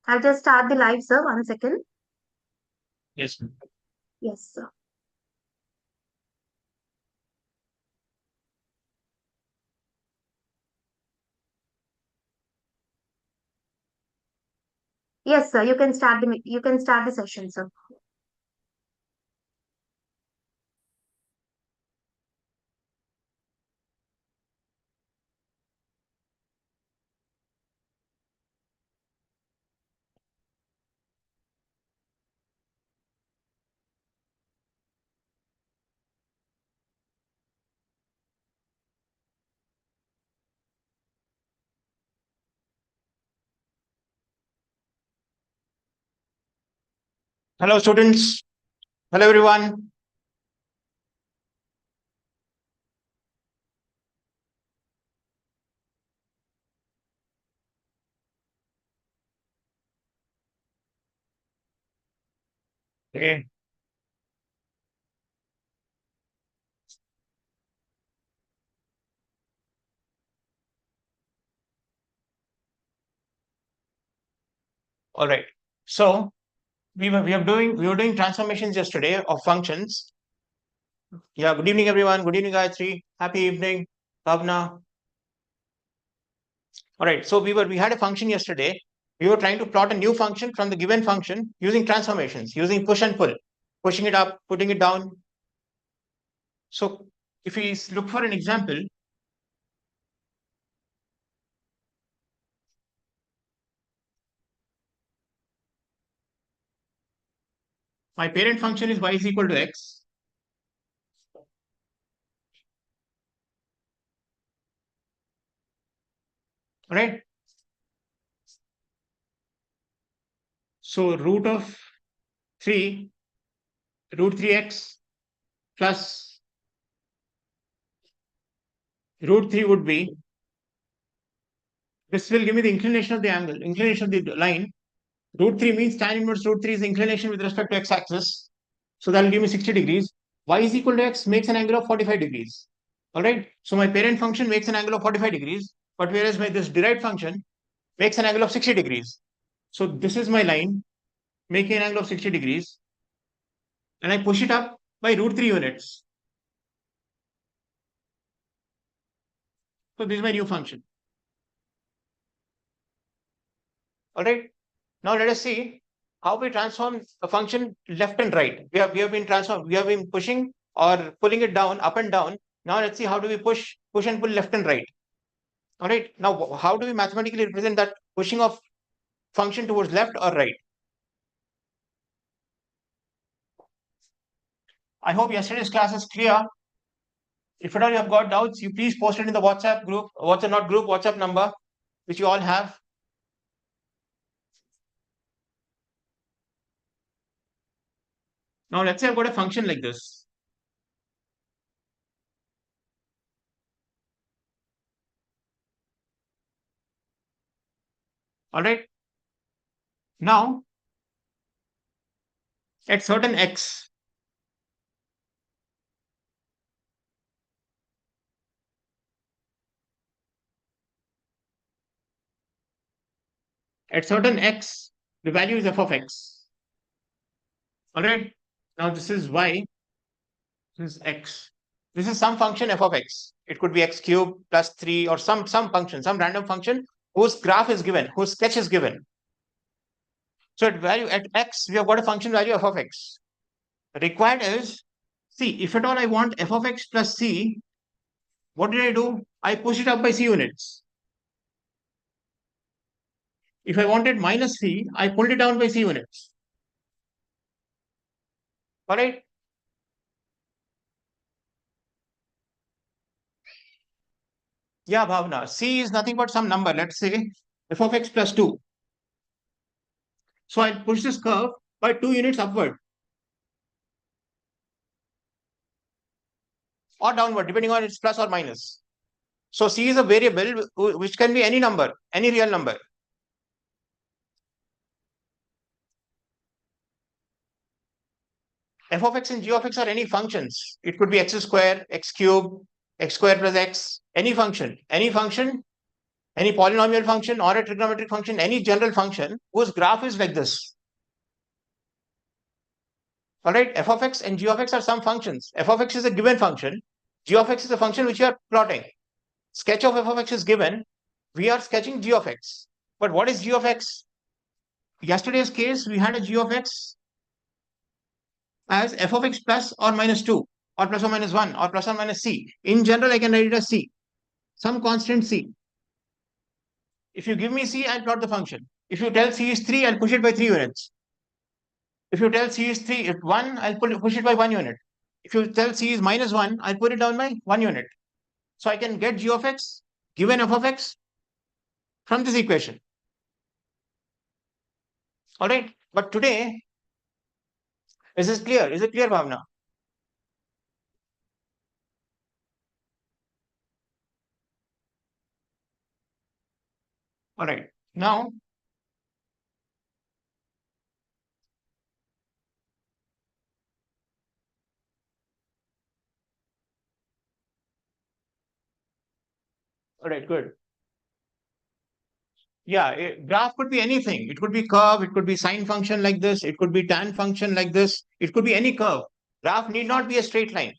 I'll just start the live, sir. 1 second. Yes. Yes, sir. Yes, sir. You can start the session, sir. Hello, students. Hello, everyone. Okay. All right. So we were doing transformations yesterday of functions. Yeah. Good evening, everyone. Good evening, Gayatri. Happy evening, Bhavna. All right. So we had a function yesterday. We were trying to plot a new function from the given function using transformations, using push and pull, pushing it up, putting it down. So if we look for an example, my parent function is y is equal to x. All right. So root 3x plus root 3 would be, this will give me the inclination of the angle, inclination of the line. Root 3 means tan inverse root 3 is the inclination with respect to x-axis. So that will give me 60 degrees. Y is equal to x makes an angle of 45 degrees. All right. So my parent function makes an angle of 45 degrees, but whereas this derived function makes an angle of 60 degrees. So this is my line making an angle of 60 degrees, and I push it up by root 3 units. So this is my new function. All right. Now let us see how we transform a function left and right. We have been pushing or pulling it down, up and down. Now let's see how do we push and pull left and right. All right. Now how do we mathematically represent that pushing of function towards left or right? I hope yesterday's class is clear. If at all you have got doubts, you please post it in the WhatsApp group, WhatsApp number, which you all have. Now let's say I've got a function like this. All right. Now at certain x, the value is f of x. All right. Now this is y, this is x. This is some function f of x. It could be x cubed plus 3 or some function, some random function whose graph is given, whose sketch is given. So at x, we have got a function value f of x. Required is, see, if at all I want f of x plus c, what did I do? I push it up by c units. If I wanted minus c, I pulled it down by c units. All right. Yeah, Bhavna. C is nothing but some number. Let's say f of x plus 2. So I'll push this curve by 2 units upward or downward, depending on its plus or minus. So C is a variable which can be any number, any real number. F of x and g of x are any functions. It could be x square, x cube, x square plus x, any function Any polynomial function or a trigonometric function, any general function whose graph is like this. All right, f of x and g of x are some functions. F of x is a given function. G of x is a function which you are plotting. Sketch of f of x is given. We are sketching g of x. But what is g of x? Yesterday's case, we had a g of x as f of x plus or minus 2 or plus or minus 1 or plus or minus c. In general, I can write it as c, some constant c. If you give me c, I'll plot the function. If you tell c is 3, I'll push it by 3 units. If you tell c is 3, if 1, I'll push it by 1 unit. If you tell c is minus 1, I'll put it down by 1 unit. So I can get g of x given f of x from this equation. All right. But today, is this clear? Is it clear, Bhavna? All right. Now, all right, good. Yeah, a graph could be anything. It could be curve, it could be sine function like this, it could be tan function like this, it could be any curve. Graph need not be a straight line.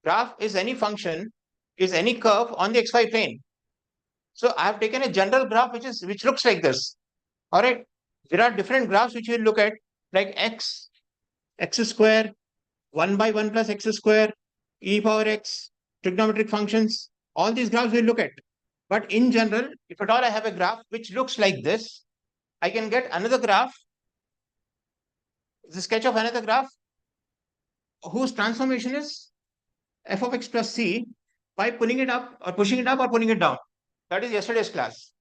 Graph is any function, is any curve on the xy plane. So I have taken a general graph which looks like this. All right. There are different graphs which we'll look at, like x square, 1 by 1 plus x square, e power x, trigonometric functions. All these graphs we'll look at. But in general, if at all I have a graph which looks like this, I can get another graph, the sketch of another graph whose transformation is f of x plus c by pulling it up or pushing it up or pulling it down. That is yesterday's class.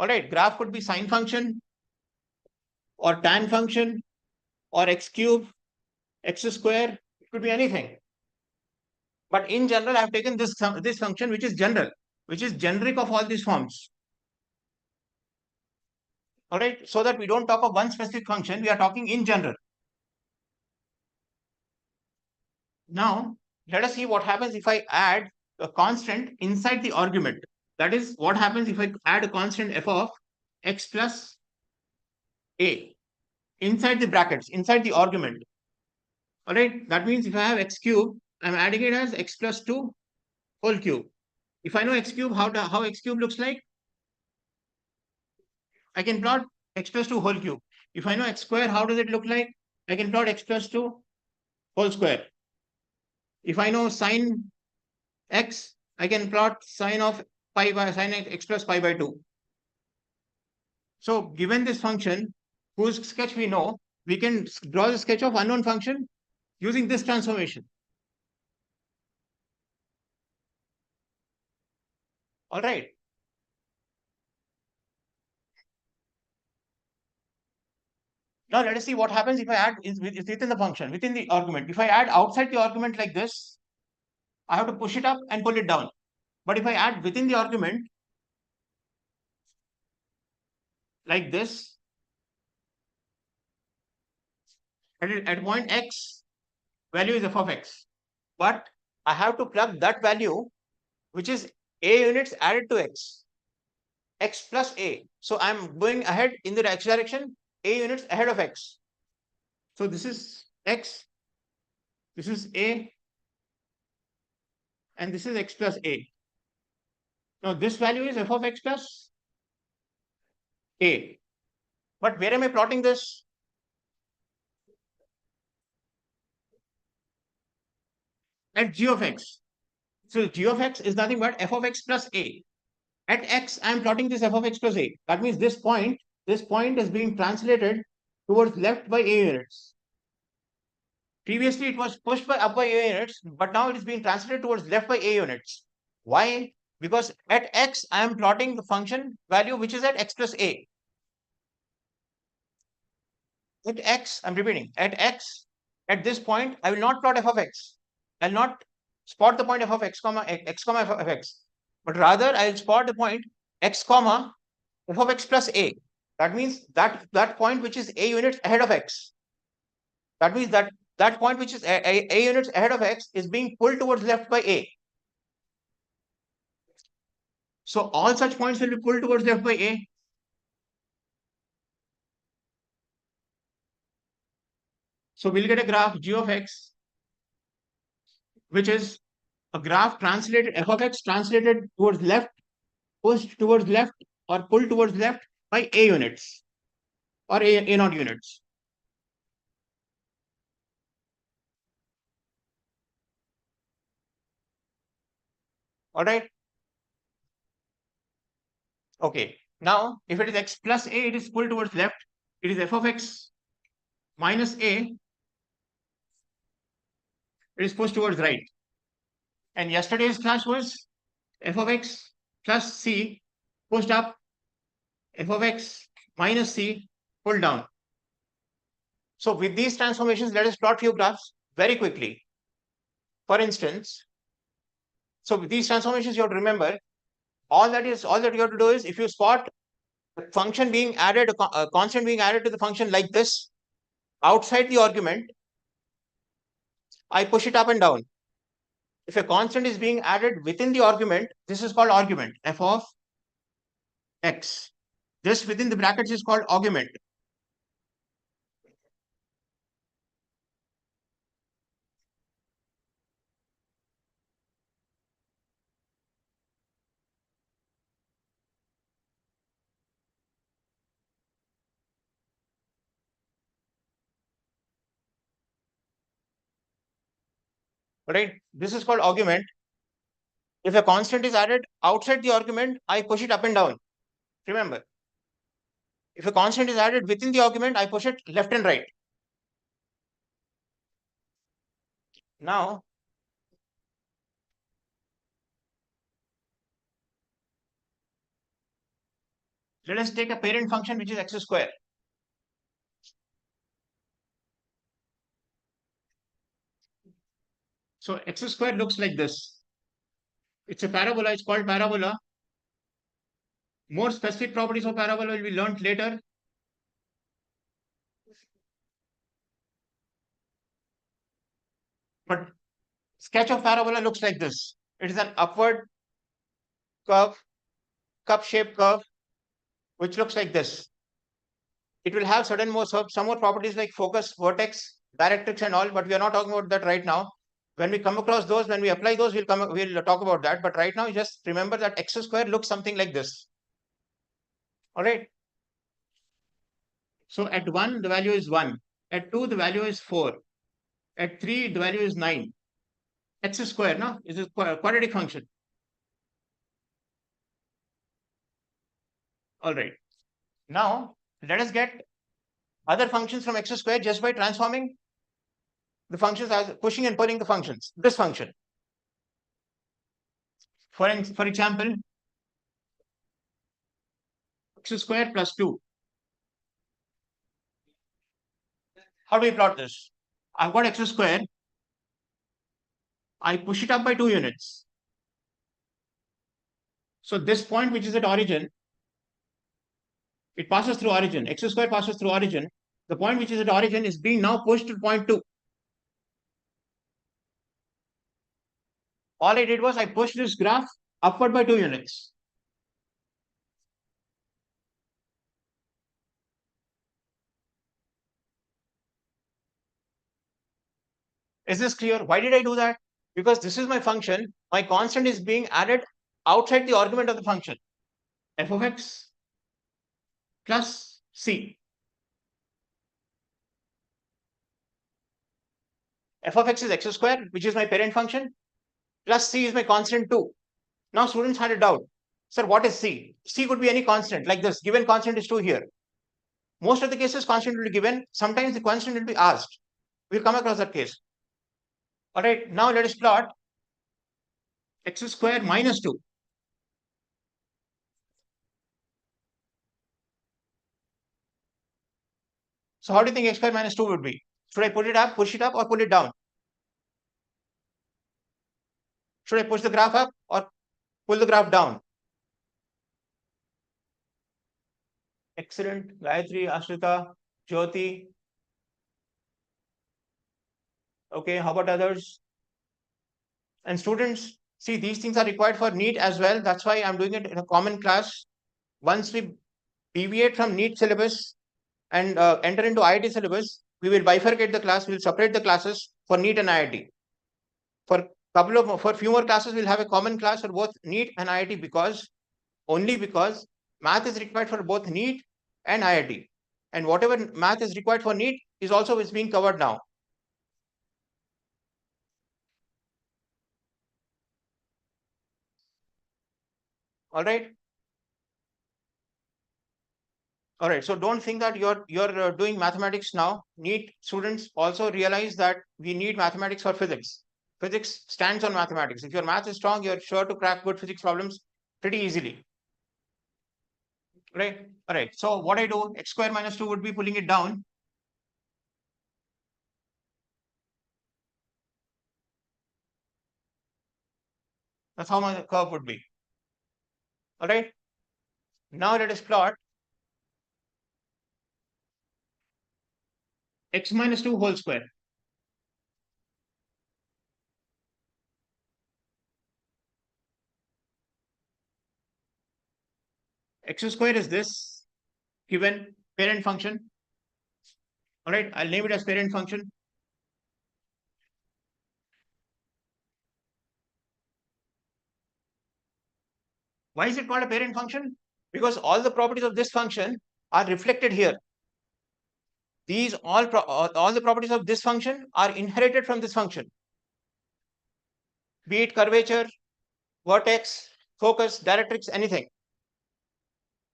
All right, graph could be sine function or tan function or x cube, x square, it could be anything. But in general, I've taken this function which is general, which is generic of all these forms. All right, so that we don't talk of one specific function, we are talking in general. Now, let us see what happens if I add a constant inside the argument. That is, what happens if I add a constant f of x plus a inside the brackets, inside the argument. All right, that means if I have x cube, I'm adding it as x plus 2 whole cube. If I know x cube, how x cube looks like, I can plot x plus 2 whole cube. If I know x square, how does it look like? I can plot x plus 2 whole square. If I know sine x, I can plot sine of pi by sine x plus pi by 2. So given this function, whose sketch we know, we can draw the sketch of unknown function using this transformation. All right. Now let us see what happens if I add is within the function, within the argument. If I add outside the argument like this, I have to push it up and pull it down. But if I add within the argument like this, at point x, value is f of x. But I have to plug that value, which is a units added to x plus a. So I'm going ahead in the x direction, a units ahead of x. So this is x, this is a, and this is x plus a. Now this value is f of x plus a. But where am I plotting this? At g of x. So g of x is nothing but f of x plus a. At x, I am plotting this f of x plus a. That means this point is being translated towards left by a units. Previously, it was pushed by up by a units, but now it is being translated towards left by a units. Why? Because at x, I am plotting the function value which is at x plus a. At x, I'm repeating, at x, at this point, I will not plot f of x. I'll not spot the point f of x comma f of x, but rather I'll spot the point x comma f of x plus a. That means that point which is a units ahead of x. That means that point which is a units ahead of x is being pulled towards left by a. So all such points will be pulled towards left by A. So we'll get a graph g of x, which is a graph translated f of x translated towards left, pushed towards left, or pulled towards left by A units or A naught units. All right. Okay. Now, if it is x plus A, it is pulled towards left. It is f of x minus A, it is pushed towards right. And yesterday's class was f of x plus c pushed up, f of x minus c pulled down. So with these transformations, let us plot few graphs very quickly. For instance, so with these transformations, you have to remember all that you have to do is, if you spot a function being added, a constant being added to the function like this outside the argument, I push it up and down. If a constant is being added within the argument, this is called argument, f of x. This within the brackets is called argument. Right? This is called argument. If a constant is added outside the argument, I push it up and down. Remember, if a constant is added within the argument, I push it left and right. Now, let us take a parent function which is x square. So x square looks like this. It's a parabola. It's called parabola. More specific properties of parabola will be learned later. But sketch of parabola looks like this. It is an upward curve, cup-shaped curve, which looks like this. It will have some more properties like focus, vertex, directrix, and all. But we are not talking about that right now. When we come across those, when we apply those, we'll talk about that. But right now, you just remember that x square looks something like this. All right. So at 1, the value is 1. At 2, the value is 4. At 3, the value is 9. X square, no? Is a quadratic function. All right. Now, let us get other functions from x square just by transforming the functions as pushing and pulling the functions. This function. For example, x square plus 2. How do we plot this? I've got x square. I push it up by 2 units. So this point which is at origin, it passes through origin. X square passes through origin. The point which is at origin is being now pushed to point 2. All I did was I pushed this graph upward by 2 units. Is this clear? Why did I do that? Because this is my function. My constant is being added outside the argument of the function. F of x plus c. F of x is x square, which is my parent function, plus c is my constant 2. Now students had a doubt. Sir, what is c? C could be any constant, like this. Given constant is 2 here. Most of the cases, constant will be given. Sometimes the constant will be asked. We'll come across that case. All right, now let us plot x square minus 2. So how do you think x square minus 2 would be? Should I put it up, push it up, or pull it down? Should I push the graph up or pull the graph down? Excellent. Gayatri, Ashrita, Jyoti. Okay, how about others? And students, See, these things are required for NEET as well. That's why I'm doing it in a common class. Once we deviate from NEET syllabus and enter into IIT syllabus, we will bifurcate the class. We'll separate the classes for NEET and IIT. For few more classes, we'll have a common class for both NEET and IIT because math is required for both NEET and IIT. And whatever math is required for NEET is being covered now. All right. All right. So don't think that you're doing mathematics now. NEET students also realize that we need mathematics for physics. Physics stands on mathematics. If your math is strong, you're sure to crack good physics problems pretty easily. Right. All right. So what I do, x square minus 2 would be pulling it down. That's how my curve would be. All right. Now let us plot x minus 2 whole square. X square is this given parent function. All right. I'll name it as parent function. Why is it called a parent function? Because all the properties of this function are reflected here. These all the properties of this function are inherited from this function. Be it curvature, vertex, focus, directrix, anything.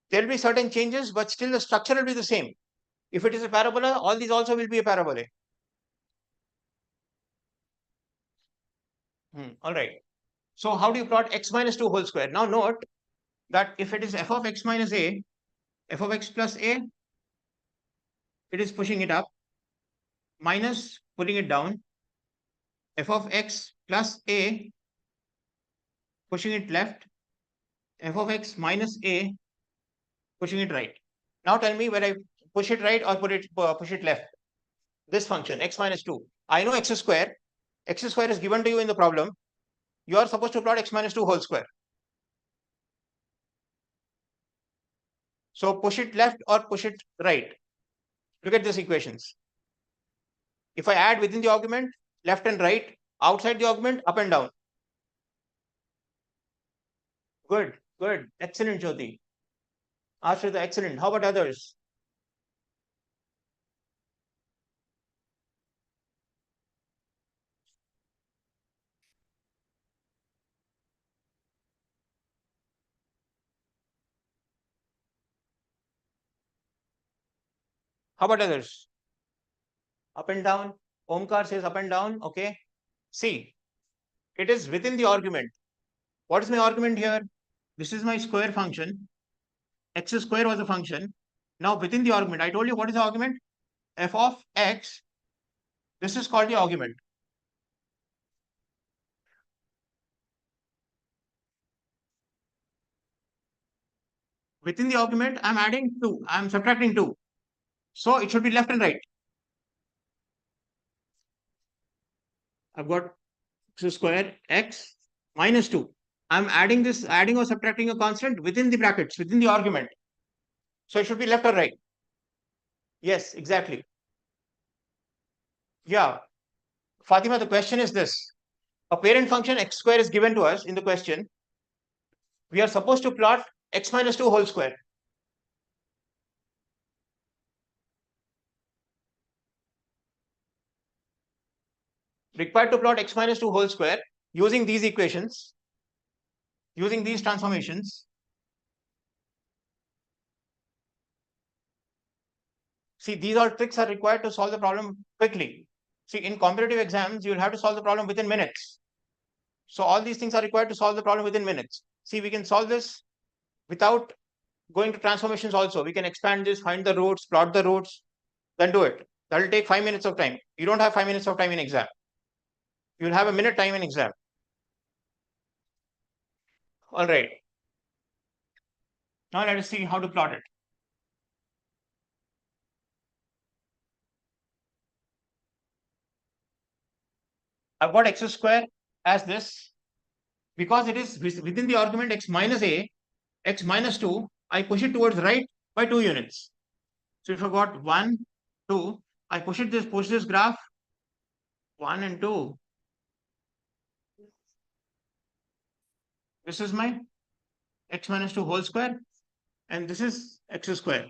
There will be certain changes, but still the structure will be the same. If it is a parabola, all these also will be a parabola. All right. So how do you plot x minus 2 whole square? Now note that if it is f of x minus a, f of x plus a, it is pushing it up, minus pulling it down, f of x plus a, pushing it left, f of x minus a, pushing it right. Now tell me whether I push it right or push it left. This function, x minus 2. I know x square. X square is given to you in the problem. You are supposed to plot x minus 2 whole square. So push it left or push it right. Look at these equations. If I add within the argument, left and right, outside the argument, up and down. Good, good. Excellent, Jyoti. Ashrita, excellent. How about others? How about others? Up and down. Omkar says up and down. Okay. See, it is within the argument. What is my argument here? This is my square function. X square was a function. Now within the argument, I told you what is the argument? F of x. This is called the argument. Within the argument, I'm adding 2. I'm subtracting 2. So it should be left and right. I've got x square x minus 2. I'm adding or subtracting a constant within the brackets, within the argument. So it should be left or right. Yes, exactly. Yeah. Fatima, the question is this. A parent function x square is given to us in the question. We are supposed to plot x minus 2 whole square. Required to plot x minus 2 whole square using these equations, using these transformations. See, these all tricks are required to solve the problem quickly. See, in competitive exams, you'll have to solve the problem within minutes. So all these things are required to solve the problem within minutes. See, we can solve this without going to transformations also. We can expand this, find the roots, plot the roots, then do it. That will take 5 minutes of time. You don't have 5 minutes of time in exam. You'll have a minute time in exam. All right. Now let us see how to plot it. I've got x square as this. because it is within the argument x minus a, x minus 2, I push it towards right by 2 units. So if I got 1, 2, I push this graph 1 and 2. This is my x minus 2 whole square, and this is x square.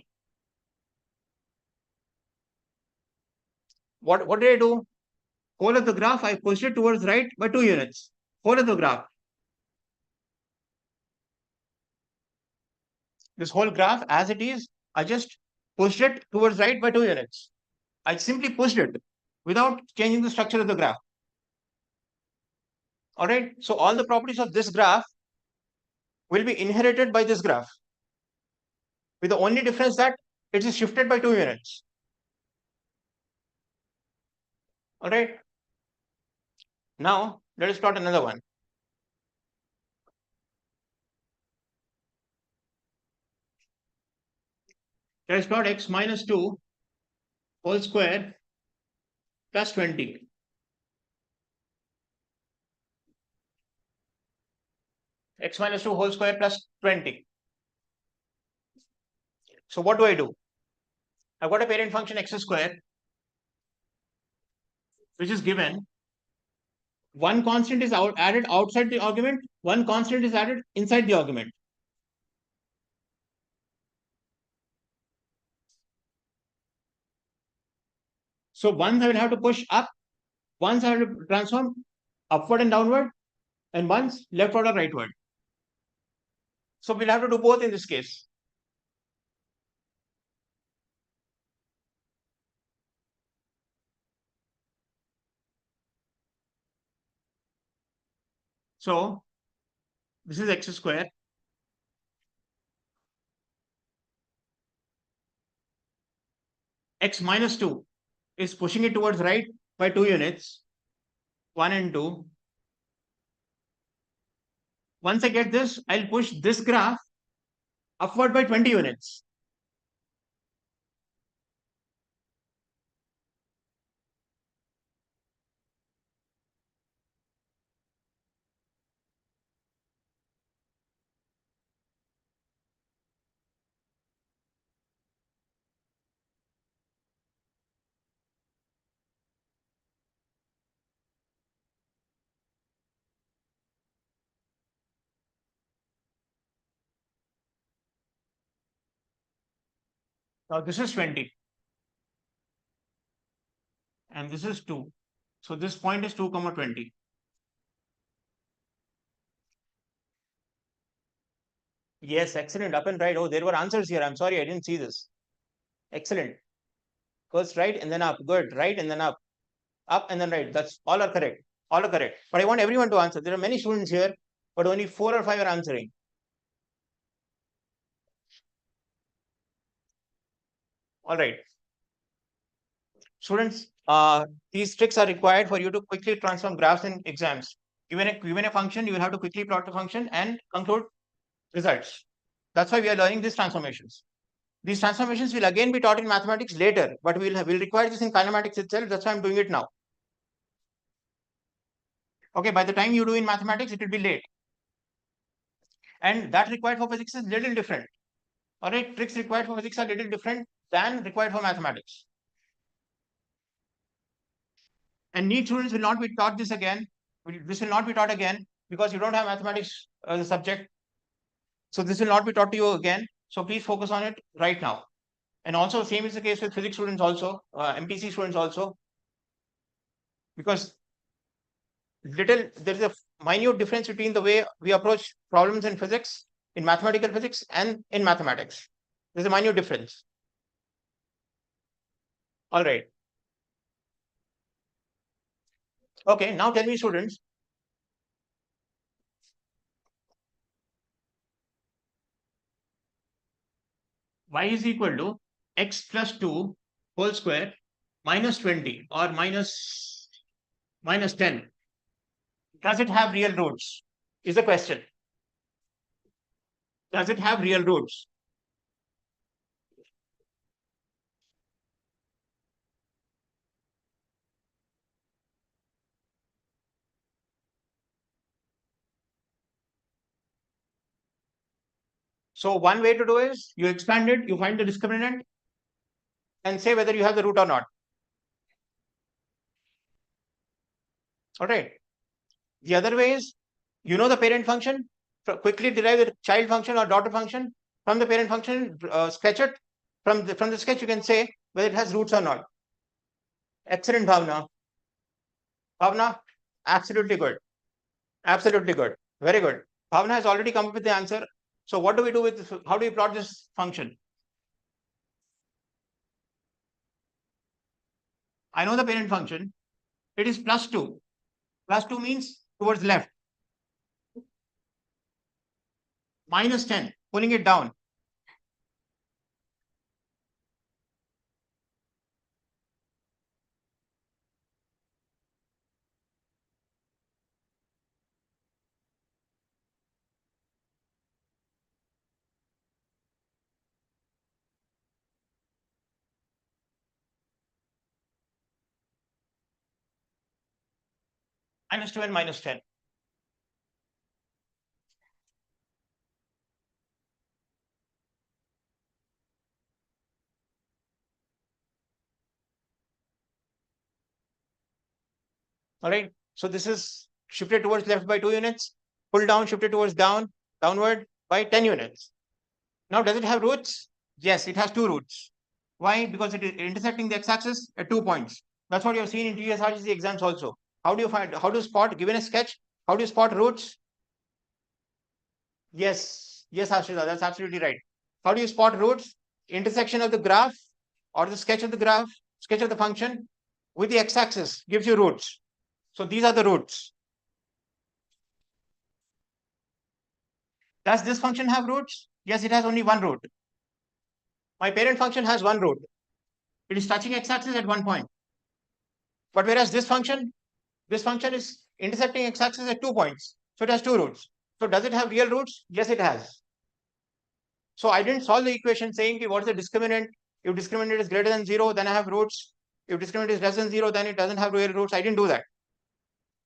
What did I do? Whole of the graph, I pushed it towards right by 2 units. Whole of the graph. This whole graph as it is, I just pushed it towards right by 2 units. I simply pushed it without changing the structure of the graph. All right. So all the properties of this graph will be inherited by this graph, with the only difference that it is shifted by 2 units. All right. Now let us plot another one. Let us plot x minus 2 whole square plus 20. X minus 2 whole square plus 20. So what do I do? I've got a parent function x square, which is given. One constant is added outside the argument, one constant is added inside the argument. So once I will have to push up, once I have to transform upward and downward, and once leftward or rightward. So we'll have to do both in this case. So this is x square. X minus 2 is pushing it towards right by 2 units, 1 and 2. Once I get this, I'll push this graph upward by 20 units. Now this is 20. And this is 2. So this point is 2, 20. Yes, excellent. Up and right. Oh, there were answers here. I'm sorry, I didn't see this. Excellent. First right and then up. Good. Right and then up. Up and then right. That's all are correct. All are correct. But I want everyone to answer. There are many students here, but only 4 or 5 are answering. All right. Students, these tricks are required for you to quickly transform graphs in exams. Given a function, you will have to quickly plot the function and conclude results. That's why we are learning these transformations. These transformations will again be taught in mathematics later, but we'll require this in kinematics itself. That's why I'm doing it now. Okay, by the time you do in mathematics, it will be late. And that required for physics is little different. All right, tricks required for physics are little different than required for mathematics. And NEET students will not be taught this again. This will not be taught again because you don't have mathematics as a subject. So this will not be taught to you again. So please focus on it right now. And also same is the case with physics students also, MPC students also. Because there is a minute difference between the way we approach problems in physics, in mathematical physics, and in mathematics. There's a minute difference. All right. Okay, now tell me, students, y is equal to x plus 2 whole square minus 20 or minus 10. Does it have real roots? Is the question. Does it have real roots? So one way to do is you expand it, you find the discriminant and say whether you have the root or not. All right. The other way is, you know the parent function, quickly derive the child function or daughter function from the parent function, sketch it. From the sketch, you can say whether it has roots or not. Excellent, Bhavna. Bhavna, absolutely good. Absolutely good. Very good. Bhavna has already come up with the answer. So what do we do with this? How do we plot this function? I know the parent function. It is plus 2. Plus 2 means towards left. Minus 10, pulling it down. Minus 2 and minus 10. All right. So this is shifted towards left by 2 units. Pull down, shifted towards downward by 10 units. Now, does it have roots? Yes, it has 2 roots. Why? Because it is intersecting the x-axis at 2 points. That's what you have seen in TSRGC exams also. How do you spot, given a sketch, how do you spot roots? Yes, yes, Ashrita, that's absolutely right. How do you spot roots? Intersection of the graph or the sketch of the graph, sketch of the function with the x-axis gives you roots. So these are the roots. Does this function have roots? Yes, it has only one root. My parent function has one root. It is touching x-axis at one point. But whereas this function is intersecting x-axis at 2 points. So it has 2 roots. So does it have real roots? Yes, it has. So I didn't solve the equation saying what is the discriminant. If discriminant is greater than 0, then I have roots. If discriminant is less than 0, then it doesn't have real roots. I didn't do that.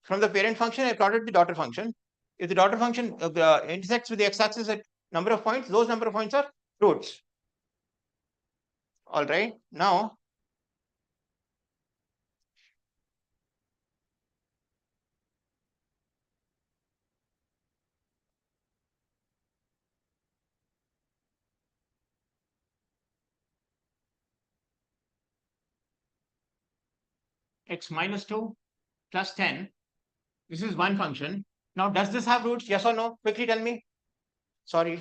From the parent function, I plotted the daughter function. If the daughter function intersects with the x-axis at number of points, those number of points are roots. All right. Now, x minus 2 plus 10. This is one function. Now, does this have roots? Yes or no? Quickly tell me. Sorry.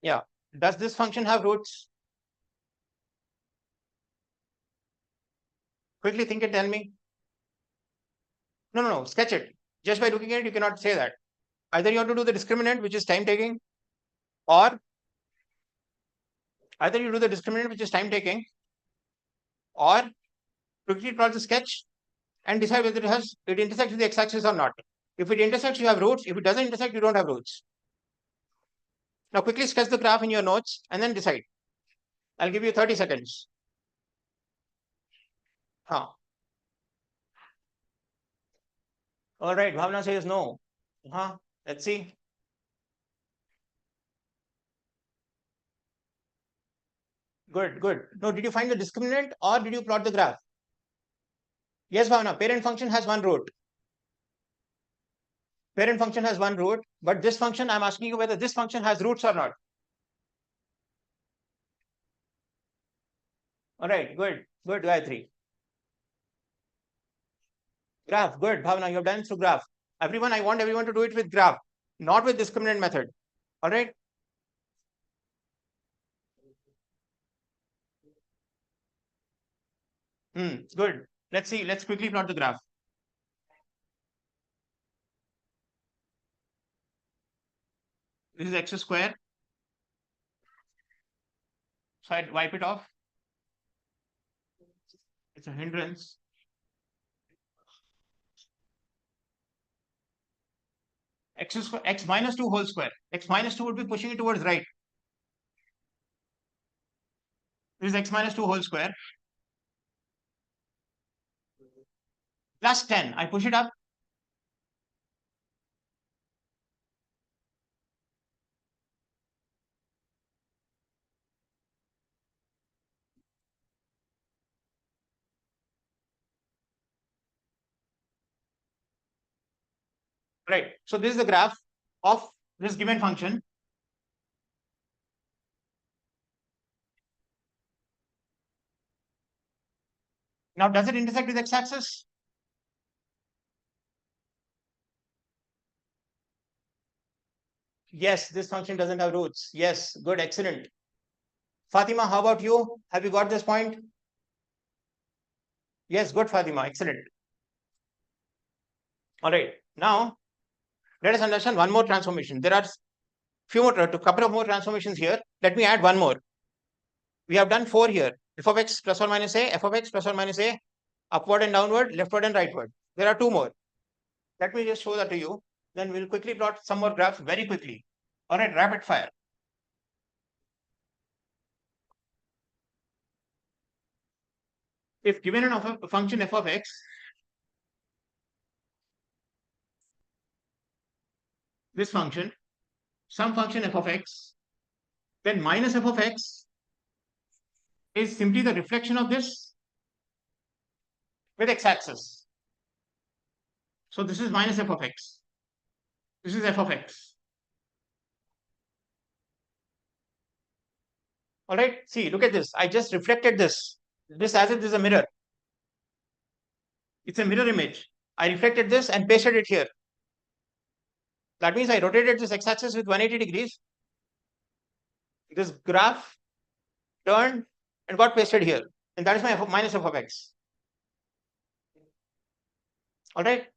Yeah. Does this function have roots? Quickly think and tell me. No. Sketch it. Just by looking at it, you cannot say that. Either you have to do the discriminant, which is time taking, or either you do the discriminant, which is time taking, or quickly plot the sketch and decide whether it intersects with the x-axis or not. If it intersects, you have roots. If it doesn't intersect, you don't have roots. Now quickly sketch the graph in your notes and then decide. I'll give you 30 seconds. Huh. All right, Bhavna says no. Let's see. Good. No, did you find the discriminant or did you plot the graph? Yes, Bhavna, parent function has one root. Parent function has one root, but this function, I'm asking you whether this function has roots or not. All right, good, Gayatri. Graph, good, Bhavna, you have done through graph. Everyone, I want everyone to do it with graph, not with discriminant method. All right. Good. Let's see. Let's quickly plot the graph. This is x square. So I wipe it off. It's a hindrance. X minus 2 whole square. X minus 2 would be pushing it towards right. This is x minus 2 whole square plus 10. I push it up. Right. So this is the graph of this given function. Now, does it intersect with x-axis? Yes, this function doesn't have roots. Yes, good, excellent. Fatima, how about you? Have you got this point? Yes, good, Fatima, excellent. All right. Now, let us understand one more transformation. There are a couple of more transformations here. Let me add one more. We have done 4 here. F of x plus or minus a, f of x plus or minus a, upward and downward, leftward and rightward. There are 2 more. Let me just show that to you. Then we'll quickly plot some more graphs very quickly. All right, rapid fire. If given a function f of x, this function, some function f of x, then minus f of x is simply the reflection of this with x-axis. So this is minus f of x. This is f of x. All right, see, look at this. I just reflected this. This as if this is a mirror. It's a mirror image. I reflected this and pasted it here. That means I rotated this x-axis with 180 degrees. This graph turned and got pasted here. And that is my minus f of x. All right.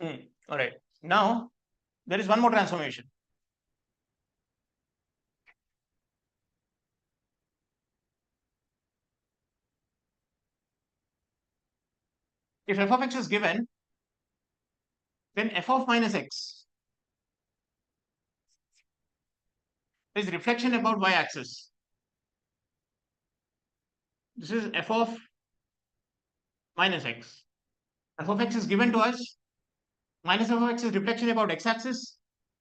All right. Now, there is one more transformation. If f of x is given, then f of minus x is reflection about y-axis. This is f of minus x. F of x is given to us. Minus f of x is reflection about x-axis.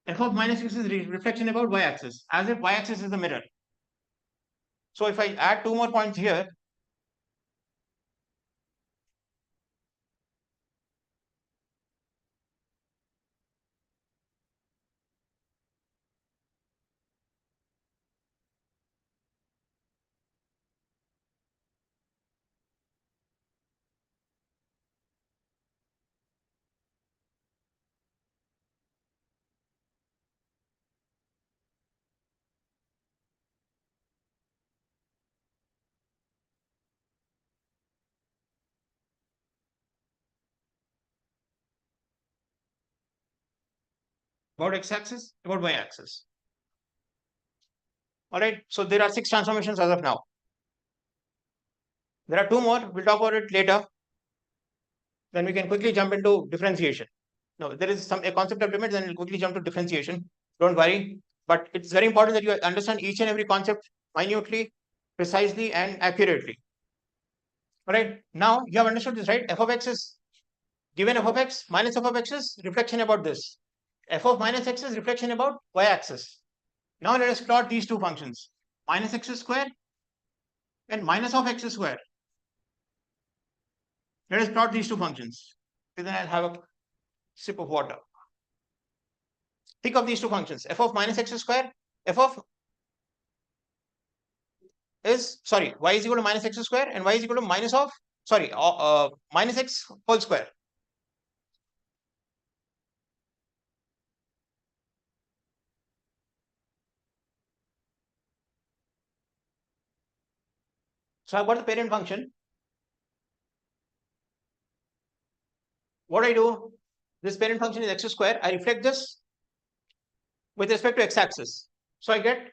F of minus x is reflection about y-axis, as if y-axis is the mirror. So if I add 2 more points here, about x-axis, about y-axis. All right. So there are 6 transformations as of now. There are 2 more. We'll talk about it later. Then we can quickly jump into differentiation. No, there is a concept of limit. Then we'll quickly jump to differentiation. Don't worry. But it's very important that you understand each and every concept minutely, precisely, and accurately. All right. Now you have understood this, right? F of x is given f of x minus f of x is reflection about this. F of minus x is reflection about y-axis. Now let us plot these 2 functions, minus x square and minus of x square. Let us plot these 2 functions. And then I'll have a sip of water. Think of these 2 functions, f of minus x square, f of is, sorry, y is equal to minus x square and y is equal to minus of, sorry, minus x whole square. So I've got the parent function. What I do, this parent function is x square. I reflect this with respect to x-axis. So I get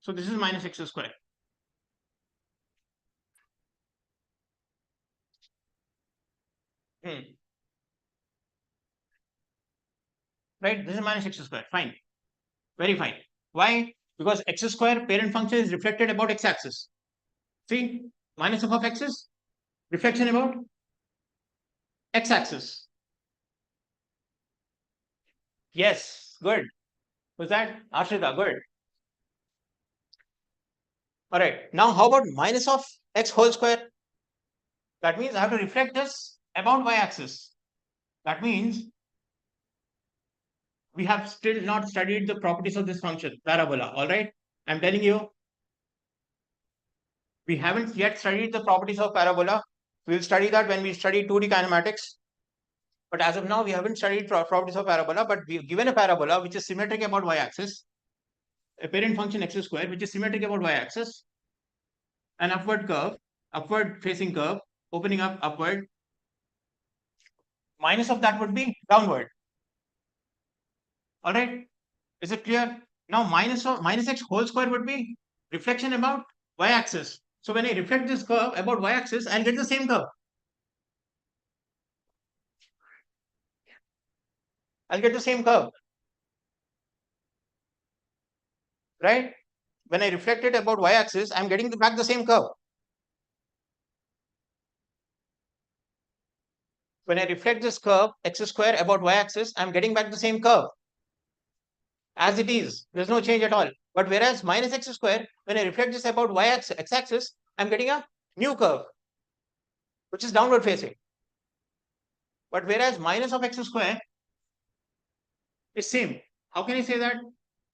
so this is minus x square. Right? This is minus x square. Fine. Very fine. Why? Because x square parent function is reflected about x-axis. See, minus f of x is reflection about x-axis. Yes, good. Was that Ashrita? Good. All right. Now, how about minus of x whole square? That means I have to reflect this about y-axis. That means we have still not studied the properties of this function, parabola. All right. I'm telling you, we haven't yet studied the properties of parabola. We'll study that when we study 2D kinematics. But as of now, we haven't studied properties of parabola, but we've given a parabola which is symmetric about y-axis, a parent function x square, which is symmetric about y-axis, an upward curve, upward facing curve, opening up upward. Minus of that would be downward. All right. Is it clear? Now minus x whole square would be reflection about y-axis. So when I reflect this curve about y-axis, I'll get the same curve. I'll get the same curve. Right? When I reflect it about y-axis, I'm getting back the same curve. When I reflect this curve, x square about y-axis, I'm getting back the same curve. As it is, there's no change at all. But whereas minus x square, when I reflect this about x-axis, I'm getting a new curve, which is downward facing. But whereas minus of x square is same. How can I say that?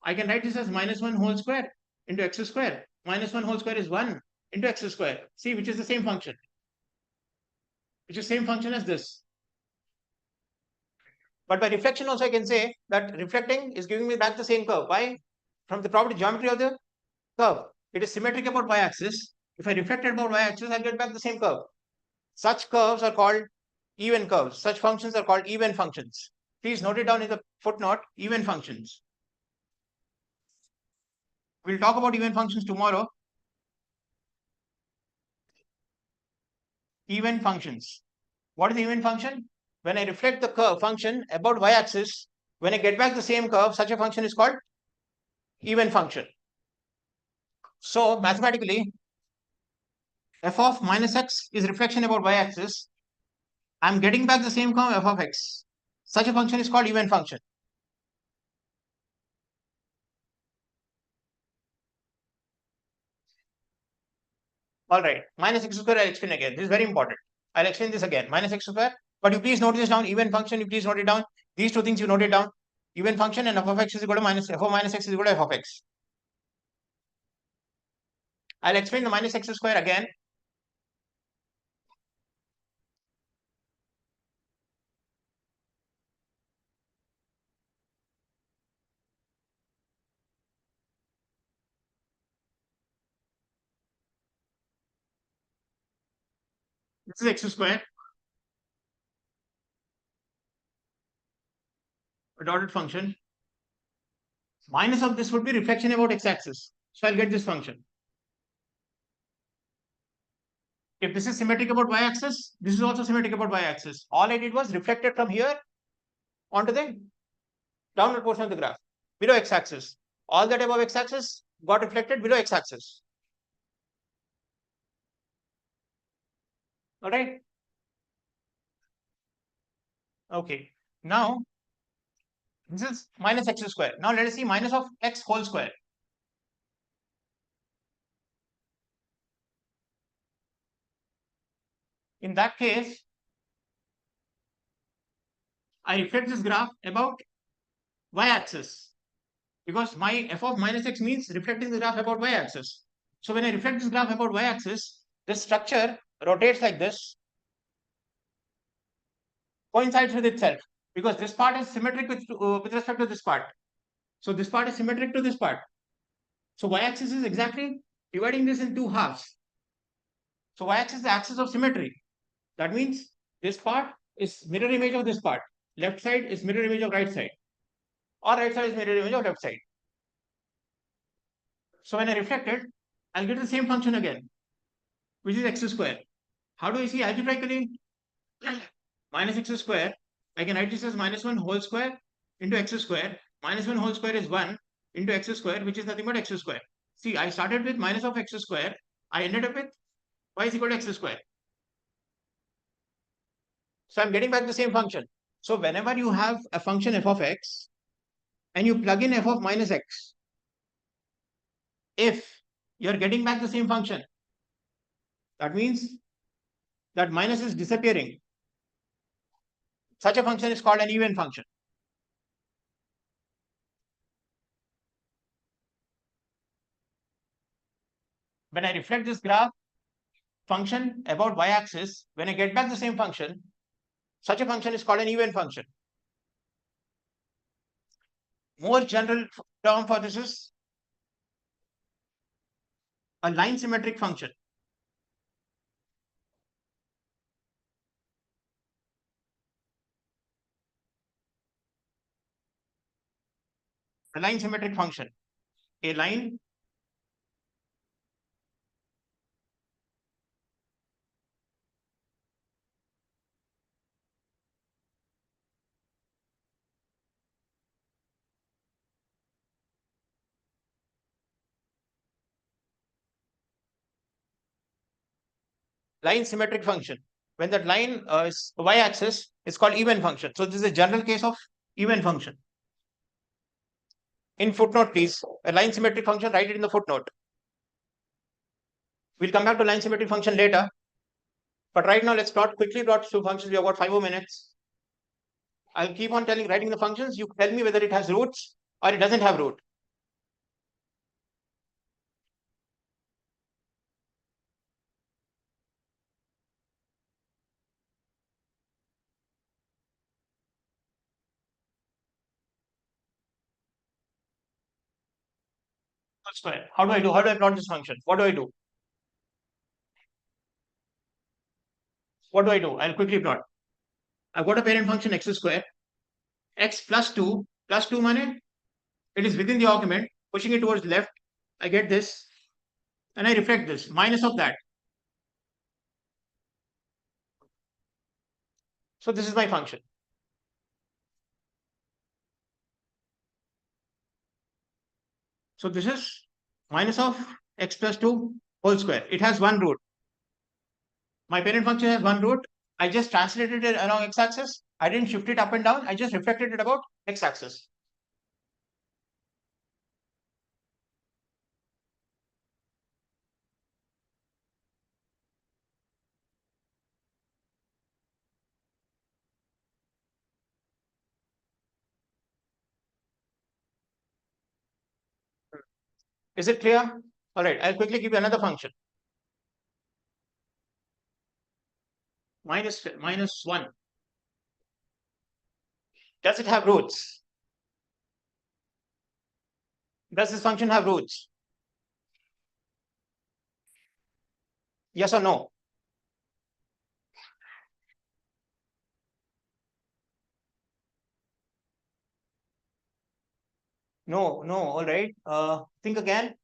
I can write this as minus 1 whole square into x square. Minus 1 whole square is 1 into x square. See, which is the same function. Which is same function as this. But by reflection also I can say that reflecting is giving me back the same curve. Why? From the property geometry of the curve. It is symmetric about y-axis. If I reflect it about y-axis, I'll get back the same curve. Such curves are called even curves. Such functions are called even functions. Please note it down in the footnote, even functions. We'll talk about even functions tomorrow. Even functions. What is the even function? When I reflect the curve function about y-axis, when I get back the same curve, such a function is called even function. So mathematically, f of minus x is reflection about y-axis. I'm getting back the same curve f of x. Such a function is called even function. All right, minus x square I'll explain again. This is very important. I'll explain this again. Minus x square. But you please note this down. Even function, you please note it down. These two things you note it down. Even function and f of x is equal to minus f of minus x is equal to f of x. I'll explain the minus x square again. This is x square, a dotted function. Minus of this would be reflection about x-axis. So I'll get this function. If this is symmetric about y-axis, this is also symmetric about y-axis. All I did was reflected from here onto the downward portion of the graph, below x-axis. All that above x-axis got reflected below x-axis. All right. Okay. Now, this is minus x square. Now let us see minus of x whole square. In that case, I reflect this graph about y-axis because my f of minus x means reflecting the graph about y-axis. So when I reflect this graph about y-axis, this structure rotates like this, coincides with itself because this part is symmetric with respect to this part. So this part is symmetric to this part. So y-axis is exactly dividing this in two halves. So y-axis is the axis of symmetry. That means this part is mirror image of this part. Left side is mirror image of right side. Or right side is mirror image of left side. So when I reflect it, I'll get the same function again, which is x square. How do I see algebraically? minus x square, I can write this as minus 1 whole square into x square. Minus 1 whole square is 1 into x square, which is nothing but x square. See, I started with minus of x square. I ended up with y is equal to x square. So I'm getting back the same function. So whenever you have a function f of x and you plug in f of minus x, if you're getting back the same function, that means that minus is disappearing. Such a function is called an even function. When I reflect this graph function about y-axis, when I get back the same function, such a function is called an even function. More general term for this is a line symmetric function. A line symmetric function. A line line symmetric function. When that line is y-axis, it's called even function. So this is a general case of even function. In footnote, please, a line symmetric function, write it in the footnote. We'll come back to line symmetric function later. But right now, let's quickly plot two functions. We have got 5 more minutes. I'll keep on writing the functions. You tell me whether it has roots or it doesn't have root. Square. How do I do? How do I plot this function? What do I do? What do I do? I'll quickly plot. I've got a parent function x square, x plus 2, plus 2 money. It is within the argument, pushing it towards left. I get this, and I reflect this, minus of that. So this is my function. So this is minus of x plus 2 whole square. It has one root. My parent function has one root. I just translated it along x-axis. I didn't shift it up and down. I just reflected it about x-axis. Is it clear? All right, I'll quickly give you another function. Minus 1. Does it have roots? Does this function have roots? Yes or no? No, no, all right. Think again.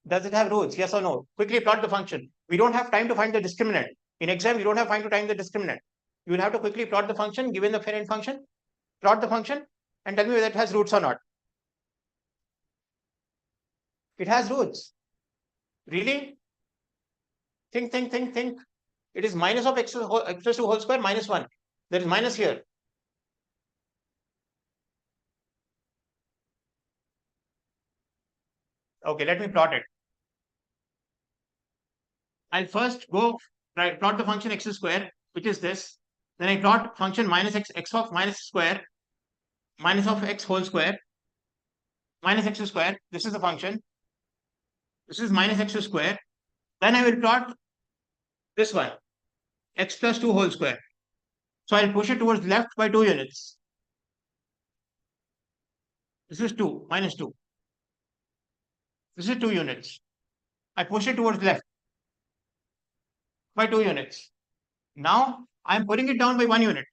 Does it have roots? Yes or no? Quickly plot the function. We don't have time to find the discriminant. In exam, you don't have time to find the discriminant. You will have to quickly plot the function given the parent function, plot the function, and tell me whether it has roots or not. It has roots. Really? Think. It is minus of x plus 2 whole square minus 1. There is minus here. Okay, let me plot it. I'll first go plot the function x square, which is this. Then I plot function minus x of minus square, minus of x whole square, minus x square. This is the function. This is minus x square. Then I will plot this one, x plus 2 whole square. So I'll push it towards left by 2 units. This is 2, minus 2. This is 2 units. I push it towards left by 2 units. Now I'm putting it down by 1 unit.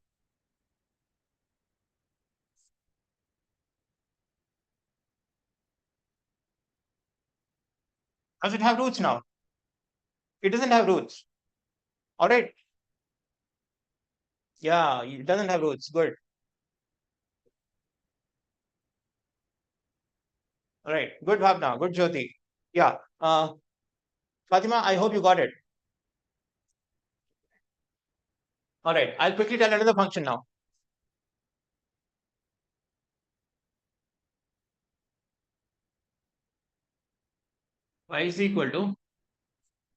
Does it have roots now? It doesn't have roots. All right. Yeah, it doesn't have roots. Good. All right. Good, Bhavna. Good, Jyoti. Yeah. Fatima, I hope you got it. All right. I'll quickly tell another function now. Y is equal to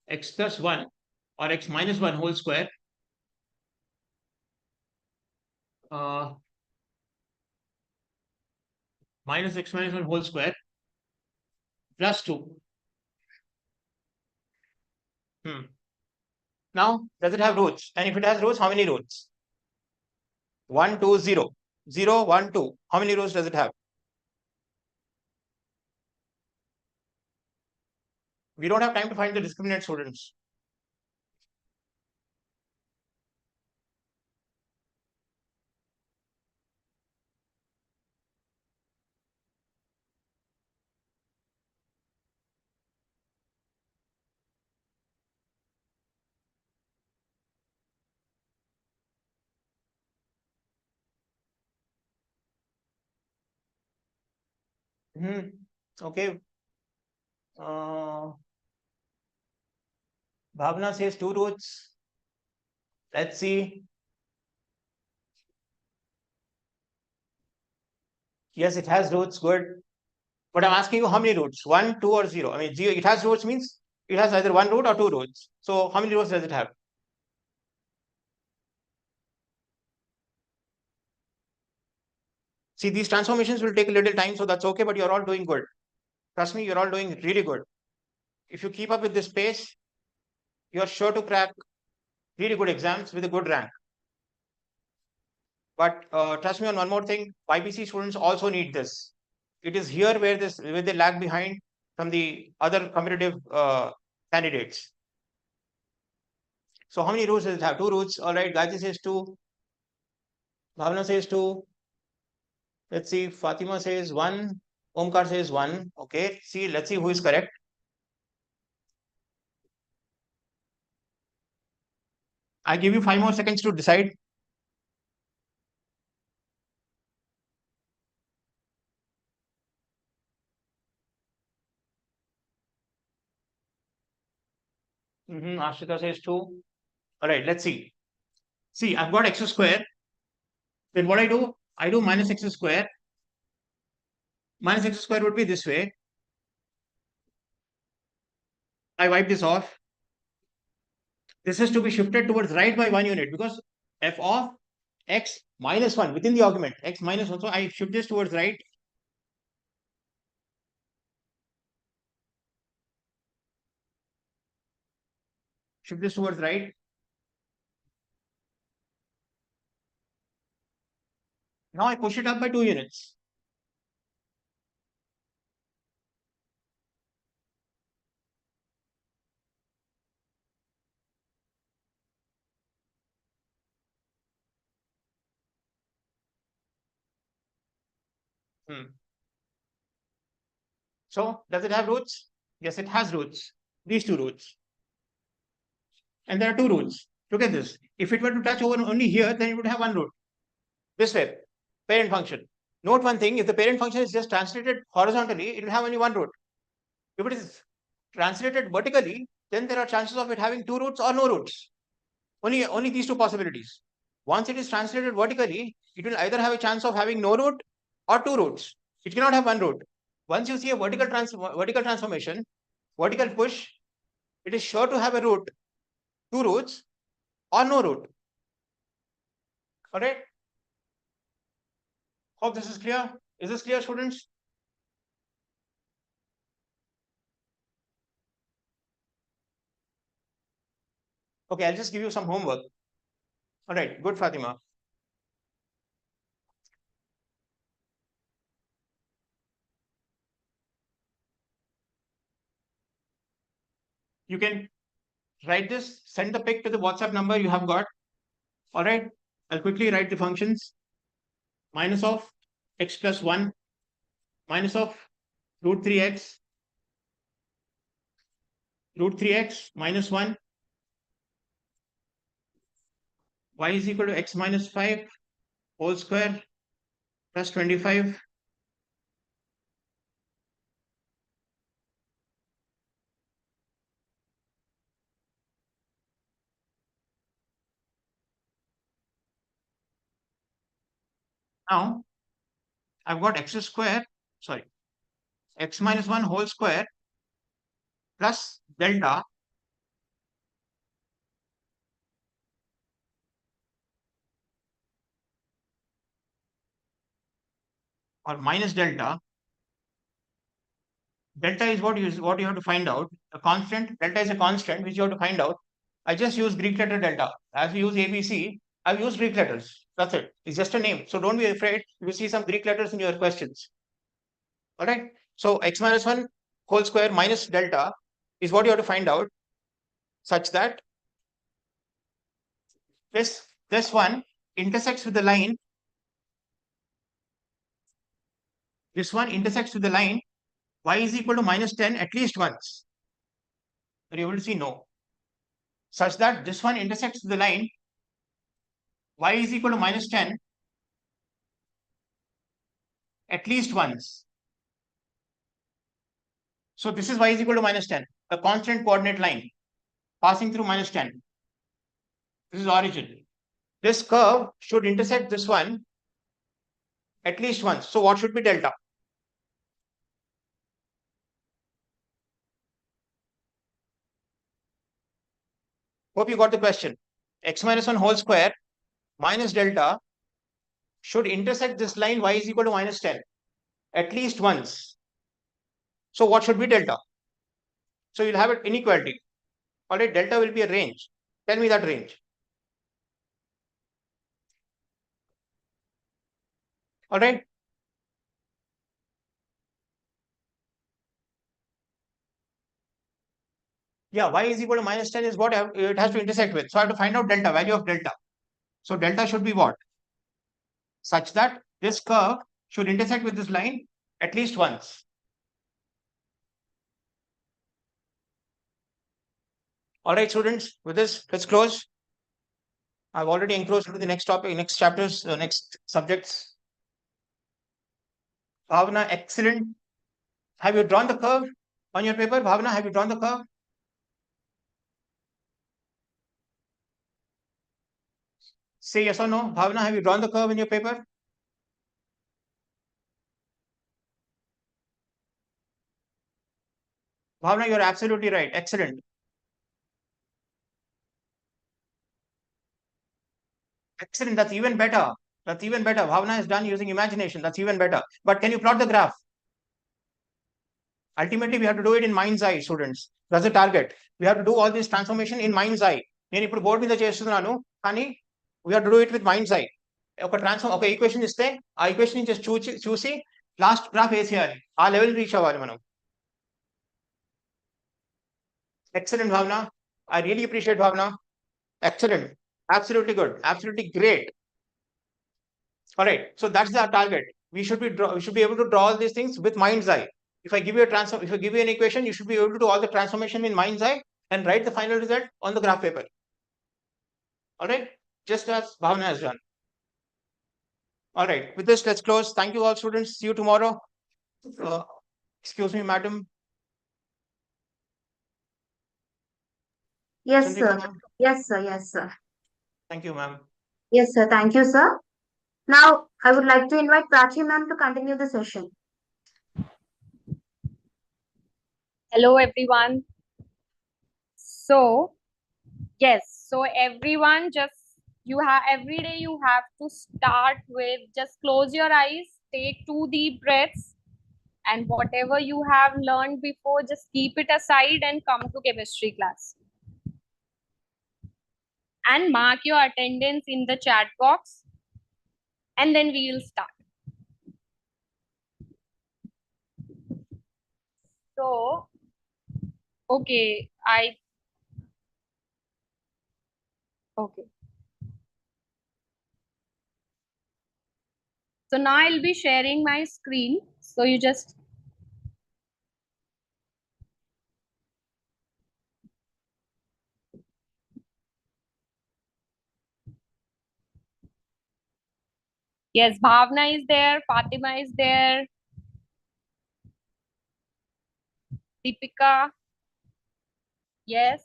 x plus 1 or x minus 1 whole square uh, minus x minus 1 whole square plus 2. Hmm. Now, does it have roots? And if it has roots, how many roots? 1, 2, 0. 0, 1, 2. How many rows does it have? We don't have time to find the discriminant, students. Okay. Uh, Bhavna says 2 roots. Let's see. Yes, it has roots. Good. But I'm asking you how many roots? 1, 2, or 0? I mean, 0, it has roots means it has either 1 root or 2 roots. So how many roots does it have? See, these transformations will take a little time, so that's okay, but you're all doing good. Trust me, you're all doing really good. If you keep up with this pace, you're sure to crack really good exams with a good rank. But trust me on one more thing, YPC students also need this. It is here where they lag behind from the other competitive candidates. So how many roots does it have? 2 roots. All right, Gayatri says 2. Bhavana says 2. Let's see. Fatima says 1. Omkar says 1. Okay. See, let's see who is correct. I give you 5 more seconds to decide. Ashita says 2. All right, let's see. See, I've got x square. Then what I do minus x square. Minus x square would be this way. I wipe this off. This is to be shifted towards right by 1 unit because f of x minus 1 within the argument, x minus 1. So I shift this towards right. Shift this towards right. Now I push it up by 2 units. Hmm. So does it have roots? Yes, it has roots. These 2 roots. And there are 2 roots. Look at this. If it were to touch over only here, then it would have 1 root. This way, parent function. Note one thing, if the parent function is just translated horizontally, it will have only 1 root. If it is translated vertically, then there are chances of it having 2 roots or no roots. Only these 2 possibilities. Once it is translated vertically, it will either have a chance of having no root or 2 roots. It cannot have 1 root. Once you see a vertical transformation, vertical push, it is sure to have a root, 2 roots or no root. All right. Hope this is clear. Is this clear, students? Okay, I'll just give you some homework. All right, good, Fatima. You can write this, send the pic to the WhatsApp number you have got. All right, I'll quickly write the functions. Minus of x plus 1, minus of root 3x, root 3x minus 1, y is equal to x minus 5 whole square plus 25. Now I've got x square, sorry, x minus 1 whole square plus delta or minus delta. Delta is what you have to find out. A constant, delta is a constant which you have to find out. I just use Greek letter delta. As we use ABC, I've used Greek letters. That's it. It's just a name. So don't be afraid if you see some Greek letters in your questions. All right. So x minus 1 whole square minus delta is what you have to find out, such that this one intersects with the line. This one intersects with the line y is equal to minus 10 at least once. Are you able to see? No. Such that this one intersects with the line y is equal to minus 10 at least once. So this is y is equal to minus 10, a constant coordinate line passing through minus 10. This is origin. This curve should intersect this one at least once. So what should be delta? Hope you got the question. X minus 1 whole square minus delta should intersect this line y is equal to minus 10 at least once. So what should be delta? So you'll have an inequality. All right, delta will be a range. Tell me that range. All right. Yeah, y is equal to minus 10 is what it has to intersect with. So I have to find out delta, value of delta. So delta should be what? Such that this curve should intersect with this line at least once. All right, students, with this, let's close. I've already encroached into the next topic, next chapters, next subjects. Bhavana, excellent. Have you drawn the curve on your paper? Bhavana, have you drawn the curve? Say yes or no. Bhavana, have you drawn the curve in your paper? Bhavana, you're absolutely right. Excellent. Excellent. That's even better. That's even better. Bhavana is done using imagination. That's even better. But can you plot the graph? Ultimately, we have to do it in mind's eye, students. That's the target. We have to do all this transformation in mind's eye. నేను ఇప్పుడు board మీద చేస్తున్నాను కానీ we have to do it with mind's eye. ఒక equation ఇస్తే ఆ equation నుంచి చూసి లాస్ట్ గ్రాఫ్ వేసేయాలి. ఆ లెవెల్ రీచ్ అవ్వాలి మనం. Excellent, Bhavna. I really appreciate Bhavna. Excellent. Absolutely good. Absolutely great. All right. So that's our target. We should be able to draw all these things with mind's eye. If I give you an equation, you should be able to do all the transformation in mind's eye and write the final result on the graph paper. All right. Just as Bhavna has done. All right. With this, let's close. Thank you all, students. See you tomorrow. Excuse me, madam. Yes, Chandrika, sir. ma'am. Yes, sir. Yes, sir. Thank you, ma'am. Yes, sir. Thank you, sir. Now, I would like to invite Prachi ma'am to continue the session. Hello everyone. So yes, so everyone just you have every day you have to start with just close your eyes, take 2 deep breaths, and whatever you have learned before, just keep it aside and come to chemistry class. And mark your attendance in the chat box, and then we will start. So okay, okay. So now I'll be sharing my screen. So you just Yes, Bhavna is there, Fatima is there, Deepika. Yes.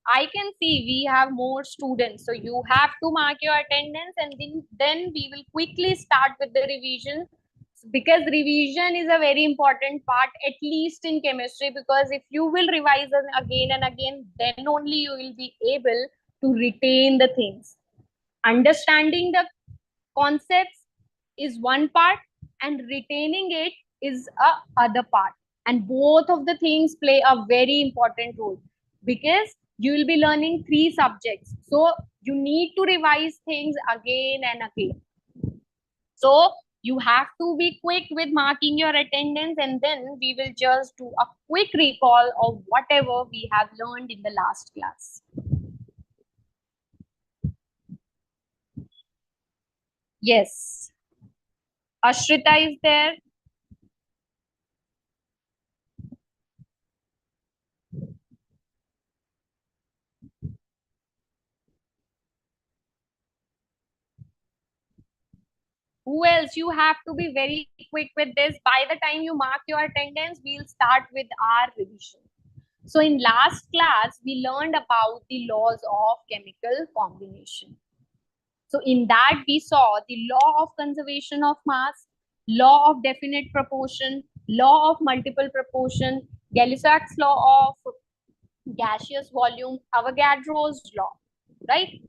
I can see we have more students. So you have to mark your attendance, and then we will quickly start with the revision, because revision is a very important part, at least in chemistry, because if you will revise again and again, then only you will be able to retain the things. Understanding the concepts is one part, and retaining it is a other part, and both of the things play a very important role, because you will be learning three subjects, so you need to revise things again and again. So you have to be quick with marking your attendance, and then we will just do a quick recall of whatever we have learned in the last class. Yes, Ashrita is there. Who else? You have to be very quick with this. By the time you mark your attendance, we'll start with our revision. So in last class, we learned about the laws of chemical combination. So in that, we saw the law of conservation of mass, law of definite proportion, law of multiple proportion, Gay-Lussac's law of gaseous volume, Avogadro's law, right?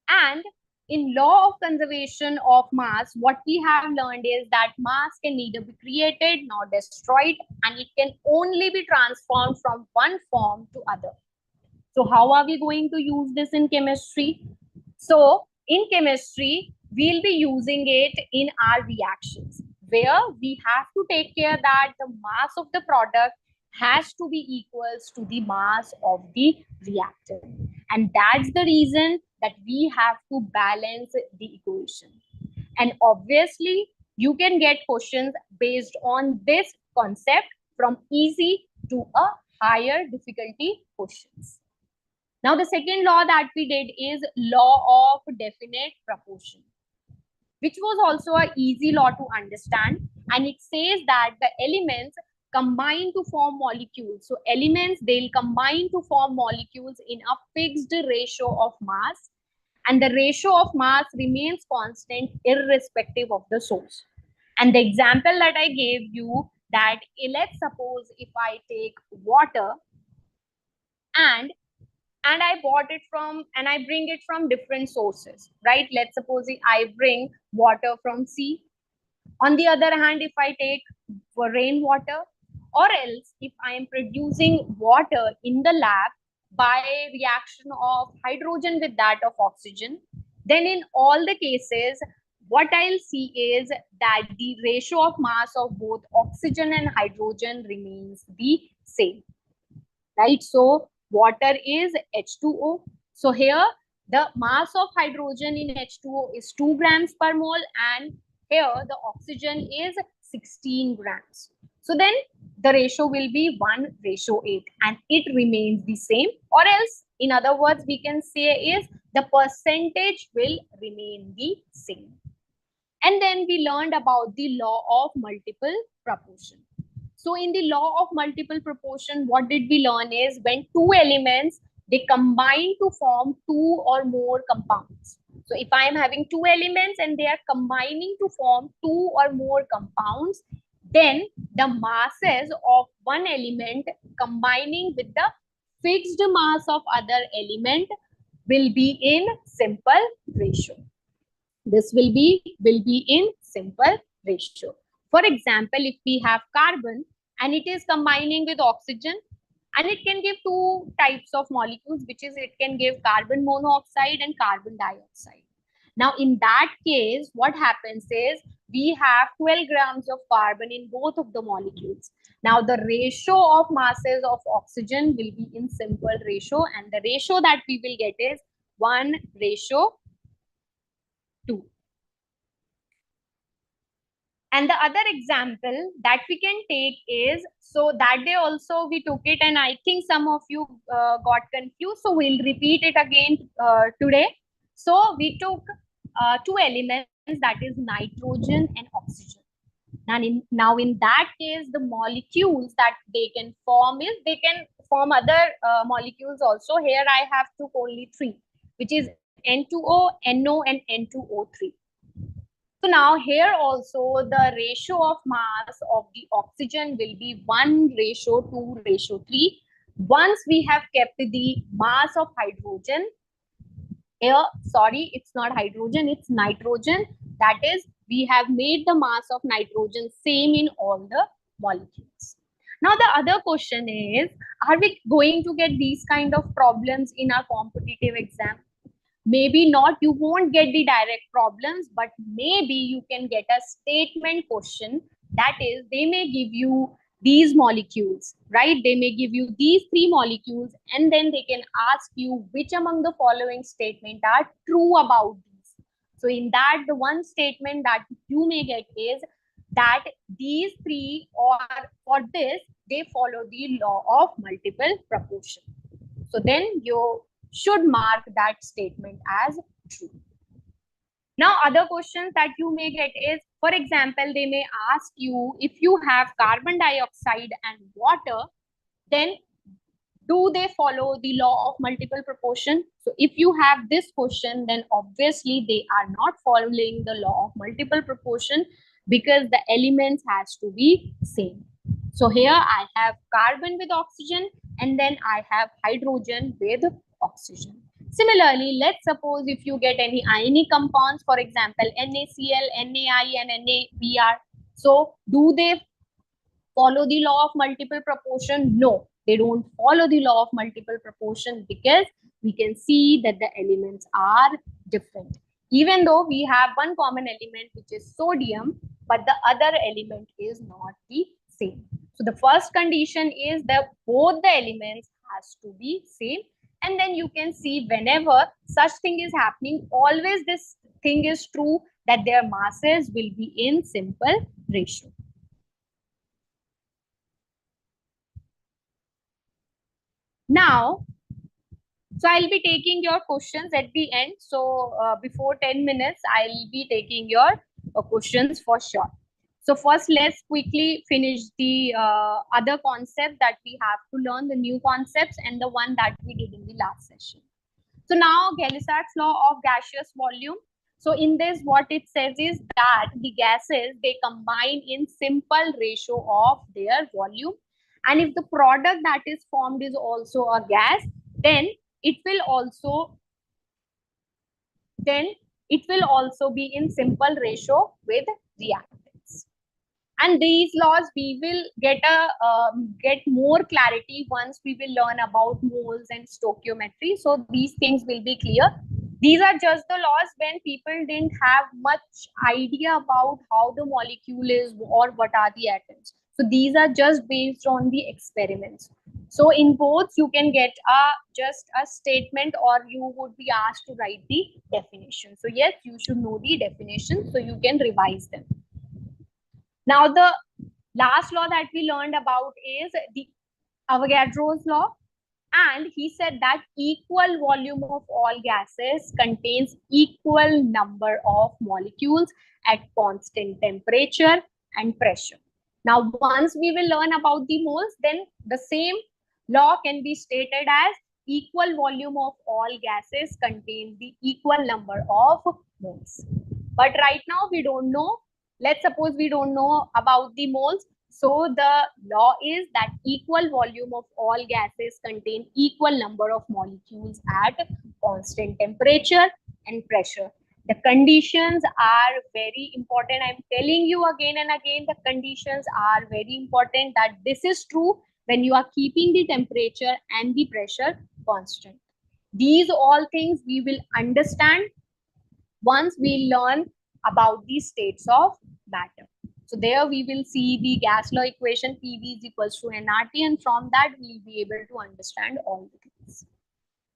And in law of conservation of mass, what we have learned is that mass can neither be created nor destroyed, and it can only be transformed from one form to other. So how are we going to use this in chemistry? So in chemistry, we'll be using it in our reactions, where we have to take care that the mass of the product has to be equals to the mass of the reactant. And that's the reason that we have to balance the equation. And obviously, you can get questions based on this concept from easy to a higher difficulty questions. Now, the second law that we did is law of definite proportion, which was also an easy law to understand. And it says that the elements combine to form molecules. So elements, they'll combine to form molecules in a fixed ratio of mass. And the ratio of mass remains constant irrespective of the source. And the example that I gave you, that let's suppose if I take water and I bought it from, and I bring it from different sources, right? Let's suppose I bring water from sea. On the other hand, if I take rainwater, or else if I am producing water in the lab by reaction of hydrogen with that of oxygen, then in all the cases, what I'll see is that the ratio of mass of both oxygen and hydrogen remains the same, right? So water is H2O. So here the mass of hydrogen in H2O is 2 grams per mole, and here the oxygen is 16 grams. So then the ratio will be 1:8, and it remains the same, or else in other words we can say is the percentage will remain the same. And then we learned about the law of multiple proportion. So in the law of multiple proportion, what did we learn is when two elements, they combine to form two or more compounds. So if I am having two elements and they are combining to form two or more compounds, then the masses of one element combining with the fixed mass of other element will be in simple ratio. This will be in simple ratio. For example, if we have carbon and it is combining with oxygen, and it can give two types of molecules, which is it can give carbon monoxide and carbon dioxide. Now, in that case, what happens is we have 12 grams of carbon in both of the molecules. Now, the ratio of masses of oxygen will be in simple ratio, and the ratio that we will get is 1:2. And the other example that we can take is, so that day also we took it, and I think some of you got confused. So we'll repeat it again today. So we took two elements, that is nitrogen and oxygen. Now in that case, the molecules that they can form is, they can form other molecules also. Here I have took only three, which is N2O, NO, and N2O3. So now here also the ratio of mass of the oxygen will be 1:2:3. Once we have kept the mass of hydrogen, here, sorry, it's not hydrogen, it's nitrogen. That is, we have made the mass of nitrogen same in all the molecules. Now the other question is, are we going to get these kind of problems in our competitive exam? Maybe not, you won't get the direct problems, but maybe you can get a statement question. That is, they may give you these molecules, right? They may give you these three molecules, and then they can ask you which among the following statement are true about these. So in that, the one statement that you may get is that these three, or for this, they follow the law of multiple proportion. So then you should mark that statement as true. Now, other questions that you may get is, for example, they may ask you, if you have carbon dioxide and water, then do they follow the law of multiple proportion? So if you have this question, then obviously they are not following the law of multiple proportion, because the elements has to be same. So here I have carbon with oxygen, and then I have hydrogen with oxygen. Similarly, let's suppose if you get any ionic compounds, for example, NaCl, NaI, and NaBr. So do they follow the law of multiple proportion? No, they don't follow the law of multiple proportion, because we can see that the elements are different. Even though we have one common element, which is sodium, but the other element is not the same. So the first condition is that both the elements has to be same. And then you can see whenever such thing is happening, always this thing is true, that their masses will be in simple ratio. Now, so I'll be taking your questions at the end. So before 10 minutes, I'll be taking your questions for sure. So first, let's quickly finish the other concept that we have to learn, the new concepts, and the one that we did in the last session. So now Gay-Lussac's law of gaseous volume. So in this, what it says is that the gases, they combine in simple ratio of their volume. And if the product that is formed is also a gas, then it will also be in simple ratio with reactants. And these laws we will get more clarity once we will learn about moles and stoichiometry. So these things will be clear. These are just the laws when people didn't have much idea about how the molecule is or what are the atoms. So these are just based on the experiments. So in both, you can get just a statement, or you would be asked to write the definition. So yes, you should know the definition so you can revise them. Now the last law that we learned about is the Avogadro's law. And he said that equal volume of all gases contains equal number of molecules at constant temperature and pressure. Now, once we will learn about the moles, then the same law can be stated as equal volume of all gases contains the equal number of moles. But right now we don't know. Let's suppose we don't know about the moles. So the law is that equal volume of all gases contain equal number of molecules at constant temperature and pressure. The conditions are very important. I'm telling you again and again, the conditions are very important, that this is true when you are keeping the temperature and the pressure constant. These all things we will understand once we learn about the states of matter. So there we will see the gas law equation, PV is equals to nRT, and from that we'll be able to understand all the things.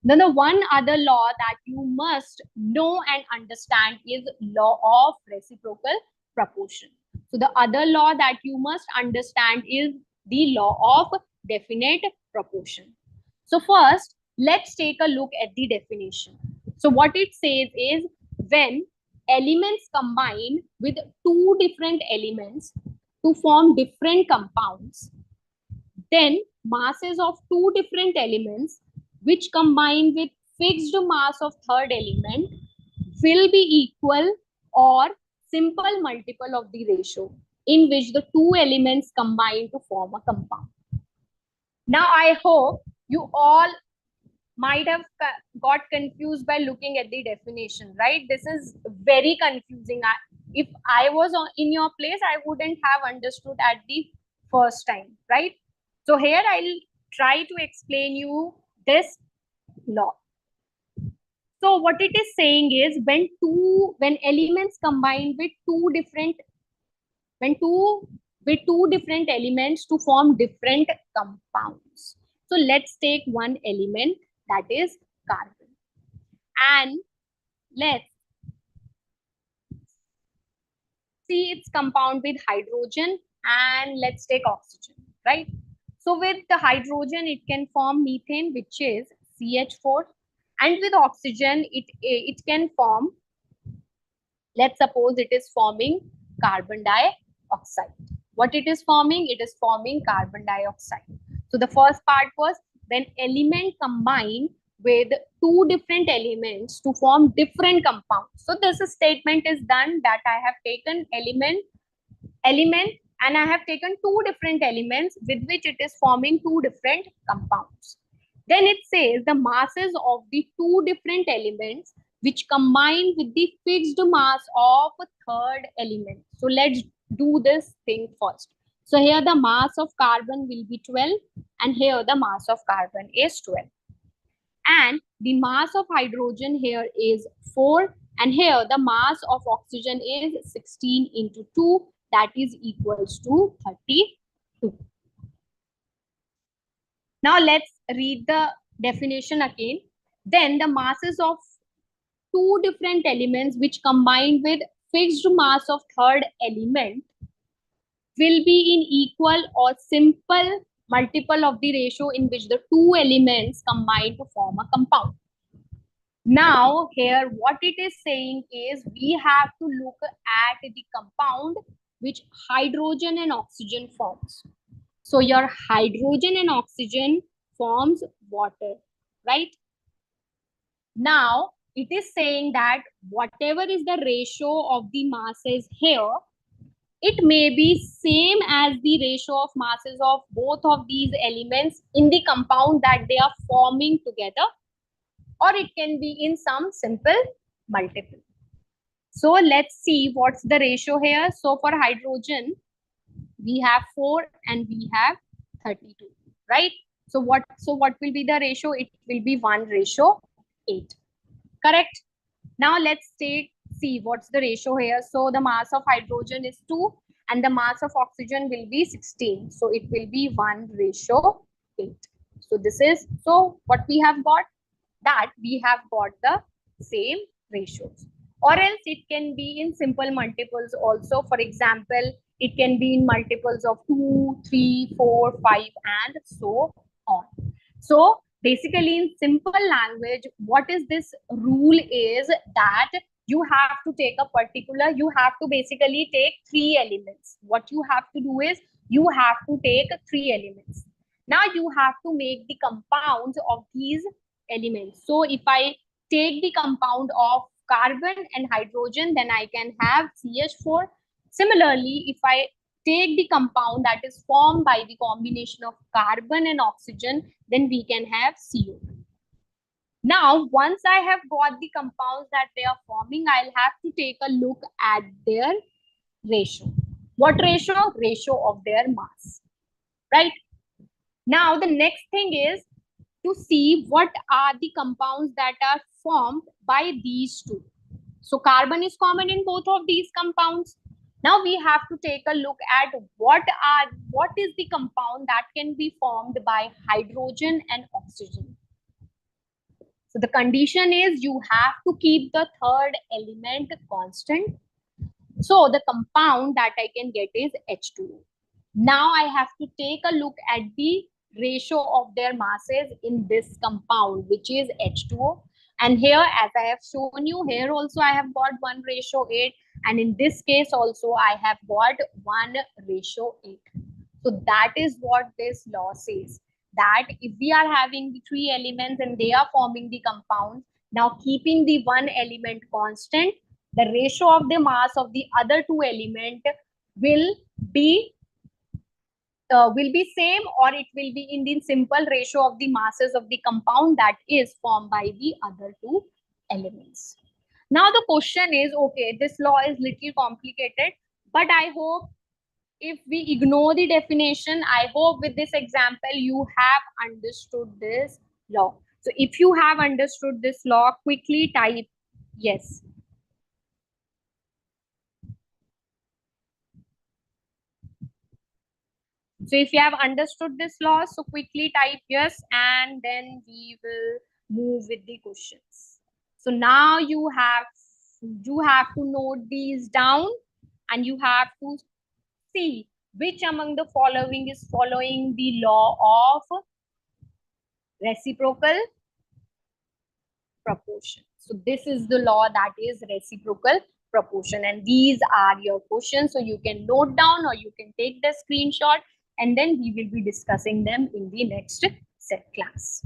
Then the one other law that you must know and understand is law of reciprocal proportion. So the other law that you must understand is the law of definite proportion. So first, let's take a look at the definition. So what it says is, when elements combine with two different elements to form different compounds, then masses of two different elements which combine with fixed mass of third element will be equal or simple multiple of the ratio in which the two elements combine to form a compound. Now I hope you all might have got confused by looking at the definition, right? This is very confusing. If I was in your place, I wouldn't have understood at the first time, right? So here I'll try to explain you this law. So what it is saying is when elements combine with two different elements to form different compounds. So let's take one element, that is carbon, and let's see its compound with hydrogen, and let's take oxygen, right? So with the hydrogen, it can form methane, which is CH4, and with oxygen, it can form, let's suppose it is forming carbon dioxide. What it is forming? It is forming carbon dioxide. So the first part was when element combine with two different elements to form different compounds. So this statement is done that I have taken element and I have taken two different elements with which it is forming two different compounds. Then it says the masses of the two different elements which combine with the fixed mass of a third element. So let's do this thing first. So here the mass of carbon will be 12 and here the mass of carbon is 12. And the mass of hydrogen here is 4 and here the mass of oxygen is 16 into 2, that is equals to 32. Now let's read the definition again. Then the masses of two different elements which combine with fixed mass of third element will be in equal or simple multiple of the ratio in which the two elements combine to form a compound. Now here what it is saying is we have to look at the compound which hydrogen and oxygen forms. So your hydrogen and oxygen forms water, right? Now it is saying that whatever is the ratio of the masses here, it may be same as the ratio of masses of both of these elements in the compound that they are forming together, or it can be in some simple multiple. So let's see what's the ratio here. So for hydrogen, we have 4 and we have 32, right? So what will be the ratio? It will be 1:8. Correct. Now let's see what's the ratio here. So the mass of hydrogen is 2 and the mass of oxygen will be 16. So it will be 1:8. So this is, so what we have got, that we have got the same ratios. Or else it can be in simple multiples also. For example, it can be in multiples of 2, 3, 4, 5 and so on. So basically in simple language, what is this rule is that you have to take a particular, you have to basically take 3 elements. What you have to do is you have to take 3 elements. Now you have to make the compounds of these elements. So if I take the compound of carbon and hydrogen, then I can have CH4. Similarly, if I take the compound that is formed by the combination of carbon and oxygen, then we can have CO. Now, once I have got the compounds that they are forming, I'll have to take a look at their ratio. What ratio? Ratio of their mass, right? Now, the next thing is to see what are the compounds that are formed by these two. So carbon is common in both of these compounds. Now we have to take a look at what is the compound that can be formed by hydrogen and oxygen. So the condition is you have to keep the third element constant. So the compound that I can get is H2O. Now I have to take a look at the ratio of their masses in this compound, which is H2O. And here, as I have shown you, here also I have got 1:8, and in this case also I have got 1:8. So that is what this law says, that if we are having the 3 elements and they are forming the compound, now keeping the one element constant, the ratio of the mass of the other 2 element will be same, or it will be in the simple ratio of the masses of the compound that is formed by the other 2 elements. Now the question is, okay, this law is little complicated, but I hope if we ignore the definition, I hope with this example you have understood this law. So if you have understood this law, quickly type yes. So if you have understood this law, so quickly type yes, and then we will move with the questions. So now you have to note these down, and you have to see which among the following is following the law of reciprocal proportion. So this is the law that is reciprocal proportion, and these are your questions. So you can note down or you can take the screenshot, and then we will be discussing them in the next set class.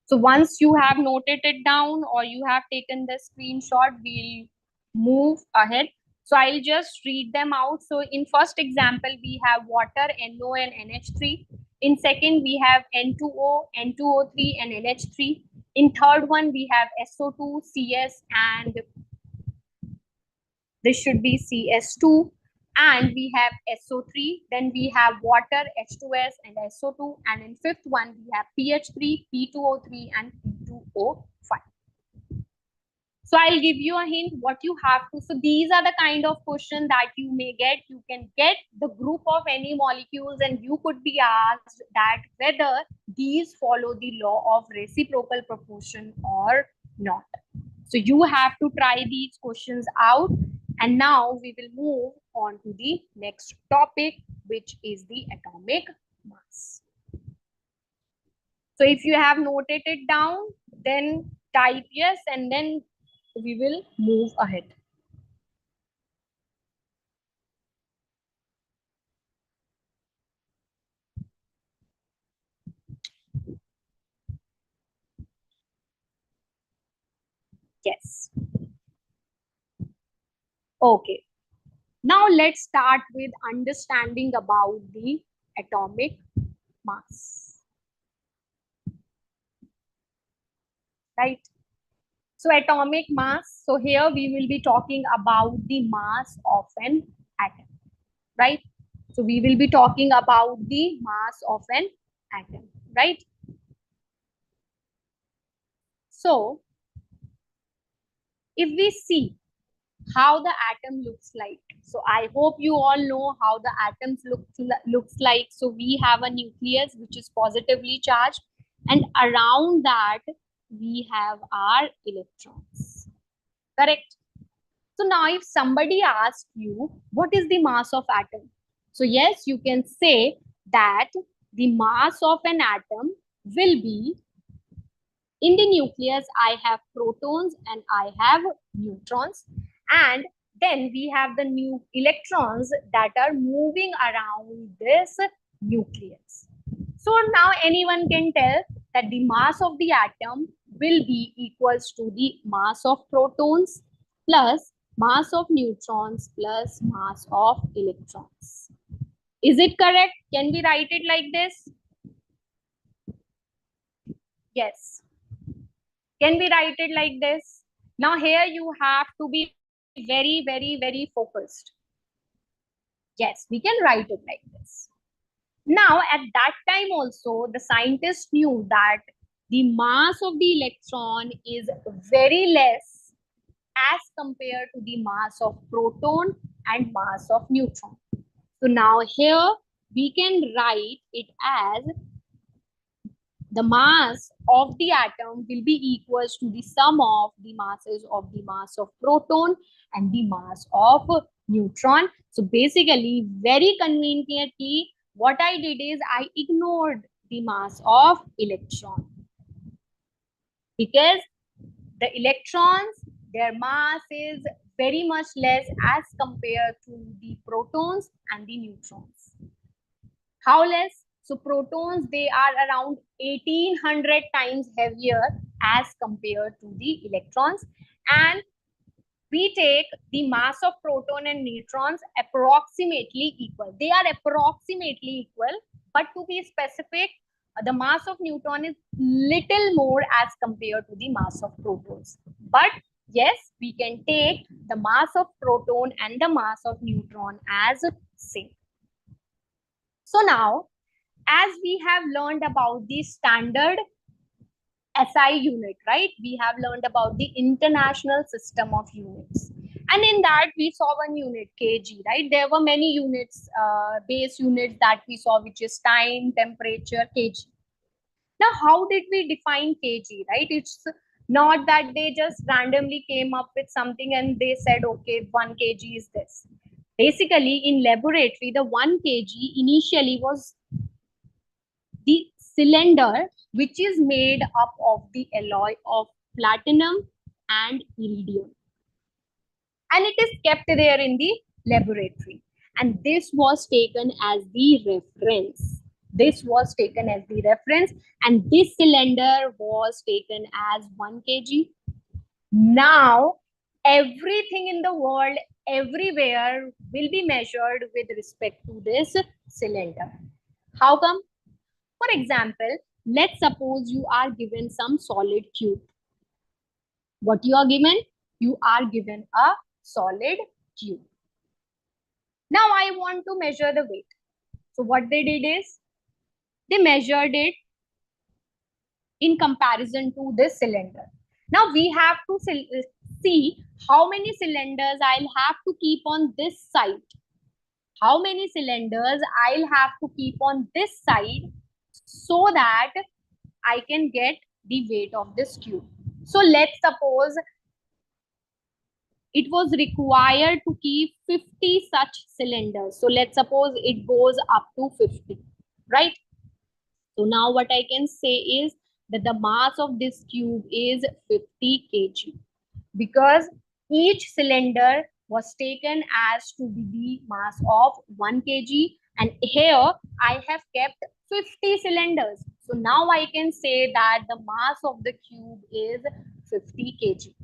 So once you have noted it down or you have taken the screenshot, we'll move ahead. So I'll just read them out. So in first example, we have water, NO and NH3. In second, we have N2O, N2O3 and NH3. In third one, we have SO2, CS, and this should be CS2. And we have SO3, then we have water, H2S and SO2. And in fifth one, we have PH3, P2O3 and P2O5. So I'll give you a hint what you have to. So these are the kind of questions that you may get. You can get the group of any molecules, and you could be asked that whether these follow the law of reciprocal proportion or not. So you have to try these questions out. And now we will move on to the next topic, which is the atomic mass. So if you have noted it down, then type yes, and then we will move ahead. Yes. Okay. Now let's start with understanding about the atomic mass. Right? So atomic mass. So here we will be talking about the mass of an atom. Right? So we will be talking about the mass of an atom. Right? So if we see how the atom looks like. So I hope you all know how the atoms looks like. So we have a nucleus which is positively charged, and around that we have our electrons. Correct? So now if somebody asks you what is the mass of atom? So yes, you can say that the mass of an atom will be, in the nucleus I have protons and I have neutrons, and then we have the new electrons that are moving around this nucleus. So now anyone can tell that the mass of the atom will be equals to the mass of protons plus mass of neutrons plus mass of electrons. Is it correct? Can we write it like this? Yes. Can we write it like this? Now here you have to be very, very, very focused. Yes, we can write it like this. Now at that time also, the scientists knew that the mass of the electron is very less as compared to the mass of proton and mass of neutron. So now here we can write it as the mass of the atom will be equals to the sum of the masses of the mass of proton and the mass of neutron. So basically, very conveniently, what I did is I ignored the mass of electron. because the electrons, their mass is very much less as compared to the protons and the neutrons. How less? So protons, they are around 1800 times heavier as compared to the electrons, and we take the mass of proton and neutrons approximately equal. They are approximately equal, but to be specific, the mass of neutron is little more as compared to the mass of protons. But yes, we can take the mass of proton and the mass of neutron as same. So now, as we have learned about the standard SI unit, right? We have learned about the international system of units. And in that, we saw one unit, kg, right? There were many units, base units that we saw, which is time, temperature, kg. Now, how did we define kg, right? It's not that they just randomly came up with something and they said, okay, 1 kg is this. Basically, in laboratory, the 1 kg initially was the cylinder which is made up of the alloy of platinum and iridium, and it is kept there in the laboratory, and this was taken as the reference. This was taken as the reference, and this cylinder was taken as 1 kg. Now everything in the world, everywhere, will be measured with respect to this cylinder. How come? For example, let's suppose you are given some solid cube. What you are given? You are given a solid cube. Now I want to measure the weight. So what they did is, they measured it in comparison to this cylinder. Now we have to see how many cylinders I'll have to keep on this side. How many cylinders I'll have to keep on this side so that I can get the weight of this cube. So let's suppose it was required to keep 50 such cylinders. So let's suppose it goes up to 50, right? So now what I can say is that the mass of this cube is 50 kg, because each cylinder was taken as to be the mass of 1 kg, and here I have kept 50 cylinders. So now I can say that the mass of the cube is 50 kg.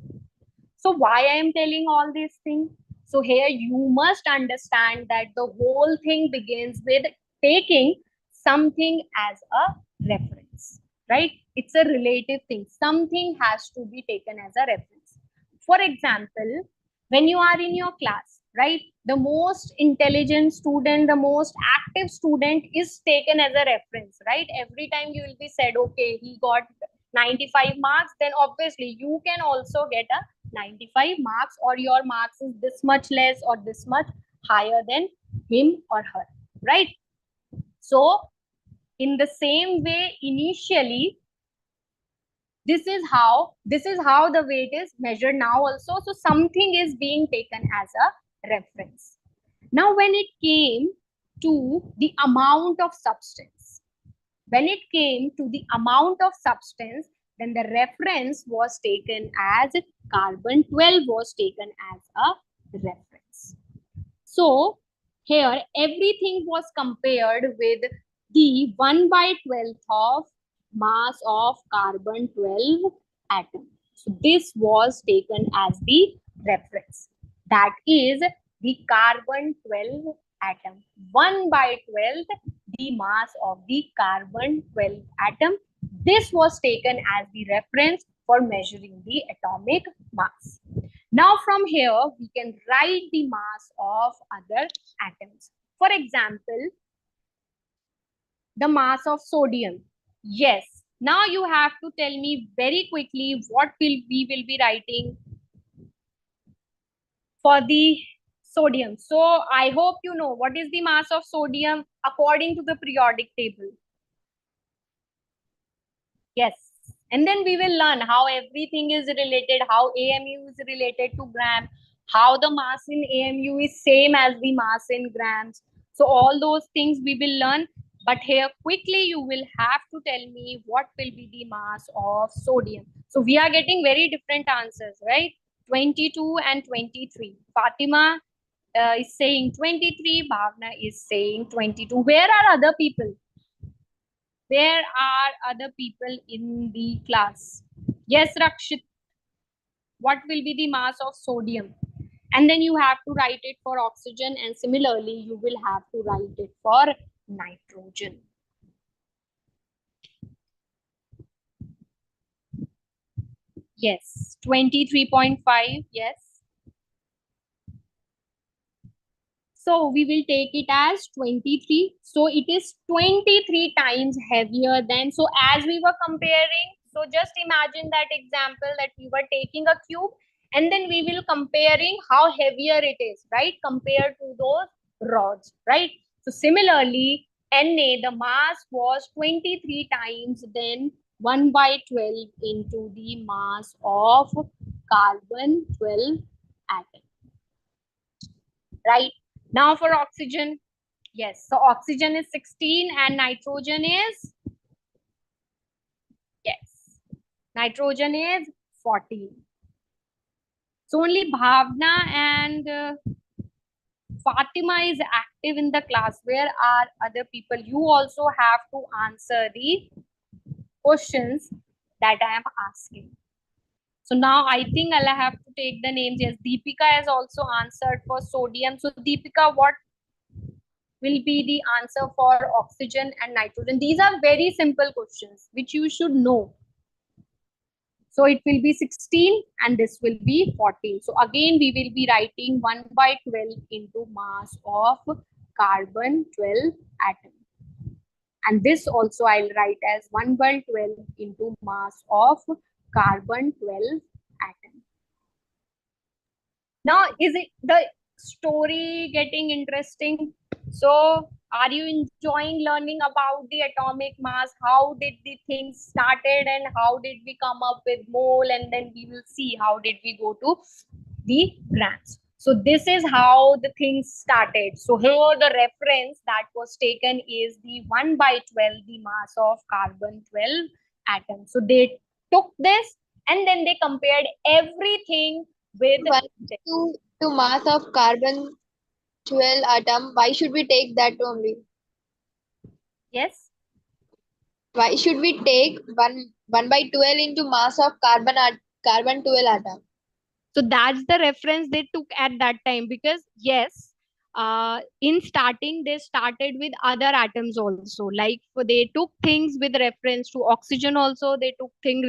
So why I am telling all these things? So here you must understand that the whole thing begins with taking something as a reference, right? It's a relative thing. Something has to be taken as a reference. For example, when you are in your class, right, the most intelligent student, the most active student is taken as a reference, right? Every time you will be said, okay, he got 95 marks, then obviously you can also get a 95 marks, or your marks is this much less or this much higher than him or her, right? So in the same way, initially, this is how the weight is measured now also. So something is being taken as a reference. Now when it came to the amount of substance, then the reference was taken as carbon 12 was taken as a reference. So here everything was compared with the 1/12 of mass of carbon 12 atom. So this was taken as the reference. That is the carbon 12 atom. 1/12 the mass of the carbon 12 atom. This was taken as the reference for measuring the atomic mass. Now from here, we can write the mass of other atoms. For example, the mass of sodium. Yes. Now you have to tell me very quickly what we will be writing for the sodium. So I hope you know what is the mass of sodium according to the periodic table. Yes. And then we will learn how everything is related, how AMU is related to gram, how the mass in AMU is same as the mass in grams. So all those things we will learn. But here quickly you will have to tell me what will be the mass of sodium. So we are getting very different answers, right? 22 and 23. Fatima is saying 23. Bhavna is saying 22. Where are other people? Where are other people in the class? Yes, Rakshit. What will be the mass of sodium? And then you have to write it for oxygen, and similarly you will have to write it for nitrogen. Yes, 23.5. Yes. So we will take it as 23. So it is 23 times heavier than, so as we were comparing, so just imagine that example that we were taking a cube and then we will comparing how heavier it is, right? Compared to those rods, right? So similarly, Na, the mass was 23 times than 1 by 12 into the mass of carbon 12 atom, right? Now for oxygen, yes. So oxygen is 16 and nitrogen is, yes, nitrogen is 14. So only Bhavna and Fatima is active in the class. Where are other people? You also have to answer the questions that I am asking. So now I think I'll have to take the names. Yes, Deepika has also answered for sodium. So Deepika, what will be the answer for oxygen and nitrogen? These are very simple questions which you should know. So it will be 16 and this will be 14. So again, we will be writing 1 by 12 into mass of carbon 12 atom. And this also I'll write as 1 by 12 into mass of carbon 12 atom. Now, is it the story getting interesting? So, are you enjoying learning about the atomic mass? How did the things started and how did we come up with mole? And then we will see how did we go to the grams. So this is how the things started. So here the reference that was taken is the 1 by 12, the mass of carbon 12 atom. So they took this and then they compared everything with 1 to mass of carbon 12 atom. Why should we take that only? yes. Why should we take 1 by 12 into mass of carbon 12 atom? So that's the reference they took at that time because yes, in starting they started with other atoms also. Like they took things with reference to oxygen also. They took things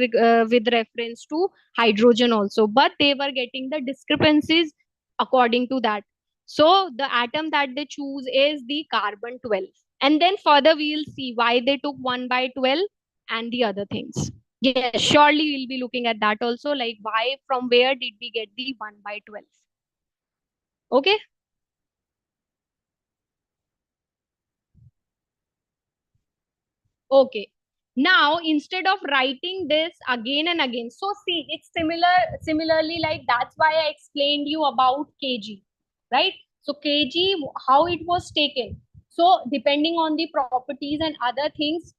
with reference to hydrogen also. But they were getting the discrepancies according to that. So the atom that they choose is the carbon 12. And then further we will see why they took 1 by 12 and the other things. Yes, surely we'll be looking at that also, like why, from where did we get the 1 by 12? Okay. Okay. Now, instead of writing this again and again, so see, it's similarly like that's why I explained you about kg, right? So kg, how it was taken. So depending on the properties and other things,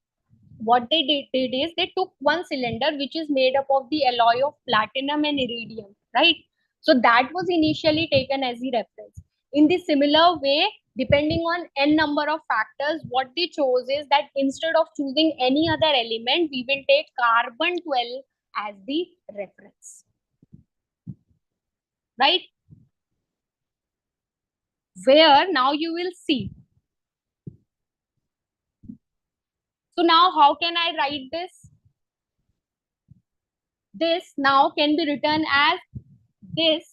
what they did is they took one cylinder which is made up of the alloy of platinum and iridium, right? So that was initially taken as the reference. In the similar way, depending on n number of factors, what they chose is that instead of choosing any other element, we will take carbon 12 as the reference, right? Where now you will see. So now how can I write this? This now can be written as this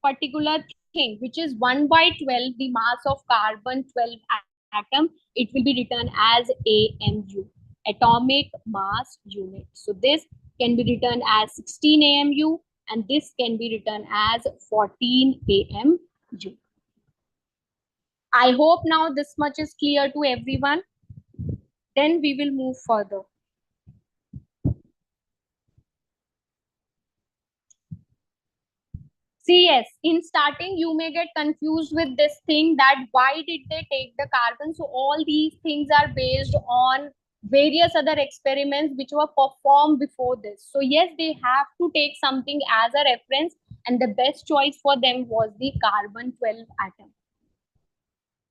particular thing, which is 1 by 12, the mass of carbon 12 atom, it will be written as AMU, atomic mass unit. So this can be written as 16 AMU and this can be written as 14 AMU. I hope now this much is clear to everyone. Then we will move further. See, yes, in starting, you may get confused with this thing that why did they take the carbon? So all these things are based on various other experiments which were performed before this. So yes, they have to take something as a reference, and the best choice for them was the carbon 12 atom.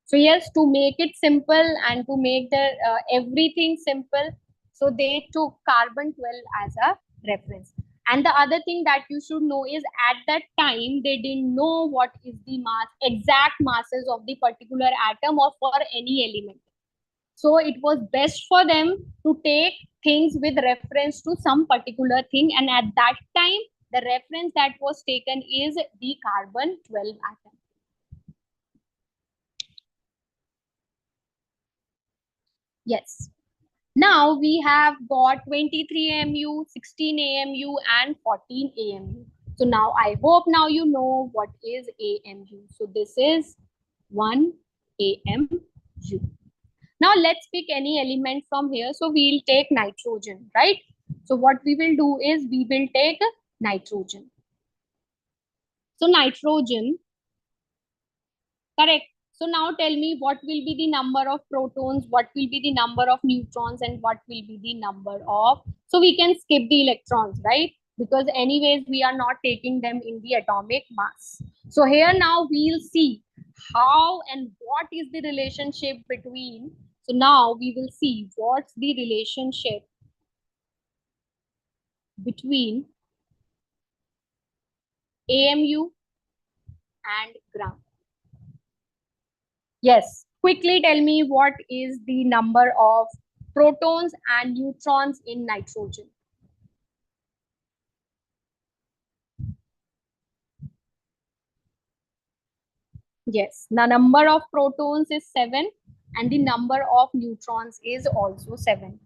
So yes, to make it simple and to make the everything simple, so they took carbon 12 as a reference. And the other thing that you should know is at that time they didn't know what is the mass, exact masses of the particular atom or for any element. So it was best for them to take things with reference to some particular thing, and at that time the reference that was taken is the carbon 12 atom. Yes. Now we have got 23 AMU, 16 AMU and 14 AMU. So now I hope now you know what is AMU. So this is 1 AMU. Now let's pick any element from here. So we'll take nitrogen, right? So what we will do is we will take nitrogen. So nitrogen, correct. So now tell me what will be the number of protons, what will be the number of neutrons, and what will be the number of, so we can skip the electrons, right? Because anyways, we are not taking them in the atomic mass. So here now we'll see how and what is the relationship between, so now we will see what's the relationship between AMU and gram. Yes, quickly tell me what is the number of protons and neutrons in nitrogen. Yes, the number of protons is 7 and the number of neutrons is also 7.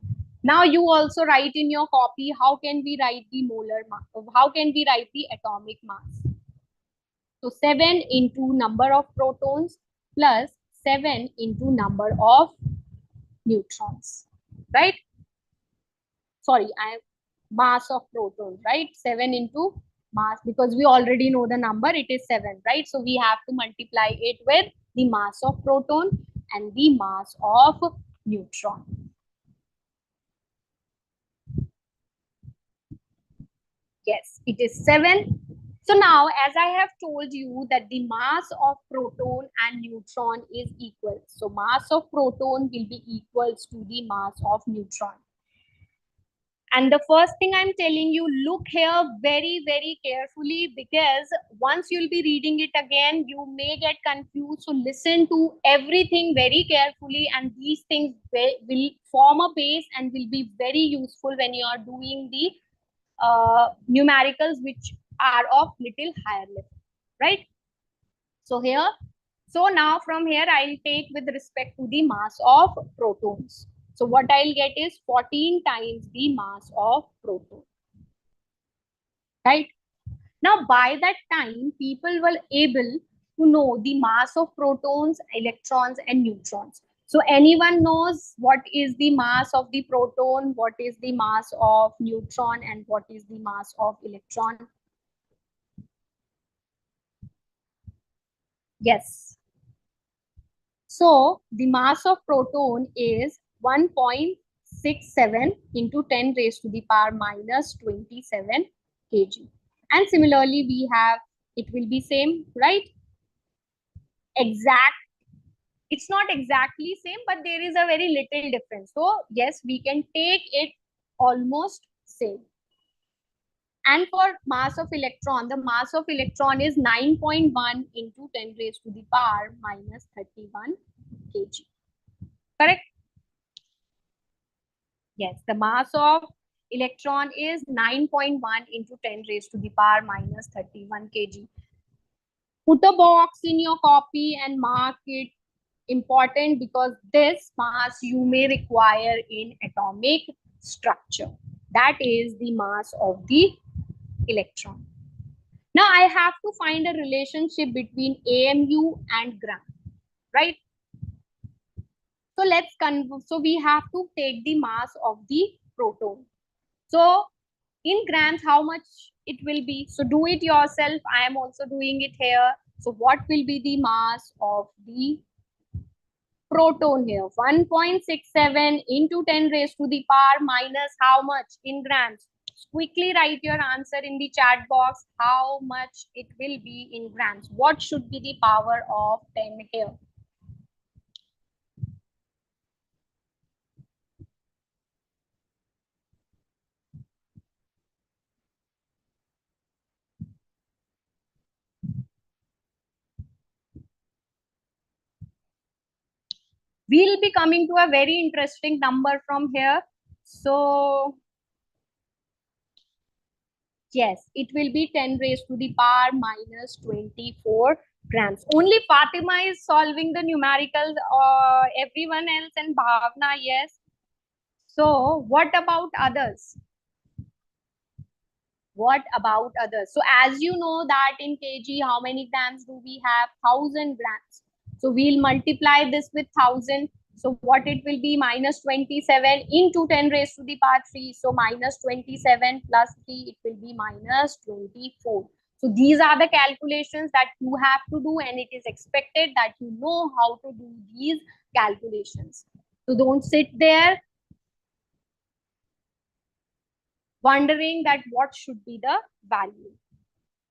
Now you also write in your copy how can we write the molar mass, how can we write the atomic mass. So 7 into number of protons plus 7 into number of neutrons, right? Sorry, mass of protons, right? 7 into mass, because we already know the number, it is 7, right? So we have to multiply it with the mass of proton and the mass of neutron. Yes, it is 7. So now, as I have told you that the mass of proton and neutron is equal. So mass of proton will be equals to the mass of neutron. And the first thing I'm telling you, look here very, very carefully, because once you'll be reading it again, you may get confused. So listen to everything very carefully, and these things will form a base and will be very useful when you are doing the numericals which are of little higher level, right? So here, so now from here I'll take with respect to the mass of protons. So what I'll get is 14 times the mass of proton, right? Now by that time, people were able to know the mass of protons, electrons and neutrons. So anyone knows what is the mass of the proton, what is the mass of neutron, and what is the mass of electron? Yes. So the mass of proton is 1.67 into 10 raised to the power minus 27 kg. And similarly, we have, it will be same, right? Exact, it's not exactly same, but there is a very little difference. So yes, we can take it almost same. And for mass of electron, the mass of electron is 9.1 into 10 raised to the power minus 31 kg. Correct? Yes, the mass of electron is 9.1 into 10 raised to the power minus 31 kg. Put a box in your copy and mark it important, because this mass you may require in atomic structure. That is the mass of the electron. Now I have to find a relationship between AMU and gram, right? So let's so we have to take the mass of the proton. So in grams, how much it will be? So do it yourself. I am also doing it here. So what will be the mass of the proton here. 1.67 into 10 raised to the power minus how much in grams? Quickly write your answer in the chat box. How much it will be in grams? What should be the power of 10 here? We'll be coming to a very interesting number from here. So yes, it will be 10 raised to the power minus 24 grams. Only Fatima is solving the numericals, everyone else and Bhavna, yes. So what about others? What about others? So as you know that in kg, how many grams do we have? 1000 grams. So we'll multiply this with 1000. So what it will be? Minus 27 into 10 raised to the power 3. So minus 27 plus 3, it will be minus 24. So these are the calculations that you have to do, and it is expected that you know how to do these calculations. So don't sit there wondering that what should be the value.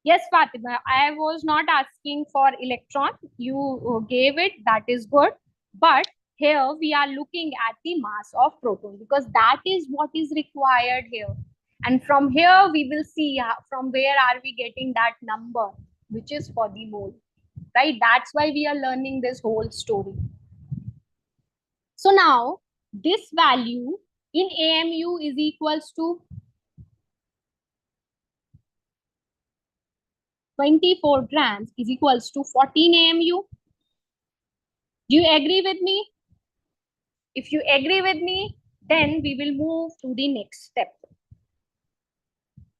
Yes, Fatima, I was not asking for electron. You gave it, that is good. But here we are looking at the mass of proton because that is what is required here. And from here we will see from where are we getting that number, which is for the mole, right? That's why we are learning this whole story. So now this value in AMU is equals to 24 grams is equals to 14 AMU. Do you agree with me? If you agree with me, then we will move to the next step.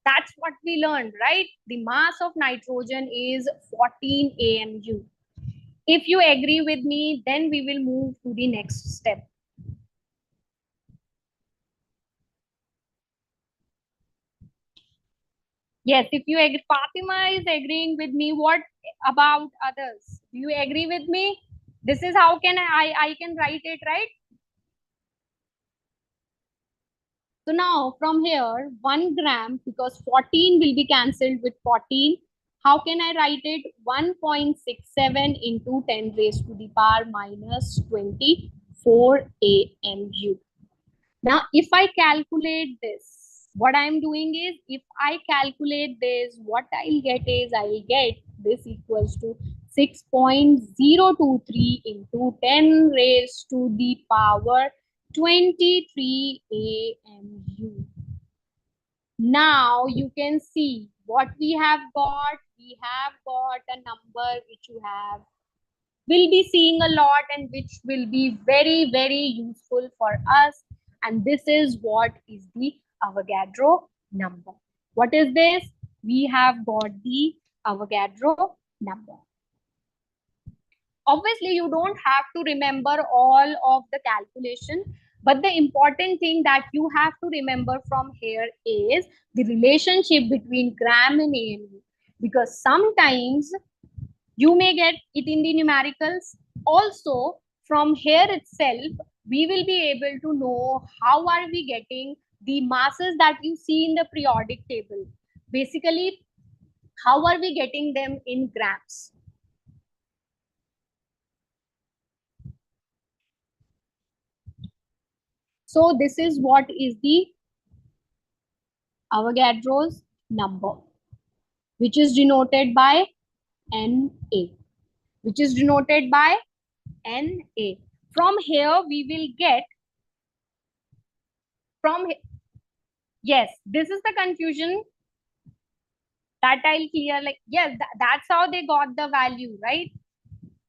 That's what we learned, right? The mass of nitrogen is 14 AMU. If you agree with me, then we will move to the next step. Yes, if you agree, Fatima is agreeing with me. What about others? Do you agree with me? This is how can I can write it, right? So now from here, 1 gram, because 14 will be cancelled with 14. How can I write it? 1.67 into 10 raised to the power minus 24 AMU. Now, if I calculate this, what I'm doing is, if I calculate this, what I'll get is, I'll get this equals to 6.023 into 10 raised to the power 23 AMU. Now you can see what we have got. We have got a number which you have will be seeing a lot and which will be very, very useful for us. And this is what is the Avogadro number. What is this? We have got the Avogadro number. Obviously, you don't have to remember all of the calculation, but the important thing that you have to remember from here is the relationship between gram and AMU, because sometimes you may get it in the numericals. Also, from here itself, we will be able to know how are we getting the masses that you see in the periodic table. Basically, how are we getting them in grams? So this is what is the Avogadro's number, which is denoted by Na, which is denoted by Na. From here, we will get from, yes, this is the confusion that I'll clear. Like, yes, that's how they got the value, right?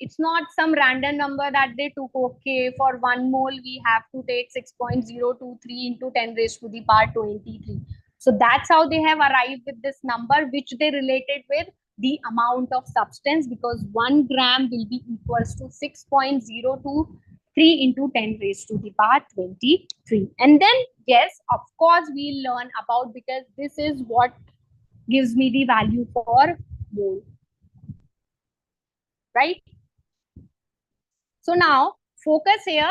It's not some random number that they took. Okay, for 1 mole, we have to take 6.023 into 10 raised to the power 23. So that's how they have arrived with this number, which they related with the amount of substance, because 1 gram will be equals to 6.023 into 10 raised to the power 23. And then, yes, of course, we'll learn about, because this is what gives me the value for mole, right? So now focus here.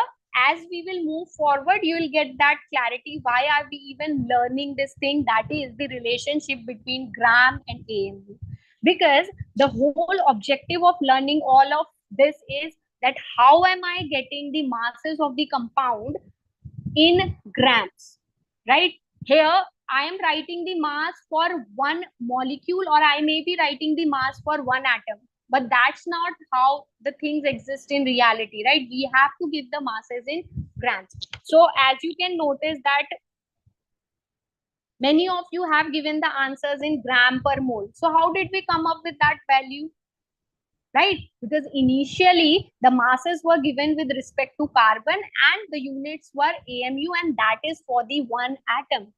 As we will move forward, you will get that clarity. Why are we even learning this thing? That is the relationship between gram and AMU. Because the whole objective of learning all of this is that how am I getting the masses of the compound in grams, right? Here, I am writing the mass for one molecule, or I may be writing the mass for one atom. But that's not how the things exist in reality, right? We have to give the masses in grams. So as you can notice that many of you have given the answers in gram per mole. So how did we come up with that value? Right? Because initially the masses were given with respect to carbon and the units were AMU, and that is for the one atom.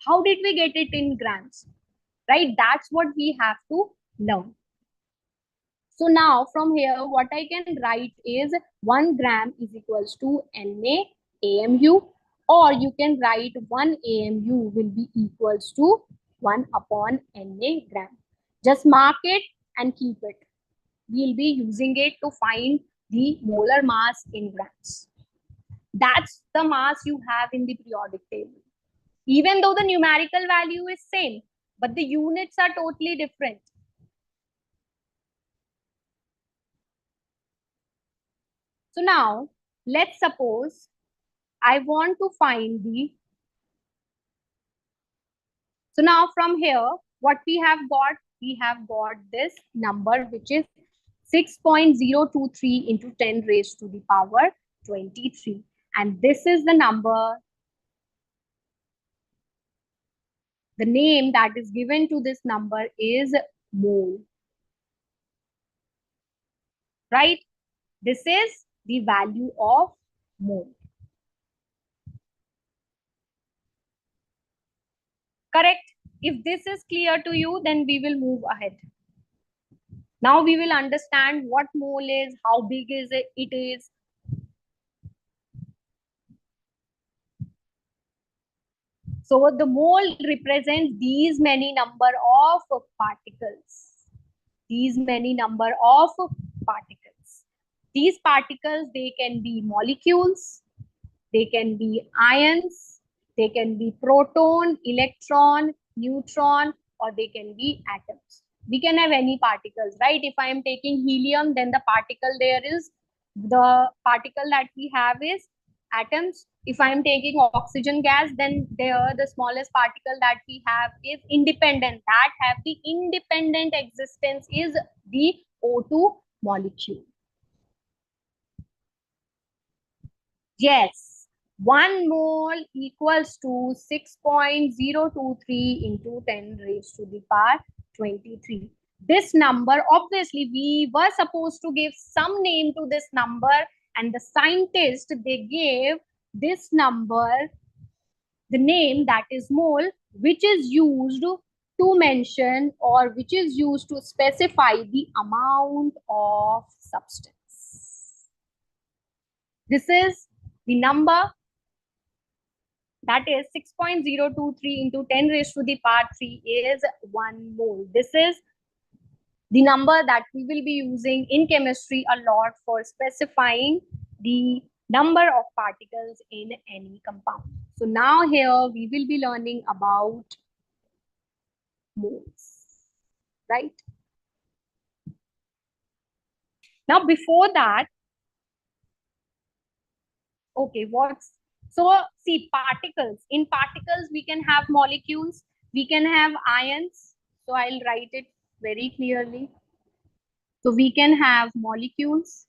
How did we get it in grams? Right? That's what we have to learn. So now from here, what I can write is 1 gram is equals to Na AMU, or you can write 1 AMU will be equals to 1 upon Na gram. Just mark it and keep it. We'll be using it to find the molar mass in grams. That's the mass you have in the periodic table. Even though the numerical value is same, but the units are totally different. So now, let's suppose I want to find the... So now from here, what we have got this number, which is 6.023 into 10 raised to the power 23. And this is the number, the name that is given to this number is mole. Right? This is the value of mole. Correct? If this is clear to you, then we will move ahead. Now we will understand what mole is, how big is it is. So the mole represents these many number of particles. These many number of particles. These particles, they can be molecules, they can be ions, they can be proton, electron, neutron, or they can be atoms. We can have any particles, right? If I am taking helium, then the particle that we have is atoms. If I am taking oxygen gas, then the smallest particle that we have is independent. That have the independent existence is the O2 molecule. Yes, 1 mole equals to 6.023 into 10 raised to the power 23. This number, obviously, we were supposed to give some name to this number, and the scientist, they gave this number the name that is mole, which is used to mention, or which is used to specify the amount of substance. This is the number, that is 6.023 into 10 raised to the power 3 is 1 mole. This is the number that we will be using in chemistry a lot for specifying the number of particles in any compound. So now here we will be learning about moles, right? Now before that, okay, so see, particles. In particles, we can have molecules, we can have ions. So I'll write it very clearly. So we can have molecules,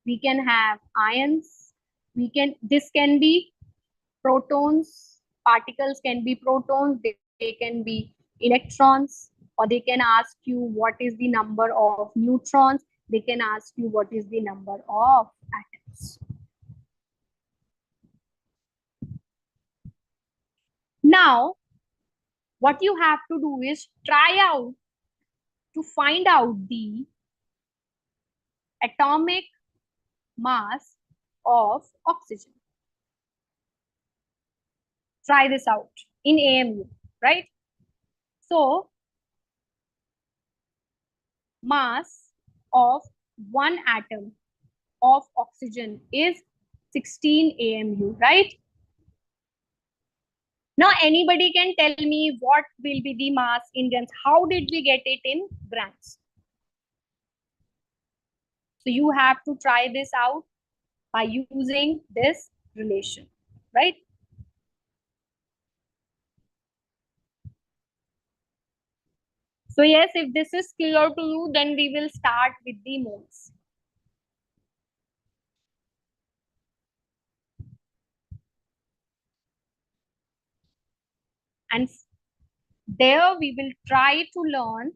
we can have ions, this can be protons, particles can be protons, they can be electrons, or they can ask you what is the number of neutrons, they can ask you what is the number of atoms. Now, what you have to do is try out to find out the atomic mass of oxygen. Try this out in AMU, right? So, mass of one atom of oxygen is 16 AMU, right? Now anybody can tell me what will be the mass in grams. How did we get it in grams? So you have to try this out by using this relation, right? So yes, if this is clear to you, then we will start with the moles. And there we will try to learn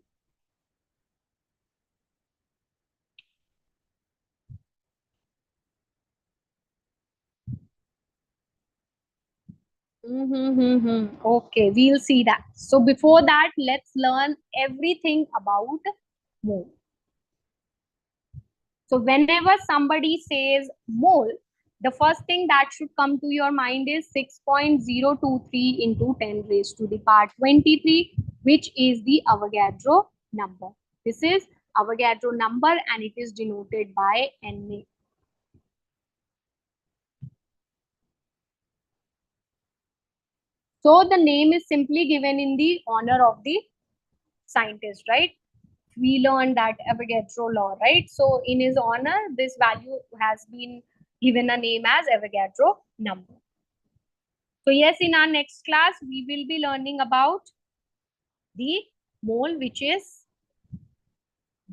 Okay, we'll see that. So before that, let's learn everything about mole. So whenever somebody says mole, the first thing that should come to your mind is 6.023 into 10 raised to the power 23, which is the Avogadro number. This is Avogadro number and it is denoted by Na. So the name is simply given in the honor of the scientist, right? We learned that Avogadro law, right? So in his honor, this value has been given a name as Avogadro number. So yes, in our next class, we will be learning about the mole, which is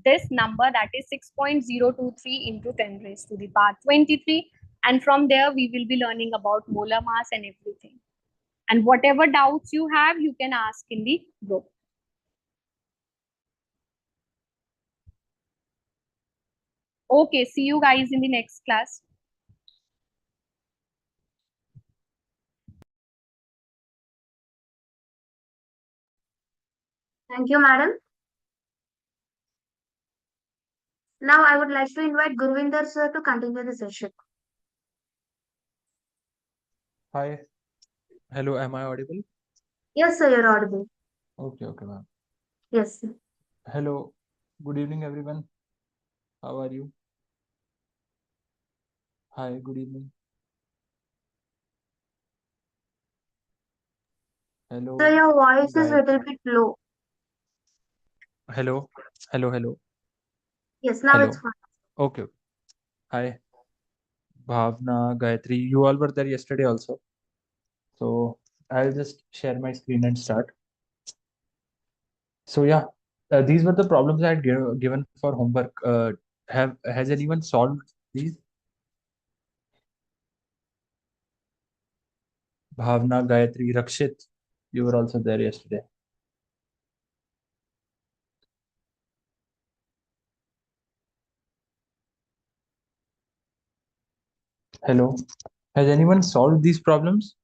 this number, that is 6.023 into 10 raised to the power 23. And from there, we will be learning about molar mass and everything. And whatever doubts you have, you can ask in the group. Okay, see you guys in the next class. Thank you, madam. Now I would like to invite Gurvinder sir to continue the session. Hi. Hello, am I audible? Yes, sir, you're audible. Okay, ma'am. Yes, sir. Hello. Good evening, everyone. How are you? Hi, good evening. Hello. Sir, your voice is a Gayatri. little bit low. Hello. Hello. Yes, now it's Hello. fine. Okay. Hi. Bhavna, Gayatri, you all were there yesterday also. So I'll just share my screen and start. So yeah, these were the problems I had given for homework. Has anyone solved these? Bhavna, Gayatri, Rakshit, you were also there yesterday. Hello. Has anyone solved these problems?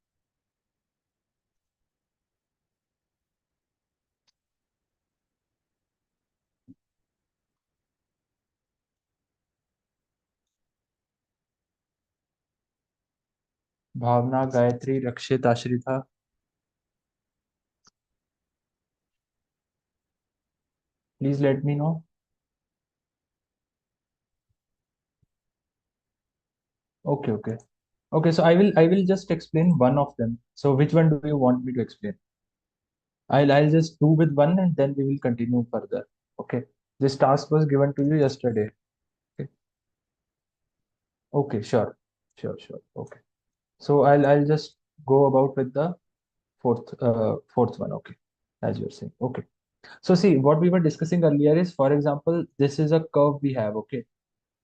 Bhavna, Gayatri, Rakshit, Ashrita. Please let me know. Okay. Okay, so I will just explain one of them. So which one do you want me to explain? I'll just do with one and then we will continue further. Okay. This task was given to you yesterday. Okay. Okay, sure. Sure. Okay. So I'll just go about with the fourth one. Okay. As you're saying. Okay. So see, what we were discussing earlier is, for example, this is a curve we have. Okay.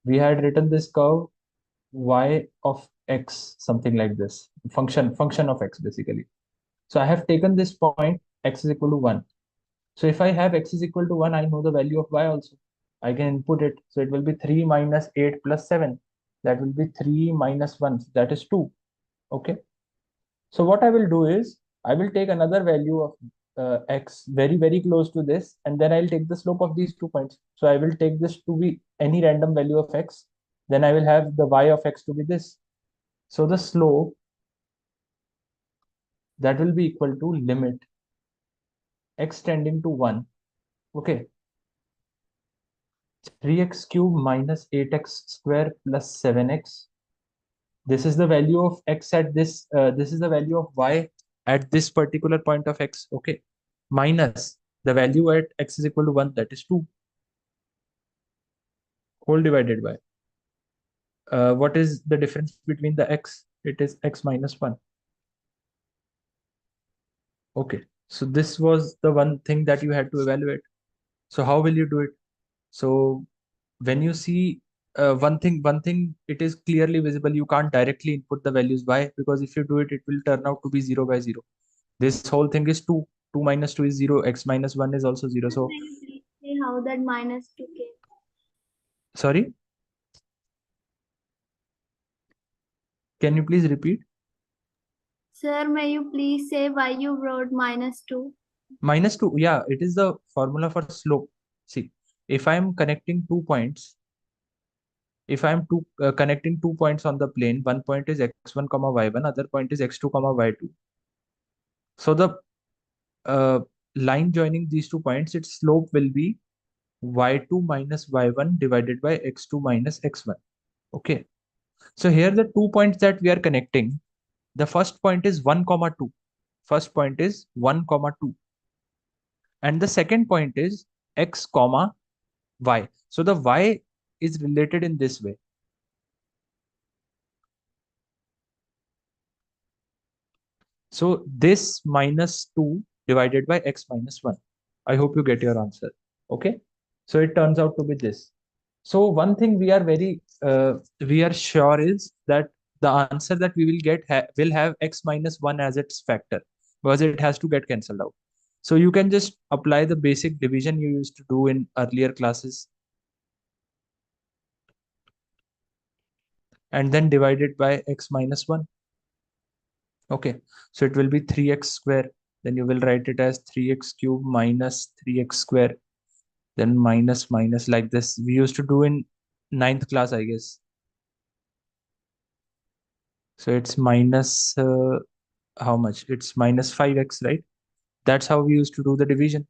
We had written this curve y of x, something like this, function of x basically. So I have taken this point x is equal to 1. So if I have x is equal to 1, I know the value of y also. I can input it. So it will be 3 minus 8 plus 7. That will be 3 minus 1. That is 2. Okay. So what I will do is I will take another value of x very close to this, and then I'll take the slope of these 2 points. So I will take this to be any random value of x. Then I will have the y of x to be this. So the slope, that will be equal to limit x tending to 1. Okay. 3x cube minus 8x square plus 7x. This is the value of x at this, this is the value of y at this particular point of x, okay? Minus the value at x is equal to 1, that is 2, whole divided by. What is the difference between the x? It is x minus 1. Okay, so this was the one thing that you had to evaluate. So how will you do it? So when you see one thing, it is clearly visible. You can't directly input the values. Why? Because if you do it, it will turn out to be 0 by 0. This whole thing is 2. 2 minus 2 is 0. X minus 1 is also 0. So, Can you please say how that minus 2 came? sorry, can you please repeat? Sir, may you please say why you wrote minus 2? Minus 2, yeah, it is the formula for slope. See, if I am connecting 2 points, if I am connecting 2 points on the plane, one point is x1 comma y1, other point is x2 comma y2. So the uh, line joining these 2 points, its slope will be y2 minus y1 divided by x2 minus x1. Okay. So here the 2 points that we are connecting, the first point is 1 comma 2. First point is 1 comma 2. And the second point is x comma y. So the y is related in this way. So this minus 2 divided by x minus 1. I hope you get your answer. Okay. So it turns out to be this. So one thing we are sure is that the answer that we will get will have x minus 1 as its factor, because it has to get cancelled out. So you can just apply the basic division you used to do in earlier classes and then divide it by x minus 1. Okay, so it will be 3x square. Then you will write it as 3x cube minus 3x square. Then minus minus like this. We used to do in ninth class, I guess. So it's minus how much? It's minus 5x, right? That's how we used to do the division.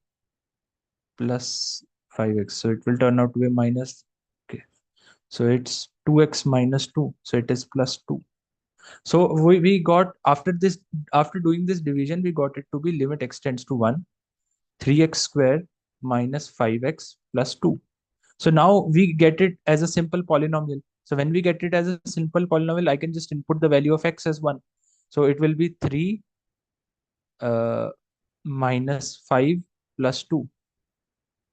Plus 5x. So it will turn out to be minus. Okay. So it's 2x minus 2. So it is plus 2. So we got after this, after doing this division, we got it to be limit x tends to 1, 3x square minus 5x plus 2. So now we get it as a simple polynomial. So when we get it as a simple polynomial, I can just input the value of x as 1. So it will be 3 minus 5 plus 2.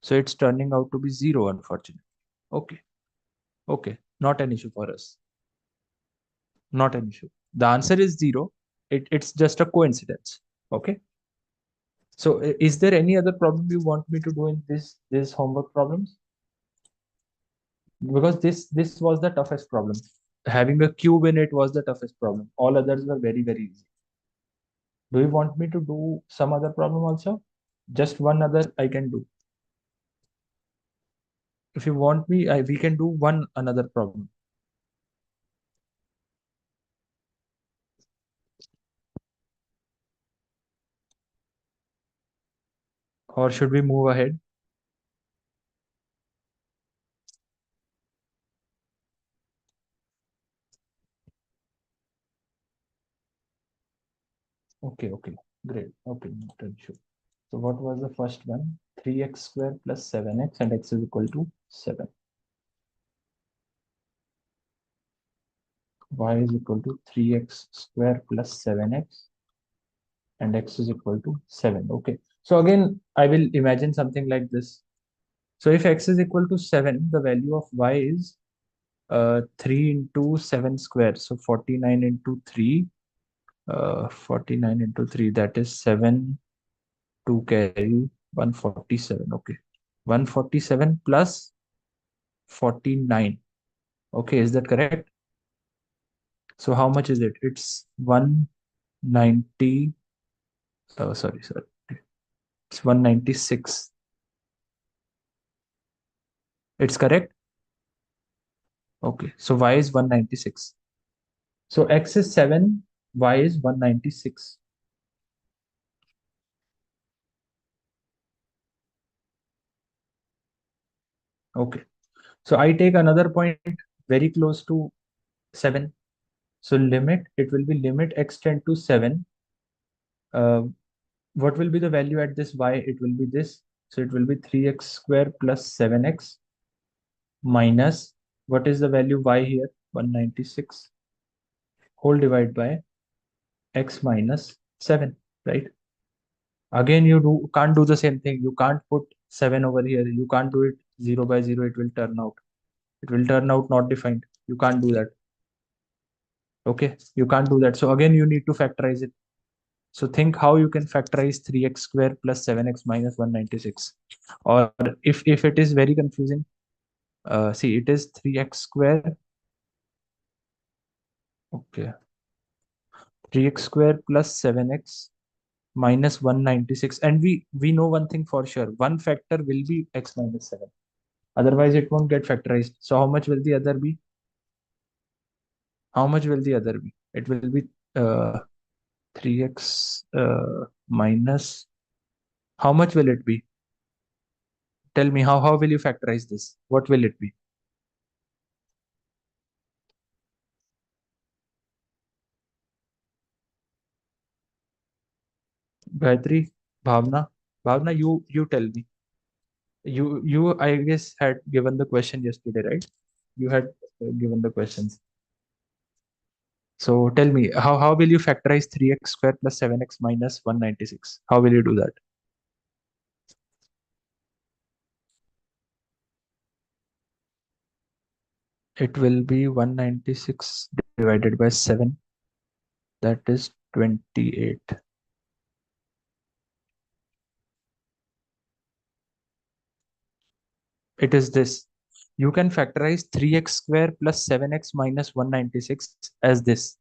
So it's turning out to be 0, unfortunately. Okay. Okay. Not an issue for us. Not an issue. The answer is 0. It's just a coincidence. Okay. So is there any other problem you want me to do in this homework problems? Because this was the toughest problem. Having a cube in it was the toughest problem. All others were very, very easy. Do you want me to do some other problem also? Just one other I can do. If you want me, we can do one another problem. Or should we move ahead? Okay, okay, great. Okay, not an issue. So what was the first one? 3x square plus 7x and x is equal to 7. Y is equal to 3x square plus 7x and x is equal to 7. Okay. So again, I will imagine something like this. So if x is equal to 7, the value of y is 3 into 7 square. So 49 into 3, 49 into 3, that is 7 to carry 147. Okay. 147 plus 49. Okay, is that correct? So how much is it? It's 190. Oh, sorry. It's 196. It's correct? Okay. So y is 196. So x is 7, y is 196. Okay. So I take another point very close to 7. So limit, it will be limit x tend to 7. Uh, what will be the value at this y? It will be this. So it will be 3x square plus 7x minus, what is the value y here? 196 whole divided by x minus 7, right? Again, can't do the same thing. You can't put 7 over here. You can't do it 0 by 0. It will turn out. It will turn out not defined. You can't do that. Okay, you can't do that. So again, you need to factorize it. So think how you can factorize 3x square plus 7x minus 196. Or if it is very confusing, see, it is 3x square. Okay, 3x square plus 7x minus 196. And we know one thing for sure. One factor will be x minus 7. Otherwise, it won't get factorized. So how much will the other be? How much will the other be? It will be 3x minus. How much will it be? Tell me, how will you factorize this? What will it be? Gayatri, Bhavna, you tell me. You I guess had given the question yesterday, right? You had given the questions. So tell me, how will you factorize 3x square plus 7x minus 196? How will you do that? It will be 196 divided by 7. That is 28. It is this. You can factorize 3x square plus 7x minus 196 as this.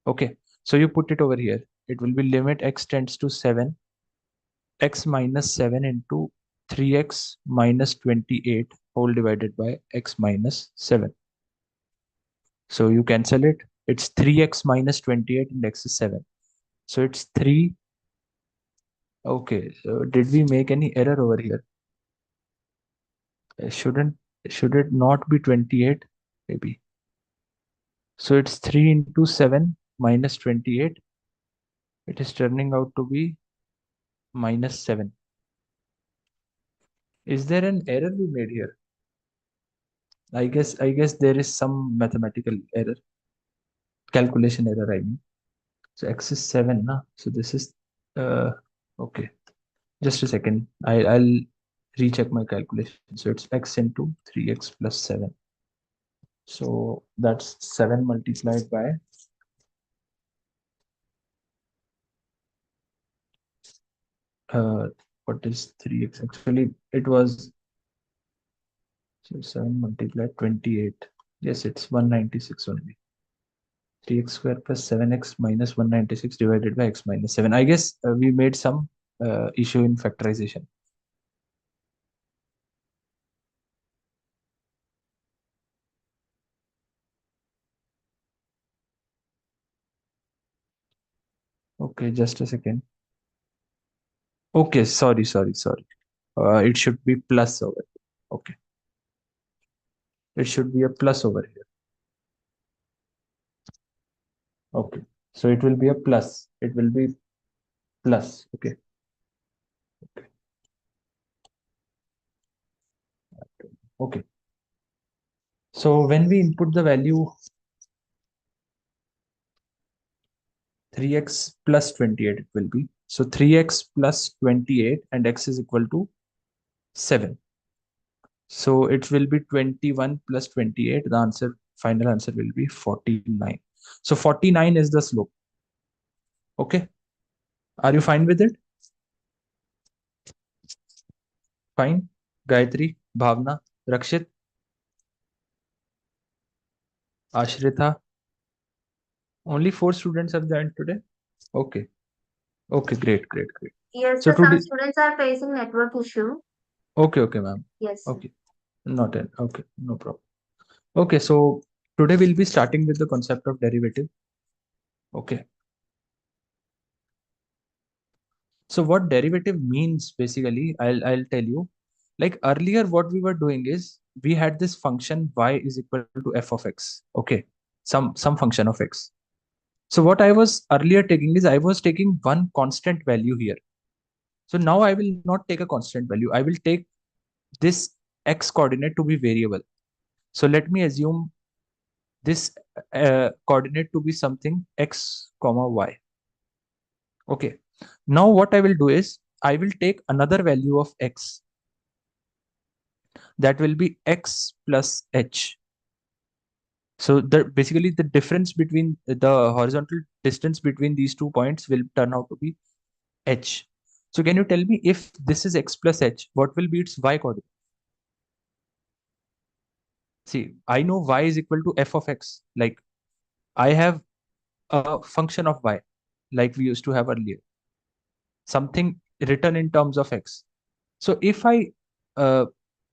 Okay. So you put it over here. It will be limit x tends to 7, x minus 7 into 3x minus 28 whole divided by x minus 7. So you cancel it. It's 3x minus 28 and x is 7. So it's 3. Okay. So did we make any error over here? Shouldn't should it not be 28? Maybe. So it's 3 into 7 minus 28. It is turning out to be minus 7. Is there an error we made here? I guess there is some mathematical error, calculation error, I mean. So x is 7, na? So this is okay. Just a second. I'll recheck my calculation. So it's x into 3x plus 7. So that's 7 multiplied by what is 3x? Actually, it was, so 7 multiplied 28. Yes, it's 196 only. 3x square plus 7x minus 196 divided by x minus 7. I guess we made some issue in factorization. Okay, just a second. Okay, sorry. It should be plus over here. Okay. It should be a plus over here. Okay. So it will be a plus. It will be plus. Okay. Okay. So when we input the value 3x plus 28, it will be. So 3x plus 28 and x is equal to 7. So it will be 21 plus 28. The answer, final answer will be 49. So 49 is the slope. Okay. Are you fine with it? Fine. Gayatri, Bhavna, Rakshit, Ashrita. Only 4 students have joined today. Okay. Okay, great. Yes, So sir, some today, students are facing network issue. okay, ma'am. Yes, sir. Okay, not an okay, no problem. Okay, so today we'll be starting with the concept of derivative. Okay. So what derivative means basically, I'll tell you. Like earlier, what we were doing is we had this function y is equal to f of x. Okay, some function of x. So what I was earlier taking is I was taking one constant value here. So now I will not take a constant value. I will take this x coordinate to be variable. So let me assume this coordinate to be something x comma y. Okay. Now what I will do is I will take another value of x, that will be x plus h. So basically the difference between the horizontal distance between these 2 points will turn out to be h. So can you tell me, if this is x plus h, what will be its y coordinate? See, I know y is equal to f of x. Like, I have a function of y, like we used to have earlier, something written in terms of x. So uh,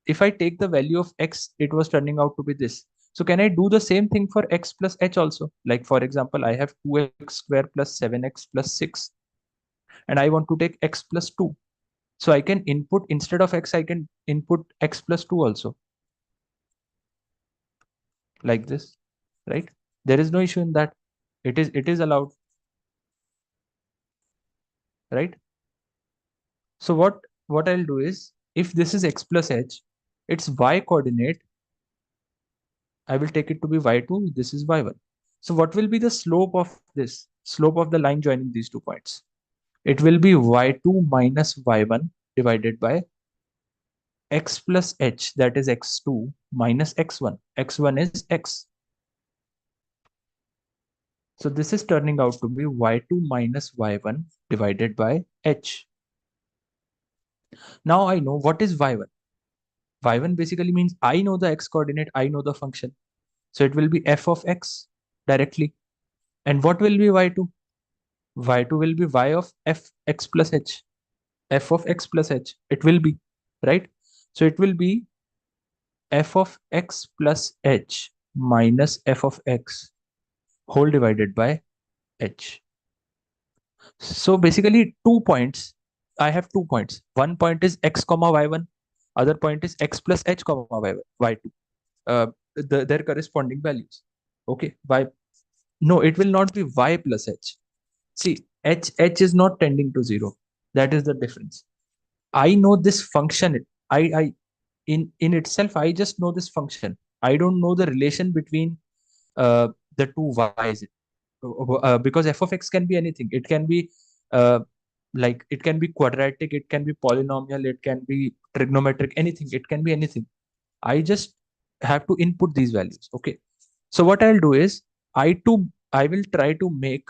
if I take the value of x, it was turning out to be this. So can I do the same thing for x plus h also? Like, for example, I have 2x square plus 7x plus 6, and I want to take x plus 2. So I can input, instead of x, I can input x plus 2 also, like this, right? There is no issue in that. It is allowed, right? So what I'll do is, if this is x plus h, its y coordinate, I will take it to be y2, this is y1. So what will be the slope of this? Slope of the line joining these 2 points? It will be y2 minus y1 divided by x plus h, that is x2 minus x1. x1 is x. So this is turning out to be y2 minus y1 divided by h. Now I know what is y1. y1 basically means I know the x coordinate, I know the function. So it will be f of x directly. And what will be y2? y2 will be y of f x plus h. f of x plus h. It will be, right? So it will be f of x plus h minus f of x whole divided by h. So basically 2 points. I have 2 points. One point is x comma y1. Other point is x plus h comma y2. Their corresponding values. Okay. No, it will not be y plus h. See, h is not tending to 0. That is the difference. I know this function. I in itself, I just know this function. I don't know the relation between uh, the two y's. Because f of x can be anything. It can be uh, like, it can be quadratic, it can be polynomial, it can be trigonometric, anything. It can be anything. I just have to input these values. Okay. So what I'll do is I will try to make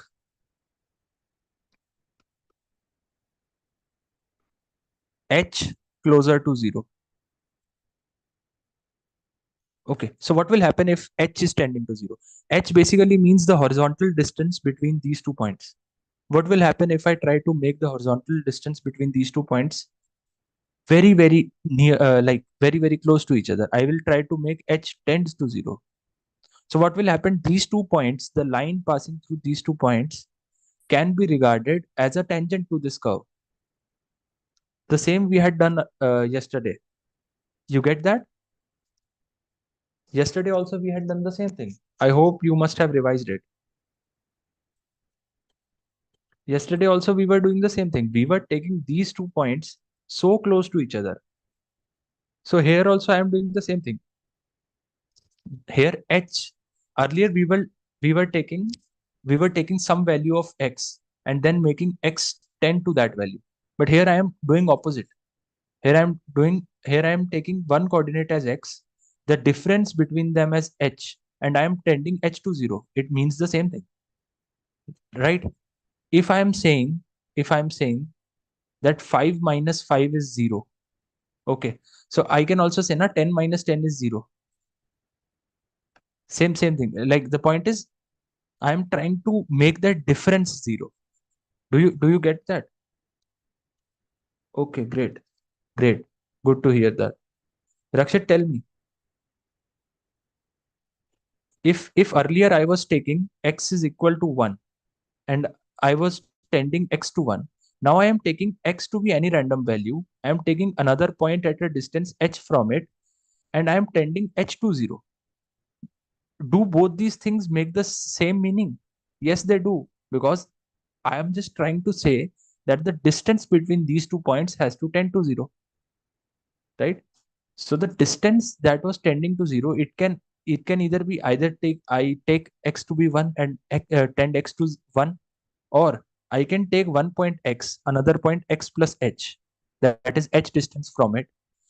h closer to 0. Okay. So what will happen if h is tending to 0? H basically means the horizontal distance between these 2 points. What will happen if I try to make the horizontal distance between these 2 points very, very near, like very, very close to each other? I will try to make h tends to 0. So what will happen? These 2 points, the line passing through these 2 points can be regarded as a tangent to this curve. The same we had done yesterday. You get that? Yesterday also we had done the same thing. I hope you must have revised it. Yesterday also we were doing the same thing. We were taking these 2 points so close to each other. So here also I am doing the same thing. Here h, earlier we were taking some value of x and then making x tend to that value. But here I am doing opposite. Here I am taking one coordinate as x, the difference between them as h, and I am tending h to 0. It means the same thing, right? If I am saying that 5 minus 5 is 0, okay, so I can also say na 10 minus 10 is 0. Same thing. Like, the point is, I am trying to make that difference 0. Do you get that? Okay, great, good to hear that. Rakshit, tell me, if earlier I was taking x is equal to 1 and I was tending x to 1, now I am taking x to be any random value. I am taking another point at a distance h from it, and I am tending h to 0. Do both these things make the same meaning? Yes, they do, because I am just trying to say that the distance between these 2 points has to tend to 0, right? So the distance that was tending to 0, it can either be either take x to be 1 and tend x to 1, or I can take one point x, another point x plus h, that is h distance from it,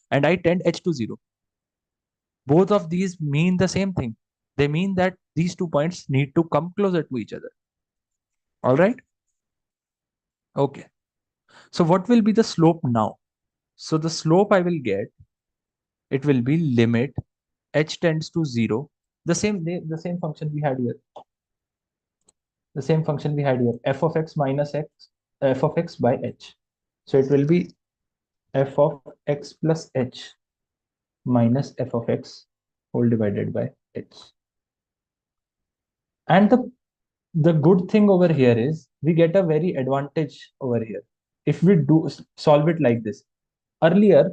and I tend h to 0. Both of these mean the same thing. They mean that these 2 points need to come closer to each other. All right? Okay. So what will be the slope now? So the slope I will get, it will be limit h tends to 0. The same function we had here. The same function we had here. F of x minus x, f of x by h. So it will be f of x plus h minus f of x whole divided by h. And the good thing over here is we get a very advantage over here. If we do solve it like this. Earlier,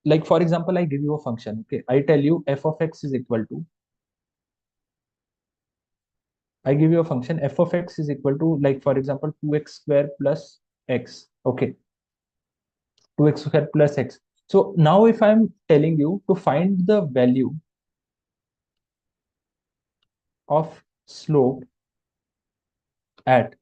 like for example, I give you a function. Okay, I tell you f of x is equal to, I give you a function f of x is equal to, like for example, 2x square plus x. Okay, 2x square plus x. So now if I'm telling you to find the value of slope at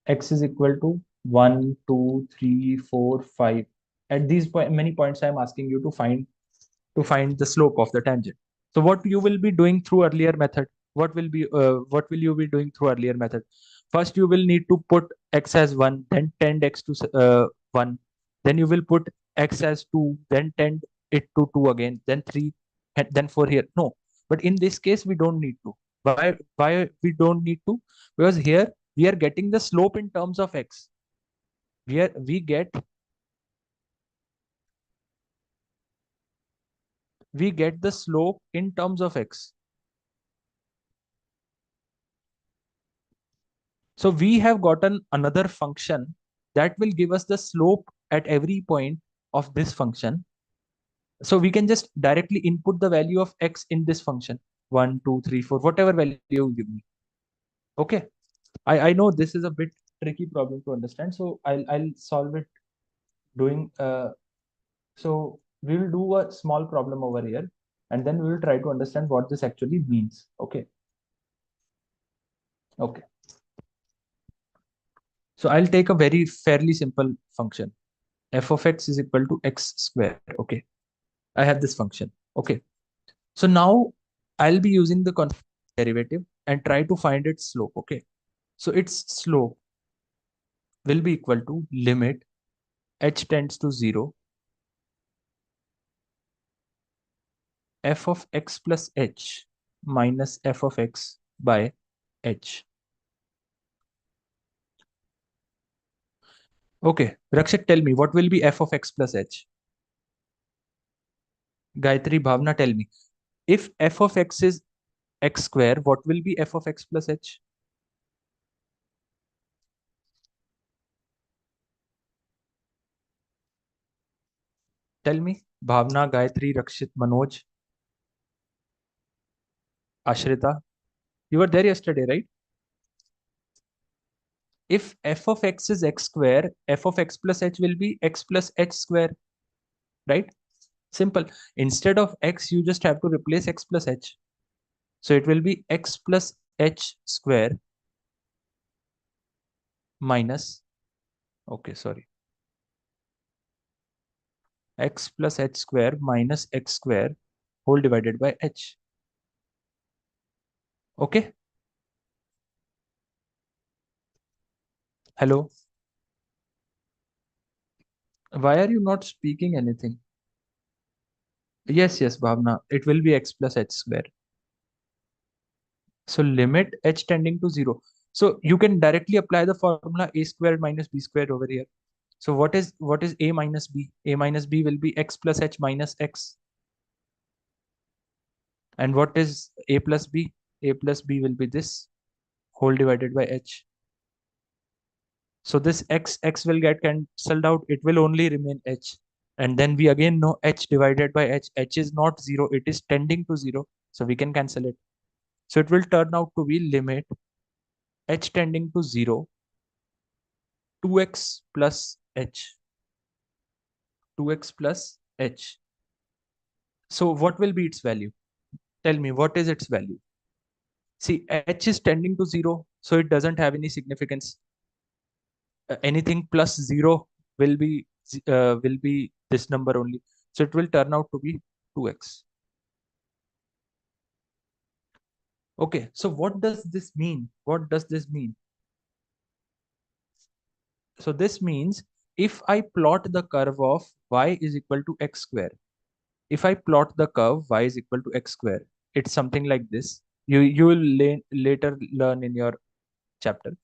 x is equal to 1, 2, 3, 4, 5. At these many points, I'm asking you to find the slope of the tangent. So what you will be doing through earlier method? What will you be doing through earlier method? First, you will need to put x as 1, then tend x to 1. Then you will put x as 2, then tend it to 2 again, then 3, and then 4 here. No, but in this case, we don't need to. Why we don't need to? Because here we are getting the slope in terms of x. We get the slope in terms of x. So we have gotten another function that will give us the slope at every point of this function. So we can just directly input the value of x in this function, 1, 2, 3, 4, whatever value you give me. Okay. I know this is a bit tricky problem to understand, so I'll solve it doing so we will do a small problem over here, and then we will try to understand what this actually means. Okay. Okay. So I'll take a very fairly simple function. F of x is equal to x square. Okay. I have this function. Okay. So now I'll be using the derivative and try to find its slope. Okay. So its slope will be equal to limit h tends to 0 f of x plus h minus f of x by h. Okay, Rakshit, tell me what will be f of x plus h? Gayatri, Bhavna, tell me. If f of x is x square, what will be f of x plus h? Tell me. Bhavna, Gayatri, Rakshit, Manoj, Ashrita. You were there yesterday, right? If f of x is x square, f of x plus h will be x plus h square, right? Simple. Instead of x, you just have to replace x plus h. So it will be x plus h square minus, okay, sorry, x plus h square minus x square whole divided by h. Okay. Hello. Why are you not speaking anything? Yes, Bhavna. It will be x plus h square. So limit h tending to 0. So you can directly apply the formula a squared minus b squared over here. So what is a minus b? A minus b will be x plus h minus x. And what is a plus b? A plus b will be this whole divided by h. So this x will get cancelled out. It will only remain h. And then we again know h divided by h. H is not 0, it is tending to 0. So we can cancel it. So it will turn out to be limit h tending to 0, 2x plus h. 2x plus h. So what will be its value? Tell me, what is its value? See, h is tending to 0, so it doesn't have any significance. Anything plus 0 will be this number only. So it will turn out to be 2x. Okay, so what does this mean? What does this mean? So this means if I plot the curve of y is equal to x square, if I plot the curve y is equal to x square, it's something like this. You will later learn in your chapter.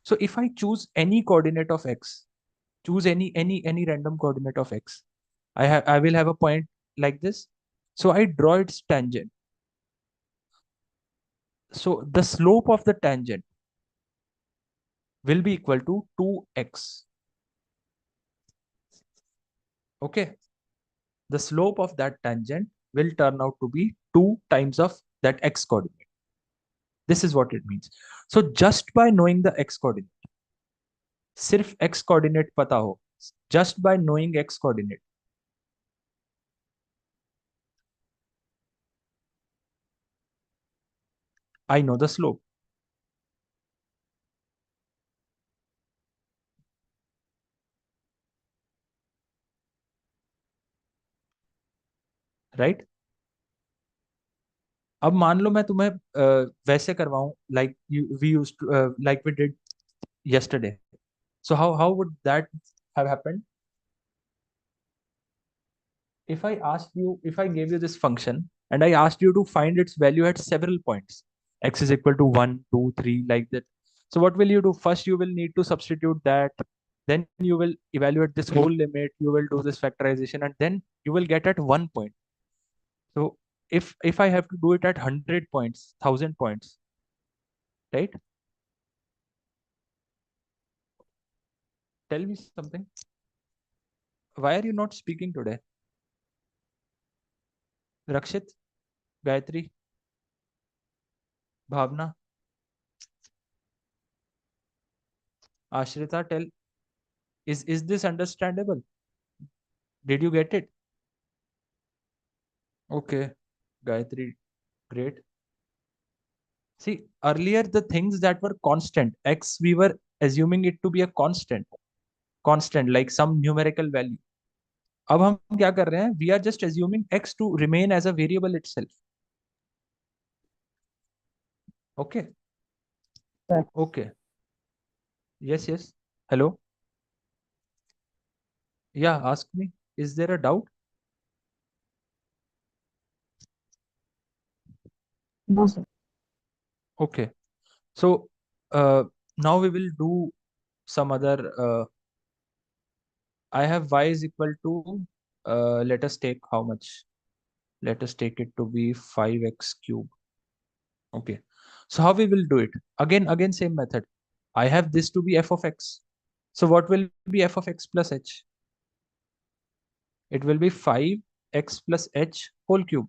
So if I choose any coordinate of x, choose any random coordinate of x, I will have a point like this. So I draw its tangent. So the slope of the tangent will be equal to 2x. Okay. The slope of that tangent will turn out to be 2 times of that x coordinate. This is what it means. So just by knowing the x coordinate, सिर्फ x coordinate पता हो, just by knowing x coordinate, I know the slope. Right? अब मान लो मैं तुम्हें वैसे करवाऊं like we used to, like we did yesterday. So how would that have happened? If I asked you, if I gave you this function and I asked you to find its value at several points, x is equal to 1, 2, 3, like that. So what will you do? First, you will need to substitute that. Then you will evaluate this whole limit. You will do this factorization, and then you will get at 1 point. So if I have to do it at 100 points, 1,000 points, right? Tell me something. Why are you not speaking today? Rakshit, Gayatri, Bhavna, Ashrita, tell, is this understandable? Did you get it? Okay, Gayatri, great. See, earlier the things that were constant, x, we were assuming it to be a constant like some numerical value. अब हम क्या कर रहे हैं? We are just assuming x to remain as a variable itself. Okay. Okay. Yes, yes. Hello. Yeah, ask me. Is there a doubt? No, sir. Okay. So now we will do some other. I have y is equal to. Let us take how much? Let us take it to be 5x cube. Okay. So how we will do it? Again, same method. I have this to be f of x. So what will be f of x plus h? It will be 5x plus h whole cube,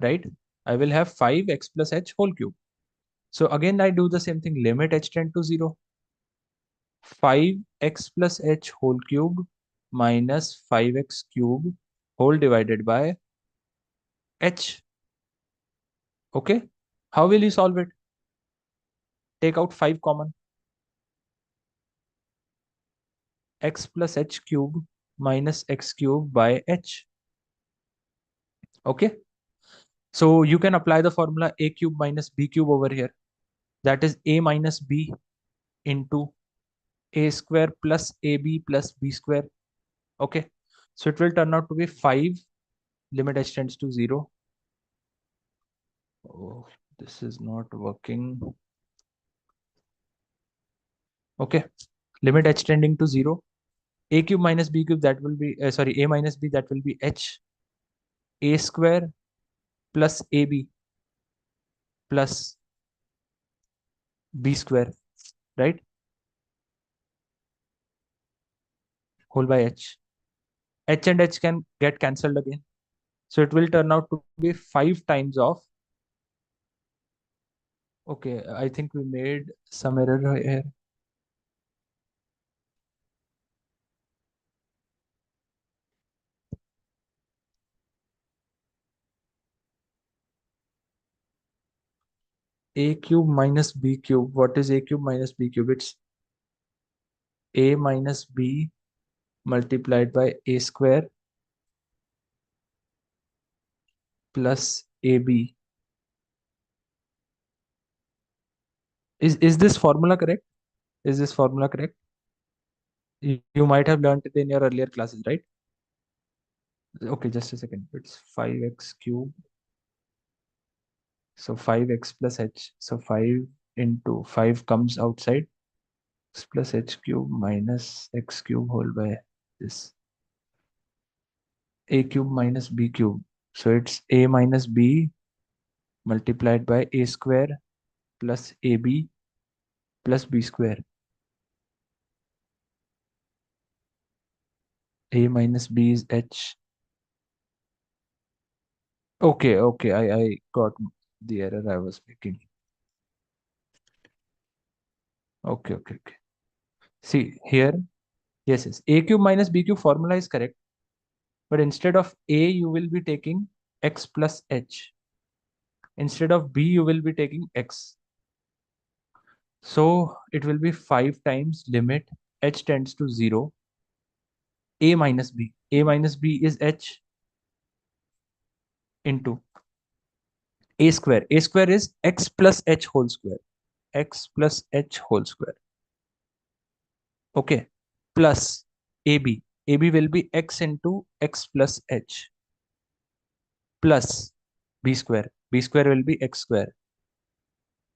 right? I will have 5x plus h whole cube. So again, I do the same thing. Limit h tend to 0. 5x plus h whole cube minus 5x cube whole divided by h. Okay. How will you solve it? Take out 5 common. X plus h cube minus x cube by h. Okay. So you can apply the formula a cube minus b cube over here. That is a minus b into a square plus ab plus b square. Okay. So it will turn out to be 5. Limit h tends to 0. Oh, this is not working. Okay. Limit h tending to 0. A cube minus b cube, that will be, sorry, a minus b, that will be h. A square plus ab plus b square, right? Whole by h. h and h can get cancelled again. So it will turn out to be 5 times of. Okay, I think we made some error here. A cube minus b cube. What is a cube minus b cube? It's a minus b multiplied by a square plus ab. Is this formula correct? Is this formula correct? You might have learned it in your earlier classes, right? Okay, just a second. It's 5x cube. So 5x plus h. So 5 into 5 comes outside. X plus h cube minus x cube whole by this. A cube minus b cube. So it's a minus b multiplied by a square plus ab plus b square. A minus b is h. Okay, I got the error I was making. Okay. See here, yes. A cube minus b cube formula is correct. But instead of a, you will be taking x plus h. Instead of b, you will be taking x. So it will be 5 times limit h tends to 0, a minus b. A minus b is h into a square. A square is x plus h whole square. X plus h whole square. Okay. Plus ab. AB will be x into x plus h plus b square. B square will be x square.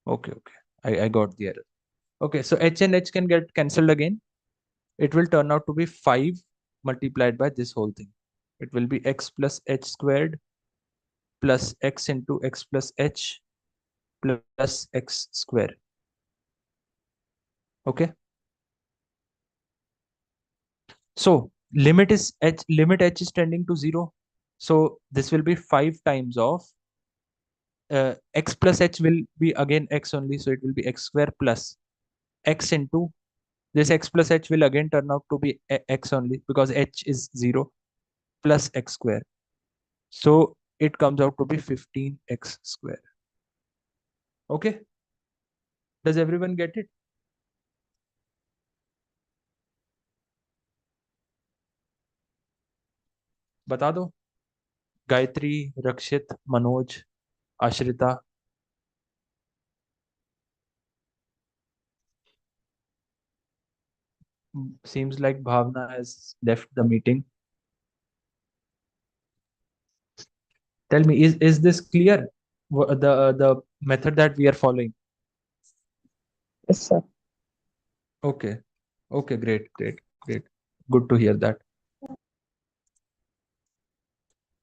Okay. I got the error. Okay, so h and h can get cancelled again. It will turn out to be 5 multiplied by this whole thing. It will be x plus h squared plus x into x plus h plus x square. Okay. So limit is h, limit h is tending to 0. So this will be 5 times of x plus h will be again x only. So it will be x square plus x into this x plus h will again turn out to be x only because h is 0 plus x square. So it comes out to be 15x square. Okay. Does everyone get it? बता दो. गायत्री, रक्षित, मनोज, आश्रिता. Seems like Bhavna has left the meeting. Tell me, is this clear? The method that we are following? Yes, sir. Okay. Okay, great. Good to hear that.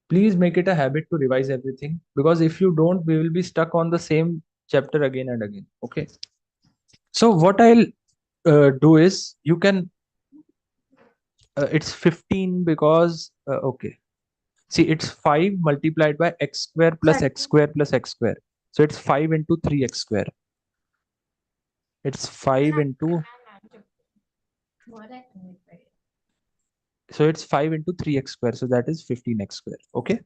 Please make it a habit to revise everything because if you don't, we will be stuck on the same chapter again and again. Okay. So what I'll do is you can it's 15 because okay. See, it's 5 multiplied by x square plus x square plus x square. So it's 5 into 3x square. It's 5 into. So it's 5 into 3x square. So that is 15x square. Okay.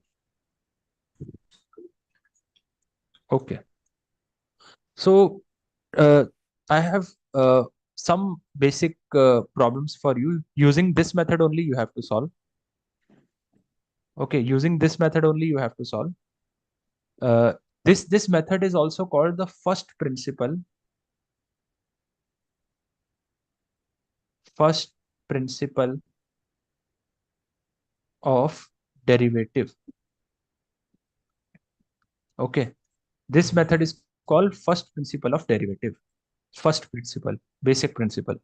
Okay. So I have some basic problems for you. Using this method only you have to solve. Okay. Using this method only you have to solve. This method is also called the first principle of derivative. Okay, this method is called first principle of derivative. First principle, basic principle.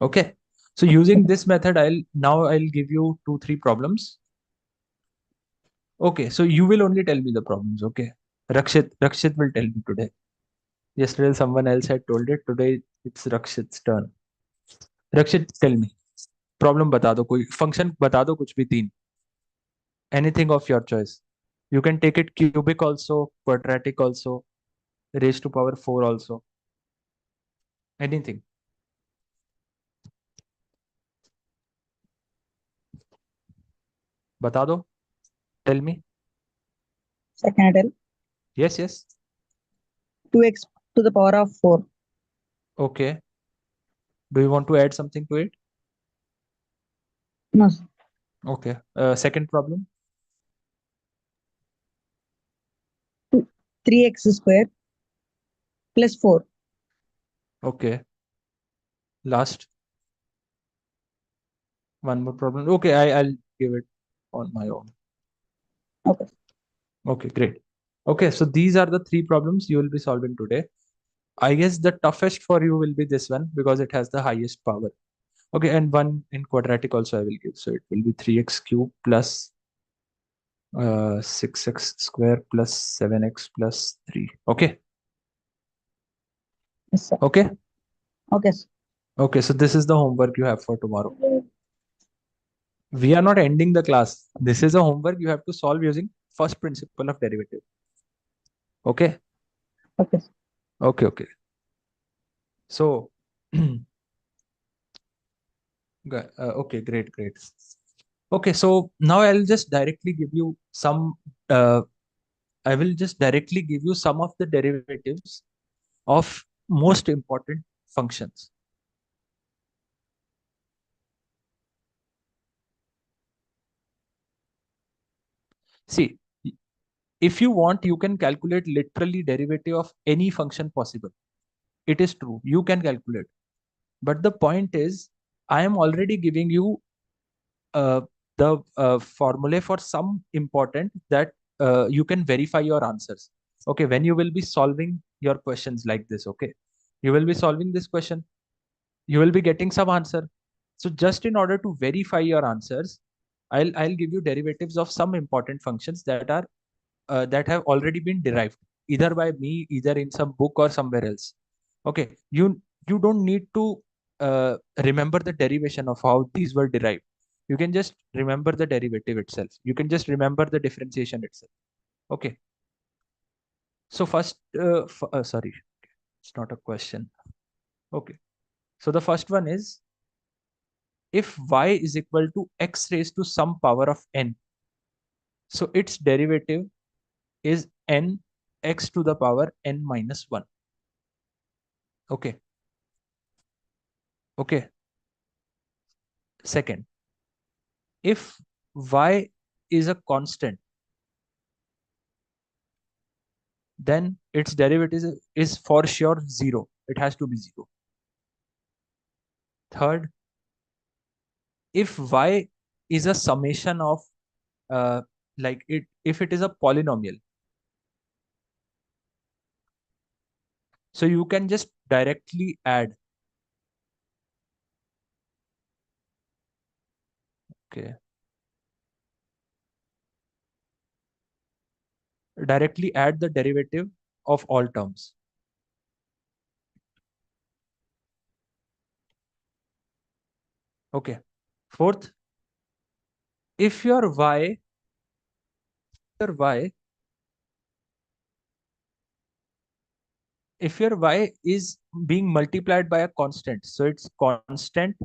Okay, so using this method, I'll give you 2-3 problems. Okay, so you will only tell me the problems. Okay, Rakshit will tell me today. Yesterday someone else had told it. Today it's Rakshit's turn. Rakshit, tell me problem बता दो, कोई function बता दो, कुछ भी तीन, anything of your choice. You can take it cubic also, quadratic also, raised to power 4 also. Anything. बता दो. Tell me. Second, I tell Yes, yes. 2x to the power of 4. Okay. Do you want to add something to it? No, sir. Okay. Second problem. 3x square plus 4. Okay. Last. One more problem. Okay, I'll give it on my own. Okay. Okay, great. Okay, so these are the three problems you will be solving today. I guess the toughest for you will be this one because it has the highest power. Okay, and one in quadratic also I will give. So it will be 3x cube plus 6x square plus 7x plus 3. Okay. Yes, sir. Okay. Okay, sir. Okay, so this is the homework you have for tomorrow. We are not ending the class. This is a homework you have to solve using first principle of derivative. Okay. Okay, sir. Okay, okay. So okay, great, great. Okay, so now I'll just directly give you some I will just directly give you some of the derivatives of most important functions. See, if you want, you can calculate literally derivative of any function possible. It is true, you can calculate. But the point is, I am already giving you uh, the formulae for some important that you can verify your answers. Okay, when you will be solving your questions like this, okay, you will be solving this question, you will be getting some answer. So just in order to verify your answers, I'll give you derivatives of some important functions that are that have already been derived either by me, either in some book or somewhere else. Okay, you don't need to remember the derivation of how these were derived. You can just remember the derivative itself, you can just remember the differentiation itself. Okay, so first sorry, it's not a question. Okay, so the first one is, if y is equal to x raised to some power of n, so its derivative is n x to the power n minus 1. Okay. Okay. Second, if y is a constant, then its derivative is for sure 0. It has to be 0. Third, if y is a summation of like it, if it is a polynomial, so you can just directly add. Okay. Directly add the derivative of all terms. Okay. Fourth, if your y if your y is being multiplied by a constant, so it's constant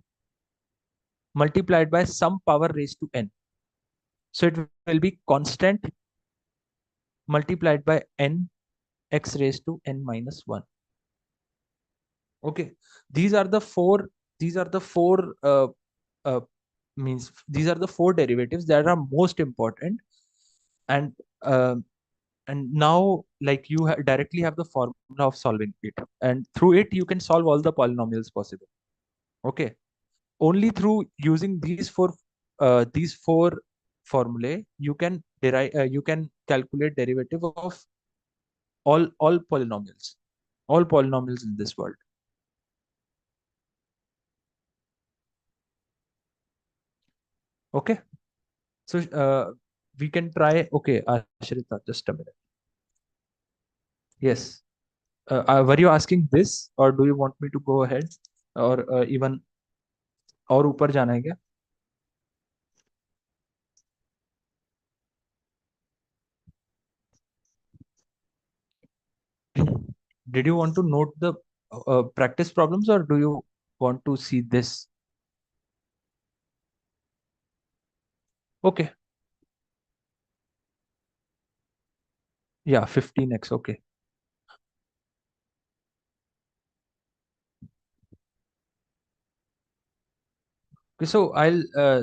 multiplied by some power raised to n, so it will be constant multiplied by n x raised to n minus 1. Okay, these are the four these are the four uh, means these are the four derivatives that are most important. And uh, and now, like, you directly have the formula of solving it, and through it you can solve all the polynomials possible. Okay, only through using these four formulae you can derive you can calculate derivative of all polynomials in this world. Okay, so we can try. Okay, Ashrita, just a minute. Yes, were you asking this, or do you want me to go ahead, or even और ऊपर जाना है क्या? Did you want to note the practice problems, or do you want to see this? Okay. Yeah, 15x. Okay. Okay, so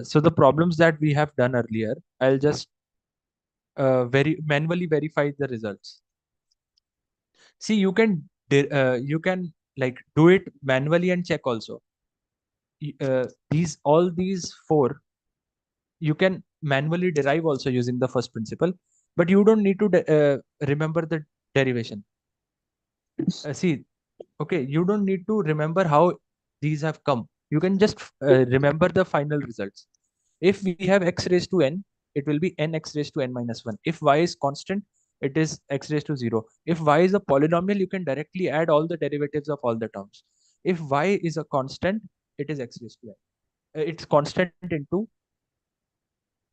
so the problems that we have done earlier, I'll just very manually verify the results. See, you can like do it manually and check also. All these four you can manually derive also using the first principle, but you don't need to remember the derivation. See, okay, you don't need to remember how these have come. You can just remember the final results. If we have x raised to n, it will be n x raised to n minus 1. If y is constant, it is x raised to 0. If y is a polynomial, you can directly add all the derivatives of all the terms. If y is a constant, it is x raised to n. It's constant into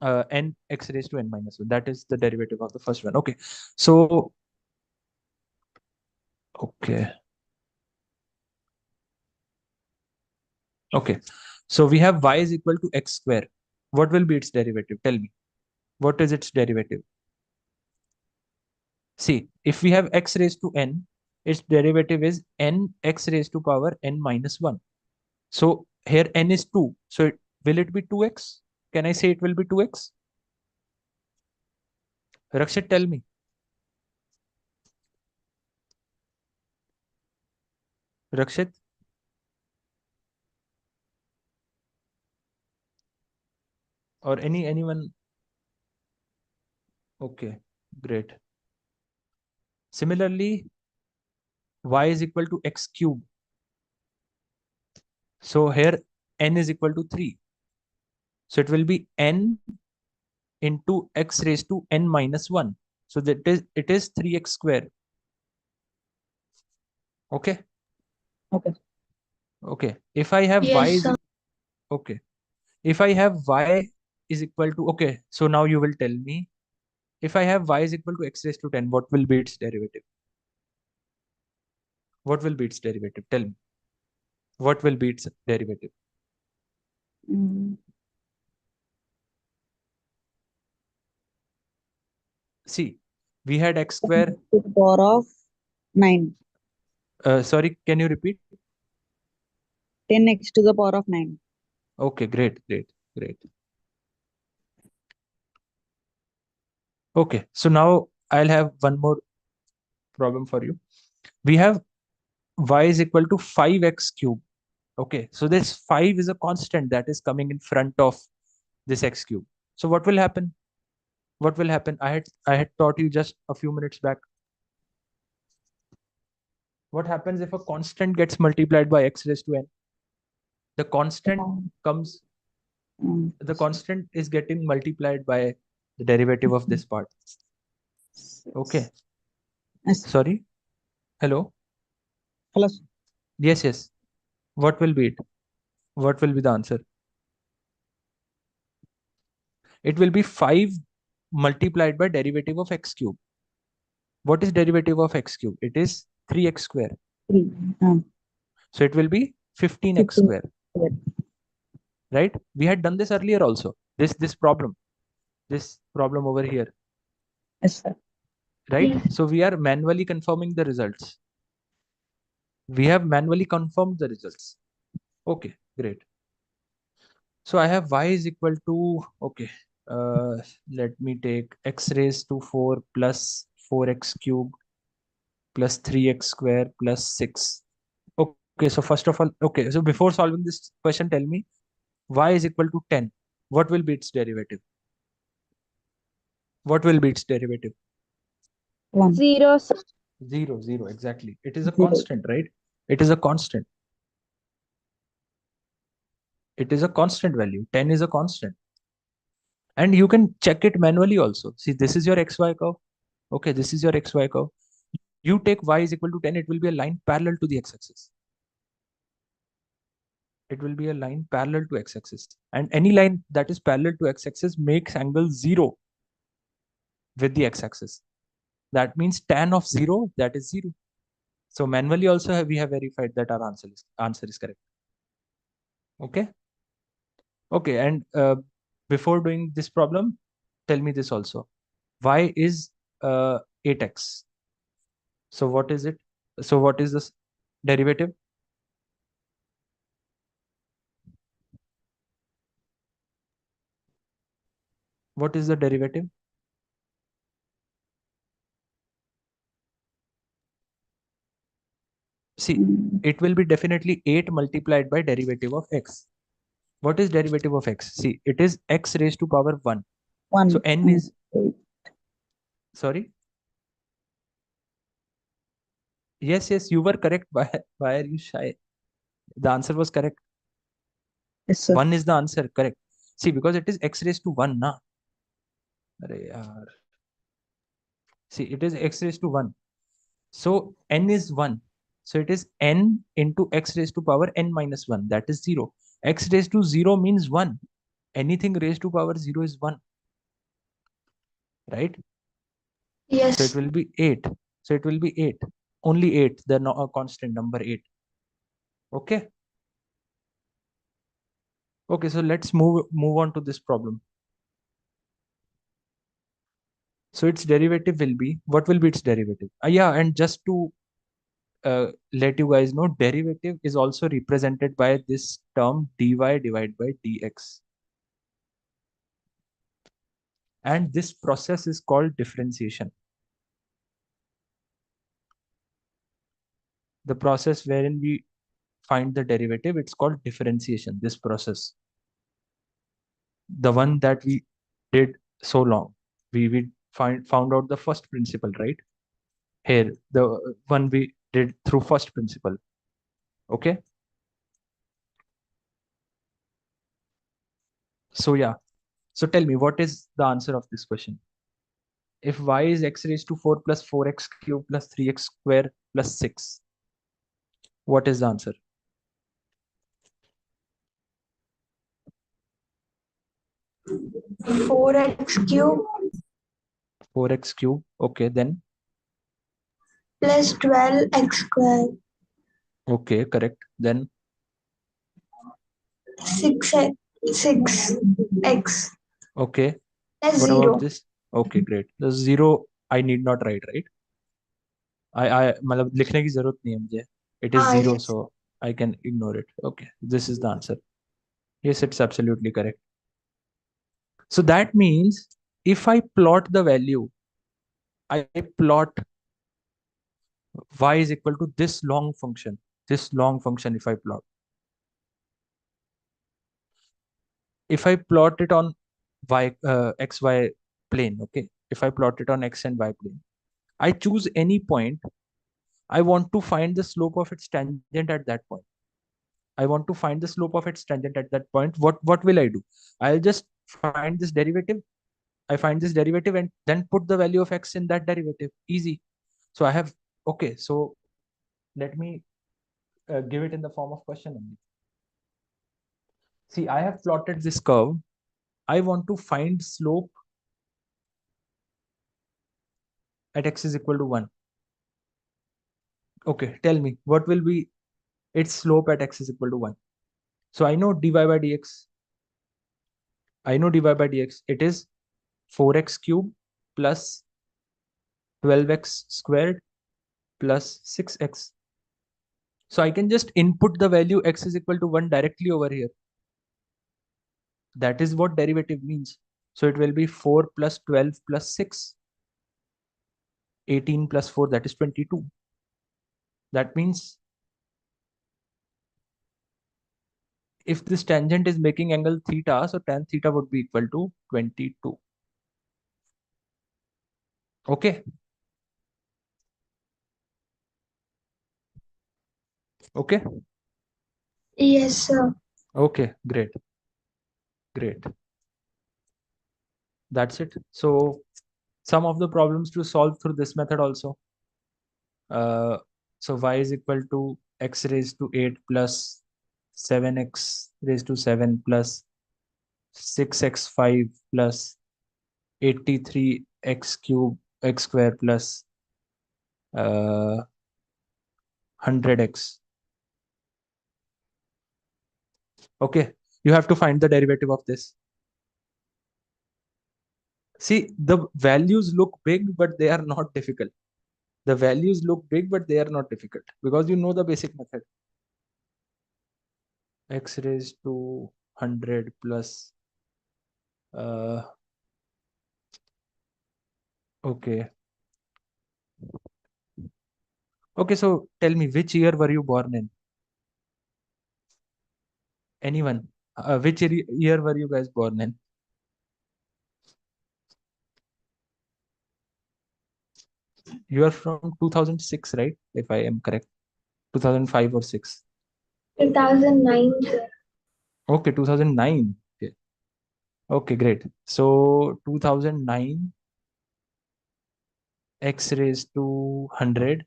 n x raised to n minus 1. That is the derivative of the first one. Okay. So, okay. Okay. So we have y is equal to x square. What will be its derivative? Tell me. What is its derivative? See, if we have x raised to n, its derivative is n x raised to power n minus 1. So here n is 2. So will it be 2x? Can I say it will be 2x? Rakshit, tell me. Rakshit? Or anyone? Okay, great. Similarly, y is equal to x cube. So here n is equal to 3. So it will be n into x raised to n minus 1. So that is it is 3x square. Okay. Okay. Okay. If I have y Yes, is sir. okay. If I have y is equal to okay. So now you will tell me, if I have y is equal to x raised to 10, what will be its derivative? What will be its derivative? Tell me. What will be its derivative? Mm, See, we had x square. to the power of 9. Sorry, can you repeat? 10x to the power of 9. Okay, great. Okay, so now I'll have one more problem for you. We have y is equal to 5x cube. Okay, so this 5 is a constant that is coming in front of this x cube. So what will happen? What will happen? I had taught you just a few minutes back. What happens if a constant gets multiplied by x raised to n? The constant comes, Mm, the constant is getting multiplied by the derivative of this part. Okay. yes. Sorry. Hello. Hello. Yes. What will be it? What will be the answer? It will be 5 multiplied by derivative of x cube. What is derivative of x cube? It is 3x square. 3. So it will be 15x 15. square. Right? We had done this earlier also. This problem over here. Yes, sir. Right? Yes. So we are manually confirming the results. We have manually confirmed the results. Okay, great. So I have y is equal to, okay, let me take x raised to 4 plus 4x cube plus 3x square plus 6. Okay, so first of all, okay, so before solving this question, tell me y is equal to 10. What will be its derivative? What will be its derivative? 1. 0, sir. 0, exactly. It is a 0. constant, right? It is a constant. It is a constant value. 10 is a constant. And you can check it manually also. See, this is your xy curve. Okay, this is your xy curve. You take y is equal to 10, it will be a line parallel to the x-axis. It will be a line parallel to x-axis. And any line that is parallel to x-axis makes angle 0 with the x-axis. That means tan of 0, that is 0. So manually also we have verified that our answer is correct. Okay. Okay. And before doing this problem, tell me this also. Y is 8x. So what is it? So what is this derivative? What is the derivative? See, it will be definitely 8 multiplied by derivative of x. What is derivative of x? See, it is x raised to power 1. 1. So n is, sorry? Yes, you were correct. Why are you shy? The answer was correct. Yes, sir. 1 is the answer, correct. See, because it is x raised to 1, na? Arey yaar. See, it is x raised to 1. So n is 1. So it is n into x raised to power n minus 1. That is 0. X raised to 0 means 1. Anything raised to power 0 is 1. Right? Yes. So it will be 8. So it will be 8. Only 8. The no, constant number 8. Okay. Okay, so let's move on to this problem. So its derivative will be, what will be its derivative? Yeah, and just to let you guys know, derivative is also represented by this term dy divided by dx. And this process is called differentiation. The process wherein we find the derivative, it's called differentiation, this process. The one that we did so long. We found out the first principle, right? Here, the one we did through first principle. Okay. So yeah. So tell me, what is the answer of this question? If y is x raised to 4 plus 4x cubed plus 3x square plus 6, what is the answer? 4x cube 4x cubed. Okay, then. plus 12x square. Okay, correct. Then 6x. 6x. okay. Plus What 0. about this? Okay, great. The 0 I need not write, right? I मतलब लिखने की जरूरत नहीं है मुझे. It is 0, yes. so I can ignore it. Okay, this is the answer. Yes, it's absolutely correct. So that means if I plot the value, I plot y is equal to this long function. This long function, if I plot. If I plot it on xy plane, okay. If I plot it on x and y plane, I choose any point. I want to find the slope of its tangent at that point. I want to find the slope of its tangent at that point. What will I do? I'll just find this derivative. I find this derivative and then put the value of x in that derivative. Easy. So I have, okay, so let me give it in the form of question only. See, I have plotted this curve. I want to find slope at x is equal to 1. Okay, tell me, what will be its slope at x is equal to 1? So I know dy by dx. I know dy by dx. It is 4x cubed plus 12x squared plus 6x. So I can just input the value x is equal to 1 directly over here. That is what derivative means. So it will be 4 plus 12 plus 6. 18 plus 4, that is 22. That means if this tangent is making angle theta, so tan theta would be equal to 22. Okay. Okay. Yes, sir. Okay, great. Great. That's it. So some of the problems to solve through this method also. So y is equal to x raised to 8 plus 7x raised to 7 plus 6x5 plus 83x cube x square plus 100x. Okay, you have to find the derivative of this. See, the values look big, but they are not difficult. The values look big, but they are not difficult because you know the basic method. X raised to 100 plus. Okay. Okay, so tell me, which year were you born in? Anyone? Which year were you guys born in? You are from 2006, right? If I am correct. 2005 or 6. 2009, sir. Okay, 2009. Okay. Okay, great. So 2009 x raised to 100.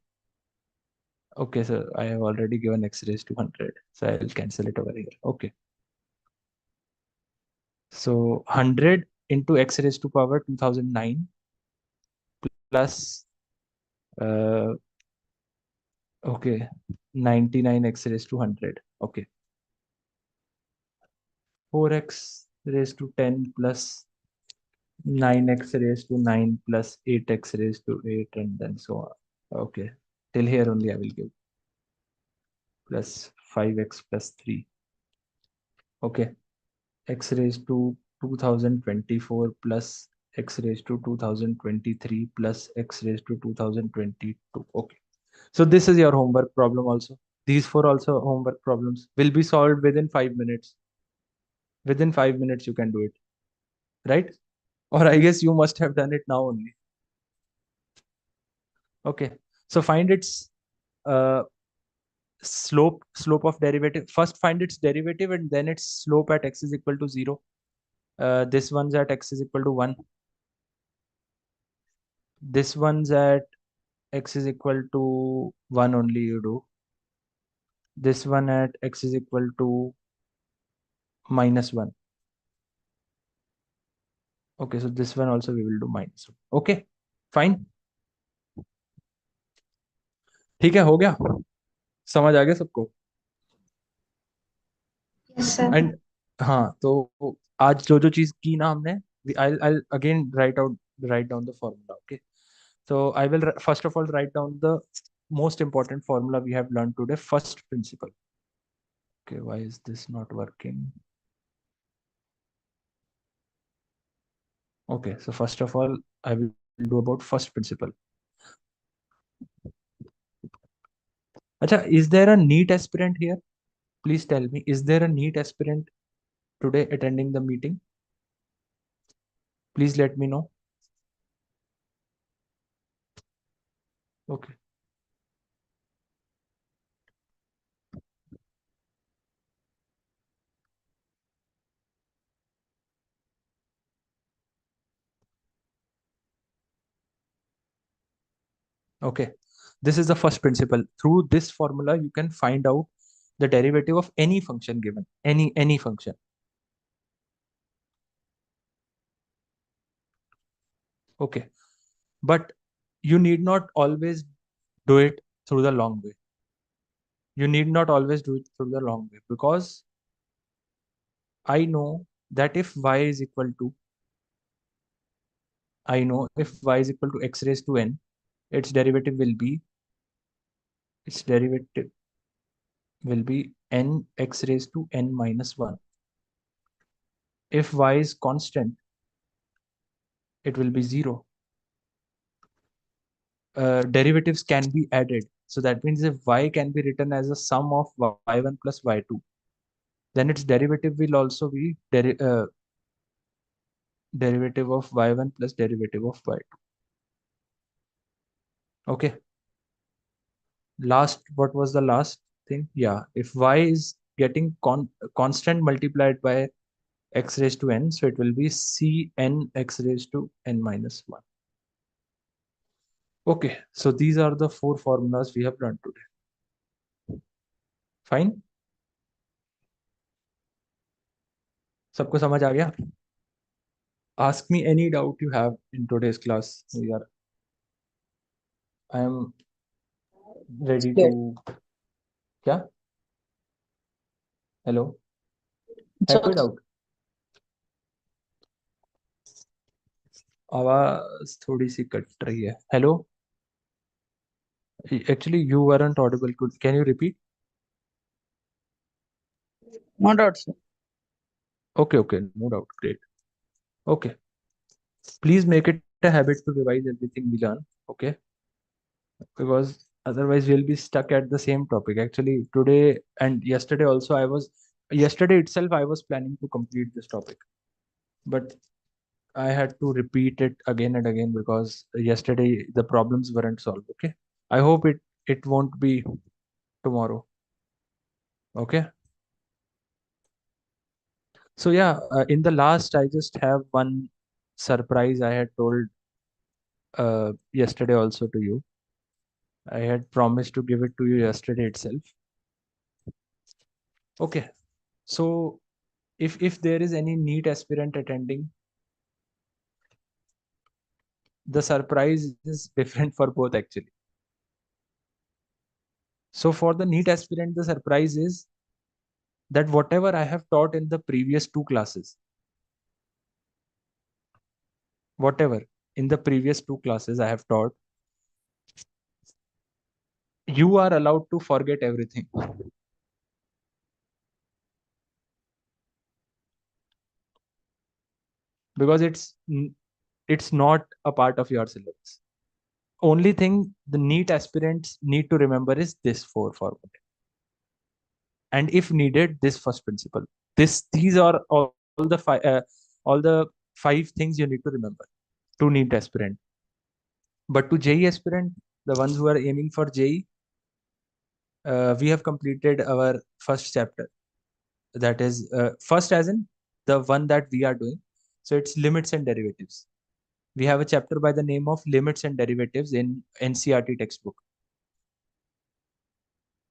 Okay, so I have already given x raised to 100. So I'll cancel it over here. Okay. So 100 into x raised to power 2009 plus okay 99 x raised to 100. Okay. 4x raised to 10 plus 9x raised to 9 plus 8x raised to 8 and then so on. Okay. Till here only I will give plus 5x plus 3. Okay. X raised to 2024 plus x raised to 2023 plus x raised to 2022. Okay. So this is your homework problem also. These four also homework problems will be solved within 5 minutes. Within 5 minutes you can do it, right? Or I guess you must have done it now only. Okay. So find its uh, slope of derivative. First find its derivative and then its slope at x is equal to 0. This one's at x is equal to 1. This one's at x is equal to 1 only you do. This one at x is equal to -1. Okay, so this one also we will do -1. Okay, fine. ठीक है, हो गया, समझ आ गया सबको? Yes, sir. And हाँ, तो आज जो जो चीज की ना हमने, I'll again write down the formula. Okay, so I will first of all write down the most important formula we have learned today, first principle. Okay, why is this not working? Okay, so first of all I will do about first principle. Acha, is there a NEET aspirant here? Please tell me, is there a NEET aspirant today attending the meeting? Please let me know. Okay. Okay. This is the first principle. Through this formula, you can find out the derivative of any function given, any function. Okay. But you need not always do it through the long way. You need not always do it through the long way because I know that if y is equal to, I know if y is equal to x raised to n, its derivative will be, its derivative will be n x raised to n minus 1. If y is constant, it will be 0. Derivatives can be added. So that means if y can be written as a sum of y1 plus y2, then its derivative will also be derivative of y1 plus derivative of y2. Okay. Last, what was the last thing? Yeah, if y is getting constant multiplied by x raised to n, so it will be cn x raised to n minus 1. Okay, so these are the four formulas we have learned today. Fine. सबको समझ आ गया? Ask me any doubt you have in today's class. I am ready Clear. to क्या? Hello, है कोई doubt? आवाज थोड़ी सी cut रही है. Hello, actually you weren't audible. Can you repeat? No doubt, sir. Okay, no doubt. Great. Okay, please make it a habit to revise everything we learn. Okay, because otherwise we'll be stuck at the same topic. Actually, today and yesterday also, yesterday itself I was planning to complete this topic, but I had to repeat it again and again because yesterday the problems weren't solved. Okay, I hope it won't be tomorrow. Okay. So yeah, in the last, I just have one surprise I had told yesterday also to you. I had promised to give it to you yesterday itself. Okay, so if there is any NEET aspirant attending, the surprise is different for both actually. So for the NEET aspirant, the surprise is that whatever I have taught in the previous two classes, whatever in the previous two classes I have taught, you are allowed to forget everything. Because it's not a part of your syllabus. Only thing the NEET aspirants need to remember is this four formula, and if needed, this first principle. These are all the five things you need to remember to NEET aspirant. But to JE aspirant, the ones who are aiming for JE, we have completed our first chapter. That is first, as in the one that we are doing. So it's limits and derivatives. We have a chapter by the name of limits and derivatives in NCERT textbook.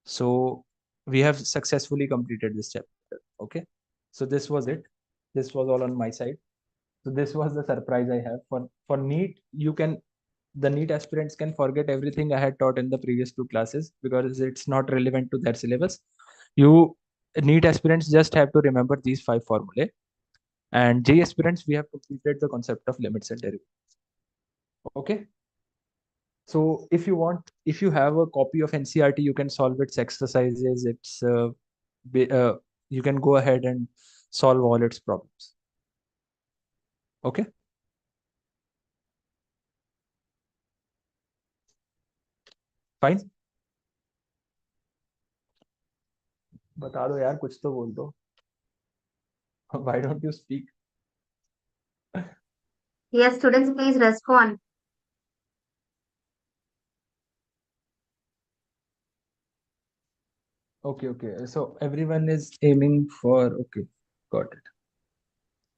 So we have successfully completed this chapter. Okay, so this was it. This was all on my side. So this was the surprise I have for NEET. The NEET aspirants can forget everything I had taught in the previous two classes because it's not relevant to their syllabus. You NEET aspirants just have to remember these five formulae, and J aspirants, we have completed the concept of limits and derivatives. Okay. So if you have a copy of NCERT, you can solve its exercises. You can go ahead and solve all its problems. Okay. Fine. बता दो यार, कुछ तो बोल दो. Why don't you speak? Yes, students, please respond. Okay. So everyone is aiming for, okay, got it.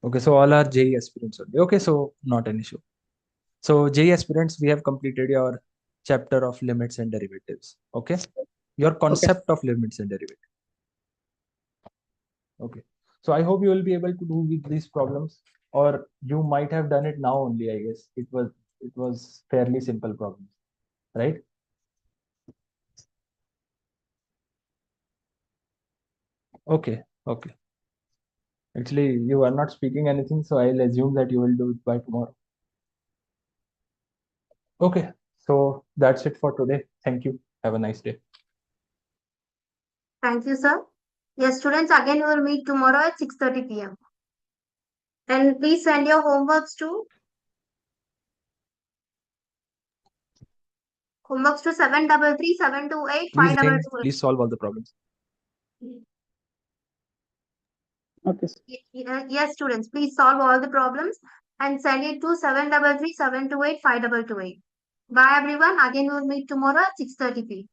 Okay, so all are JE aspirants only. Okay, so not an issue. So JE aspirants, we have completed your chapter of limits and derivatives. Okay, your concept of limits and derivatives. Okay, so I hope you will be able to do with these problems, or you might have done it now only. I guess it was fairly simple problems, right? Okay. Actually, you are not speaking anything, so I'll assume that you will do it by tomorrow. Okay, so that's it for today. Thank you. Have a nice day. Thank you, sir. Yes, students, again we will meet tomorrow at 6:30 p.m. And please send your homeworks to 733 Please think, please solve all the problems. Okay, sir. Yes, students, please solve all the problems and send it to 733 728 5228. Bye, everyone. Again, we will meet tomorrow at 6:30 p.m.